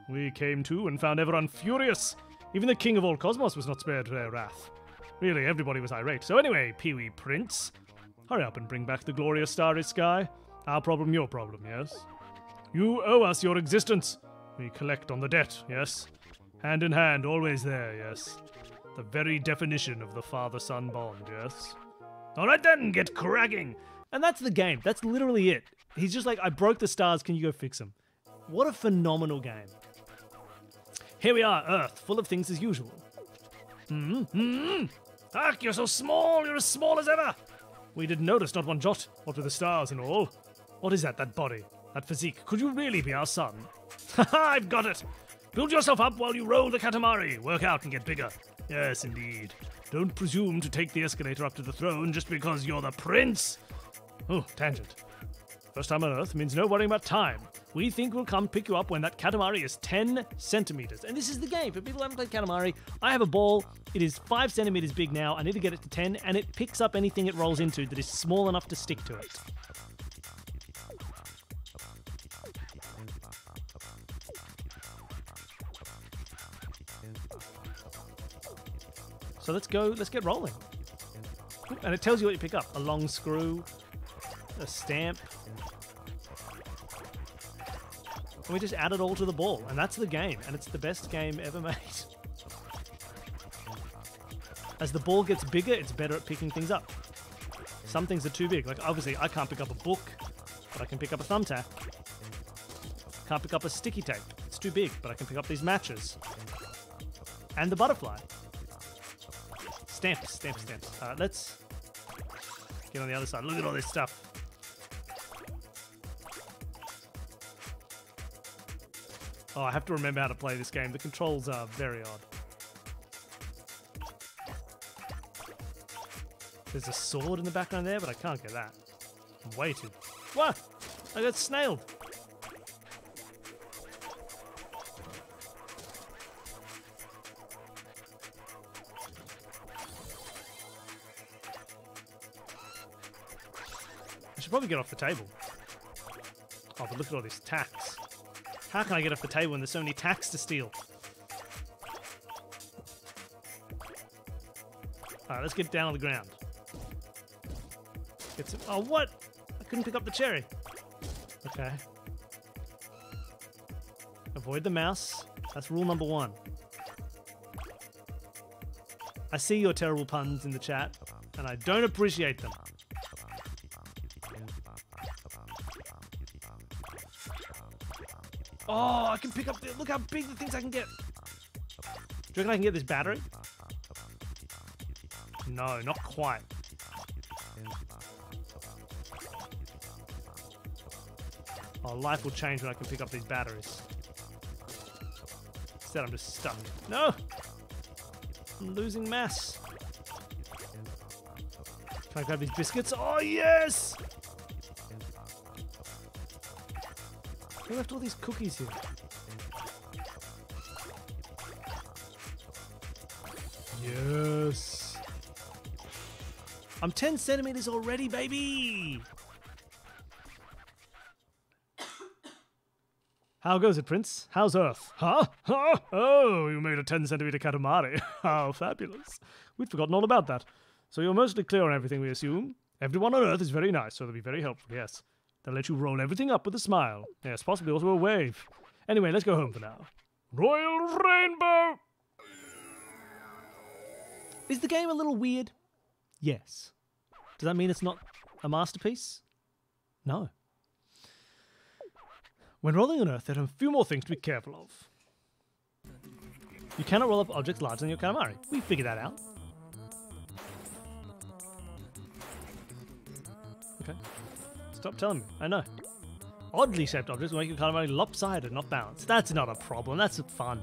We came to and found everyone furious. Even the King of all Cosmos was not spared their wrath. Really, everybody was irate. So anyway, Pee-wee Prince, hurry up and bring back the glorious starry sky. Our problem, your problem, yes? You owe us your existence. We collect on the debt, yes? Hand in hand, always there, yes? The very definition of the father-son bond, yes? All right then, get cracking. And that's the game. That's literally it. He's just like, I broke the stars, can you go fix them? What a phenomenal game. Here we are, Earth, full of things as usual. Ark, you're so small, you're as small as ever. We didn't notice, not one jot. What with the stars and all? What is that body? That physique? Could you really be our son? Haha, I've got it. Build yourself up while you roll the Katamari. Work out and get bigger. Yes, indeed. Don't presume to take the escalator up to the throne just because you're the prince. Oh, tangent. First time on Earth means no worrying about time. We think we'll come pick you up when that Katamari is 10 centimeters. And this is the game. For people who haven't played Katamari, I have a ball. It is 5 centimeters big now. I need to get it to 10, and it picks up anything it rolls into that is small enough to stick to it. So let's get rolling. And it tells you what you pick up. A long screw, a stamp. And we just add it all to the ball, and that's the game, and it's the best game ever made. As the ball gets bigger, it's better at picking things up. Some things are too big. Like, obviously, I can't pick up a book, but I can pick up a thumbtack. Can't pick up a sticky tape. It's too big, but I can pick up these matches. And the butterfly. Stamps. Let's get on the other side. Look at all this stuff. Oh, I have to remember how to play this game. The controls are very odd. There's a sword in the background there, but I can't get that. I'm waiting. What? I got snailed. I should probably get off the table. Oh, but look at all this tacks. How can I get off the table when there's so many tacks to steal? Alright, let's get down on the ground. Get some... Oh, what? I couldn't pick up the cherry. Okay. Avoid the mouse. That's rule number 1. I see your terrible puns in the chat, and I don't appreciate them. Oh, I can pick up look how big the things I can get. Do you reckon I can get this battery? No, not quite. Oh, life will change when I can pick up these batteries. Instead, I'm just stuck. No! I'm losing mass. Can I grab these biscuits? Oh, yes! Who left all these cookies here? Yes! I'm 10 centimeters already, baby! How goes it, Prince? How's Earth? Huh? Huh? Oh, you made a 10-centimeter Katamari. How fabulous. We'd forgotten all about that. So you're mostly clear on everything, we assume? Everyone on Earth is very nice, so they'll be very helpful, yes. They'll let you roll everything up with a smile. Yes, possibly also a wave. Anyway, let's go home for now. Royal Rainbow! Is the game a little weird? Yes. Does that mean it's not a masterpiece? No. When rolling on Earth, there are a few more things to be careful of. You cannot roll up objects larger than your Katamari. We figured that out. Okay. Stop telling me. I know. Oddly shaped objects will make your Katamari lopsided, not balanced. That's not a problem. That's fun.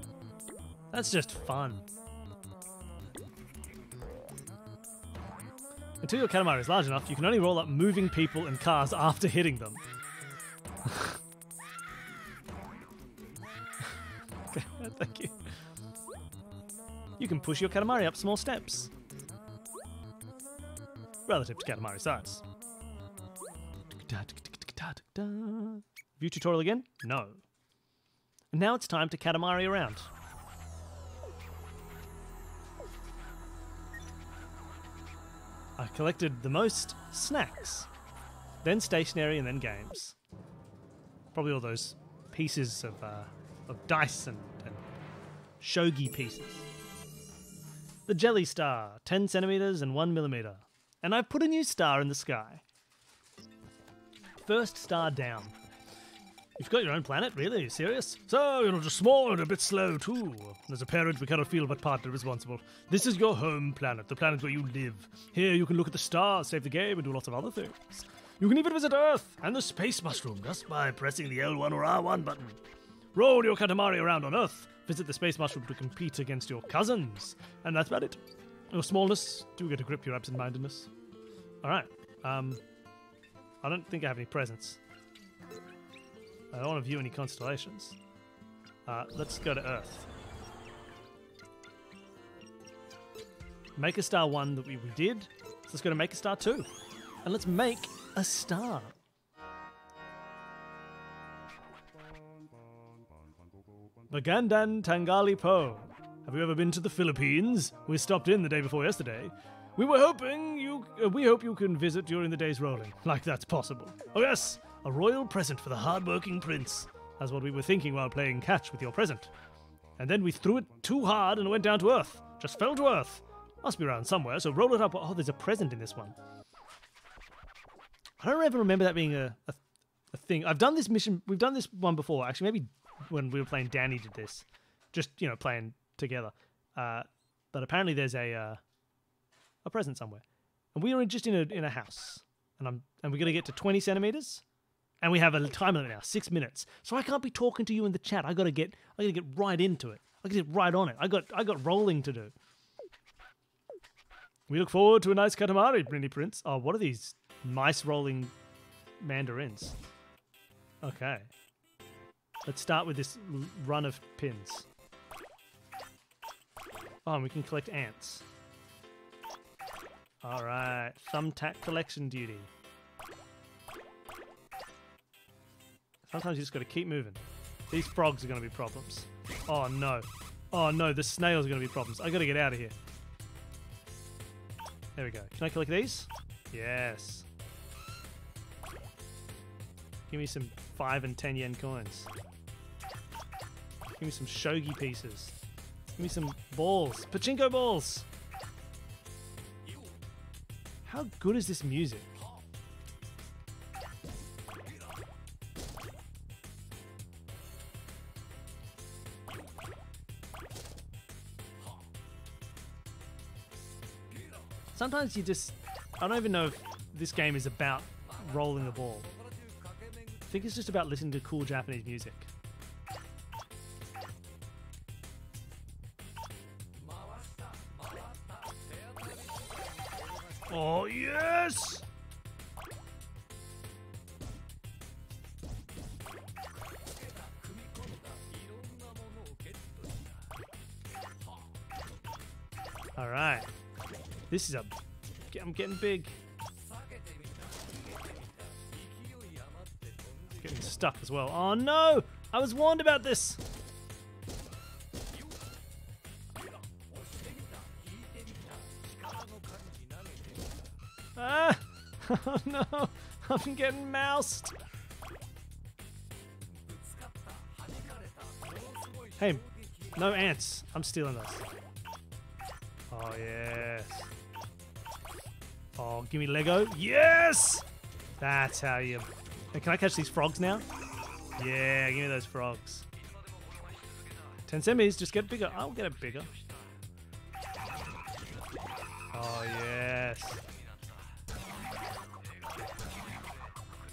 That's just fun. Until your Katamari is large enough, you can only roll up moving people and cars after hitting them. Okay, thank you. You can push your Katamari up small steps. Relative to Katamari size. View tutorial again? No. And now it's time to Katamari around. I collected the most snacks, then stationery, and then games. Probably all those pieces of dice and shogi pieces. The Jelly Star, 10 centimeters and 1 millimeter. And I've put a new star in the sky. First star down. You've got your own planet, really? Are you serious? So, you're not just small and a bit slow, too. As a parent, we cannot feel but partly responsible. This is your home planet, the planet where you live. Here, you can look at the stars, save the game, and do lots of other things. You can even visit Earth and the space mushroom just by pressing the L1 or R1 button. Roll your Katamari around on Earth. Visit the space mushroom to compete against your cousins. And that's about it. Your smallness, do get to grip your absent-mindedness. Alright, I don't think I have any presents. I don't want to view any constellations. Let's go to Earth. Make a star 1 that we did. So let's go to make a star 2. And let's make a star. Bagandan Tangali Po. Have you ever been to the Philippines? We stopped in the day before yesterday. We hope you can visit during the day's rolling, like that's possible. Oh yes, a royal present for the hard-working prince. That's what we were thinking while playing catch with your present. And then we threw it too hard and it went down to Earth. Just fell to Earth. Must be around somewhere, so roll it up. Oh, there's a present in this one. I don't ever remember that being a thing. I've done this mission. We've done this one before, actually. Maybe when we were playing, Danny did this. Just, playing together. But apparently there's a present somewhere. And we are just in a house. And we're going to get to 20 centimeters. And we have a time limit now, 6 minutes. So I can't be talking to you in the chat. I gotta get right into it. I gotta get right on it. I got rolling to do. We look forward to a nice Katamari, Mini Prince. Oh, what are these mice rolling mandarins? Okay. Let's start with this run of pins. Oh, and we can collect ants. Alright, thumbtack collection duty. Sometimes you just got to keep moving. These frogs are going to be problems. Oh no. Oh no, the snails are going to be problems. I got to get out of here. There we go. Can I collect these? Yes. Give me some 5 and 10 yen coins. Give me some shogi pieces. Give me some balls. Pachinko balls! How good is this music? Sometimes you just... I don't even know if this game is about rolling the ball. I think it's just about listening to cool Japanese music. Oh, yes! All right. This is a... I'm getting big. Getting stuck as well. Oh no! I was warned about this! Ah! Oh no! I'm getting moused! Hey, no ants. I'm stealing those. Oh yes. Oh, give me Lego. Yes! That's how you... Hey, can I catch these frogs now? Yeah, give me those frogs. 10 semis, just get bigger. I'll get it bigger. Oh, yes.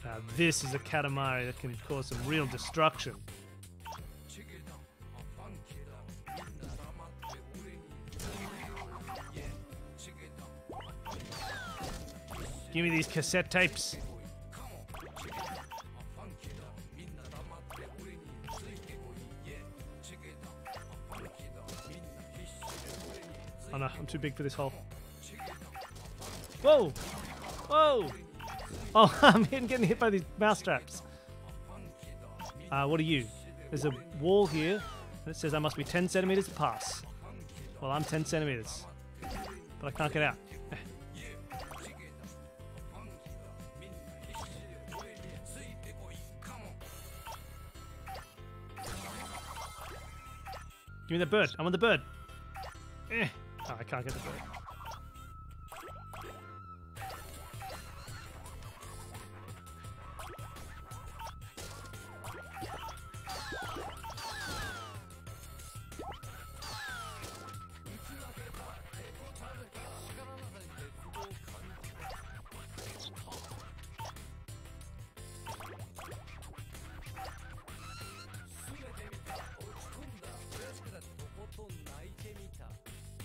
Now this is a Katamari that can cause some real destruction. Give me these cassette tapes. Oh no, I'm too big for this hole. Whoa! Whoa! Oh, I'm getting hit by these mouse traps. What are you? There's a wall here, and it says I must be 10 centimeters to pass. Well, I'm 10 centimeters, but I can't get out. Give me the bird. I want the bird. Oh, I can't get the bird.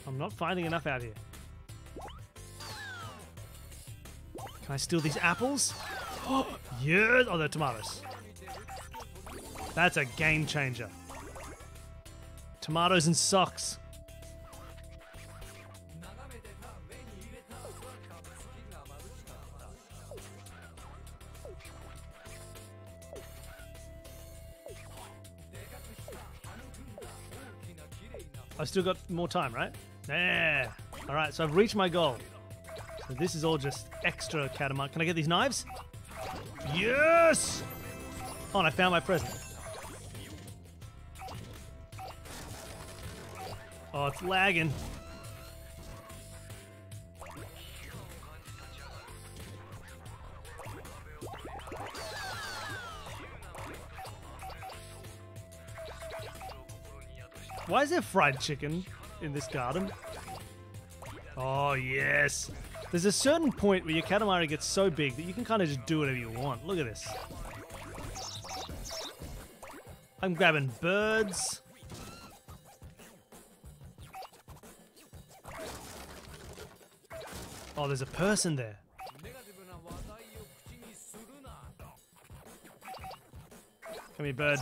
I'm not finding enough out here. Can I steal these apples? Yes! Oh, they're tomatoes. That's a game changer. Tomatoes and socks. I've still got more time, right? Yeah. All right, so I've reached my goal. So this is all just extra Katamari. Can I get these knives? Yes! Oh, and I found my present. Oh, it's lagging. Why is there fried chicken in this garden? Oh, yes. There's a certain point where your Katamari gets so big that you can kind of just do whatever you want. Look at this. I'm grabbing birds. Oh, there's a person there. Come here, bird.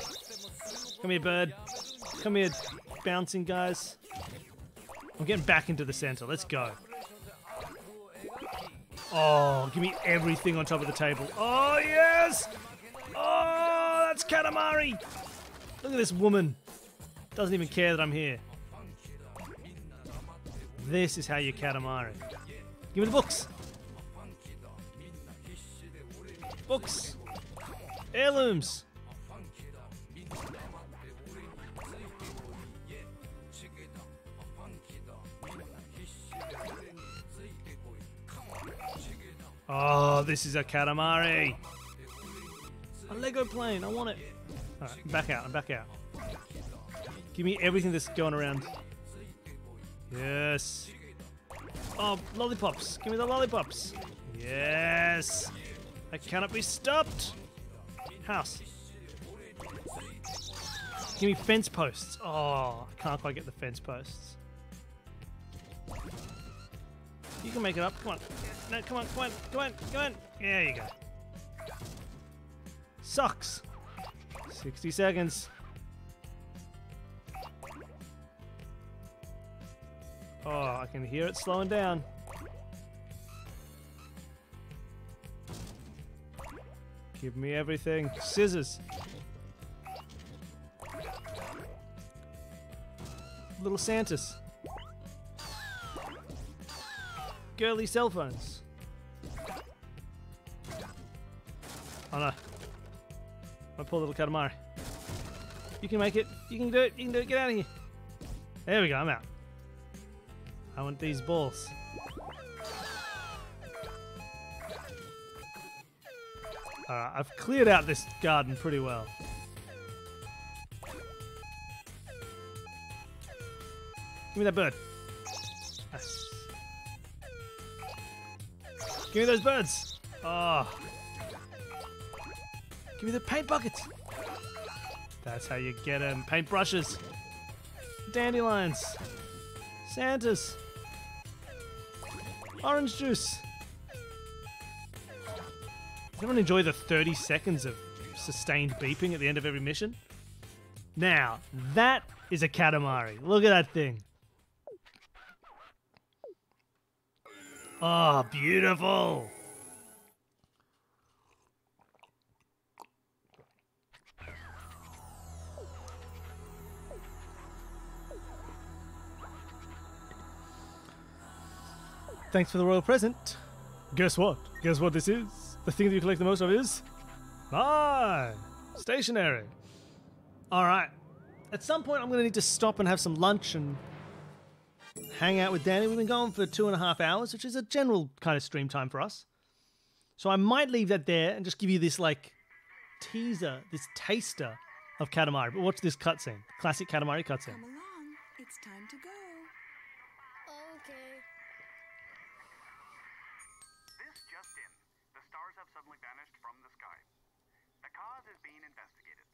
Come here, bird. Come here, bouncing guys. I'm getting back into the center. Let's go. Oh, give me everything on top of the table. Oh, yes! Oh, that's Katamari! Look at this woman. Doesn't even care that I'm here. This is how you Katamari. Give me the books. Books. Heirlooms. Oh, this is a Katamari. A Lego plane. I want it. All right, I'm back out. I'm back out. Give me everything that's going around. Yes. Oh, lollipops. Give me the lollipops. Yes. I cannot be stopped. House. Give me fence posts. Oh, I can't quite get the fence posts. You can make it up. Come on. No, come on, come on, come on, come on. There you go. Socks. 60 seconds. Oh, I can hear it slowing down. Give me everything. Scissors. Little Santas. Girly cell phones. Oh no. My poor little Katamari. You can make it. You can do it. You can do it. Get out of here. There we go. I'm out. I want these balls. Alright, I've cleared out this garden pretty well. Give me that bird. Yes. Give me those birds. Oh. Give me the paint buckets. That's how you get them. Paint brushes. Dandelions. Santas. Orange juice. Does anyone enjoy the 30 seconds of sustained beeping at the end of every mission? Now, that is a Katamari. Look at that thing. Oh, beautiful. Thanks for the royal present. Guess what? Guess what this is? The thing that you collect the most of is mine. Stationery. All right. At some point, I'm going to need to stop and have some lunch and hang out with Danny. We've been going for 2.5 hours, which is a general kind of stream time for us. So I might leave that there and just give you this like teaser, this taster of Katamari. But watch this cutscene, classic Katamari cutscene. Come along. It's time to go. Okay. This just in. The stars have suddenly vanished from the sky. The cause is being investigated.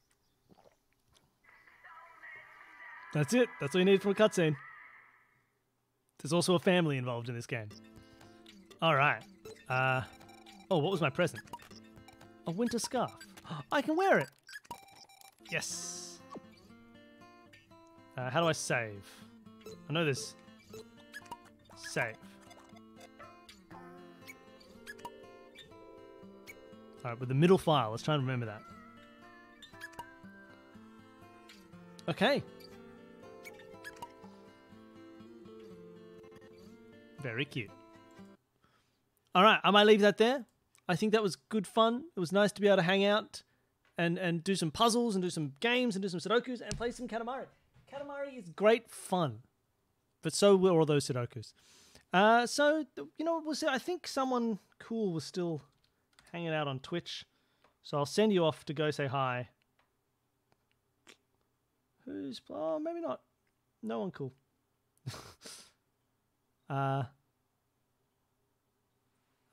That's it. That's all you need from a cutscene. There's also a family involved in this game. All right. Oh, what was my present? A winter scarf. I can wear it. Yes. How do I save? I know this. Save. All right, with the middle file. Let's try and remember that. Okay. Very cute. All right, I might leave that there. I think that was good fun. It was nice to be able to hang out and do some puzzles and do some games and do some Sudokus and play some Katamari. Katamari is great fun, but so were all those Sudokus. So, you know, we'll see. I think someone cool was still hanging out on Twitch, so I'll send you off to go say hi. Who's... Oh, maybe not. No one cool.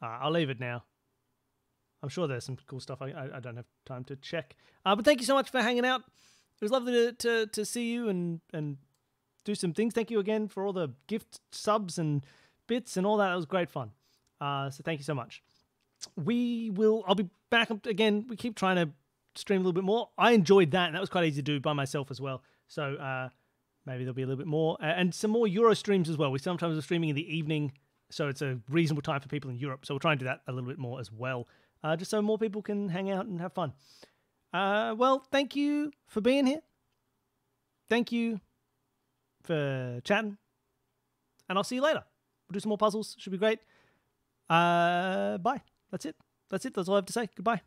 I'll leave it now. I'm sure there's some cool stuff. I don't have time to check. But thank you so much for hanging out. It was lovely to see you and do some things. Thank you again for all the gift subs and bits and all that. It was great fun. So thank you so much. I'll be back again. We keep trying to stream a little bit more. I enjoyed that, and that was quite easy to do by myself as well. So maybe there'll be a little bit more. And some more Euro streams as well. We sometimes are streaming in the evening, so it's a reasonable time for people in Europe. So we'll try and do that a little bit more as well, just so more people can hang out and have fun. Well, thank you for being here. Thank you for chatting. And I'll see you later. We'll do some more puzzles. Should be great. Bye. That's it. That's all I have to say. Goodbye.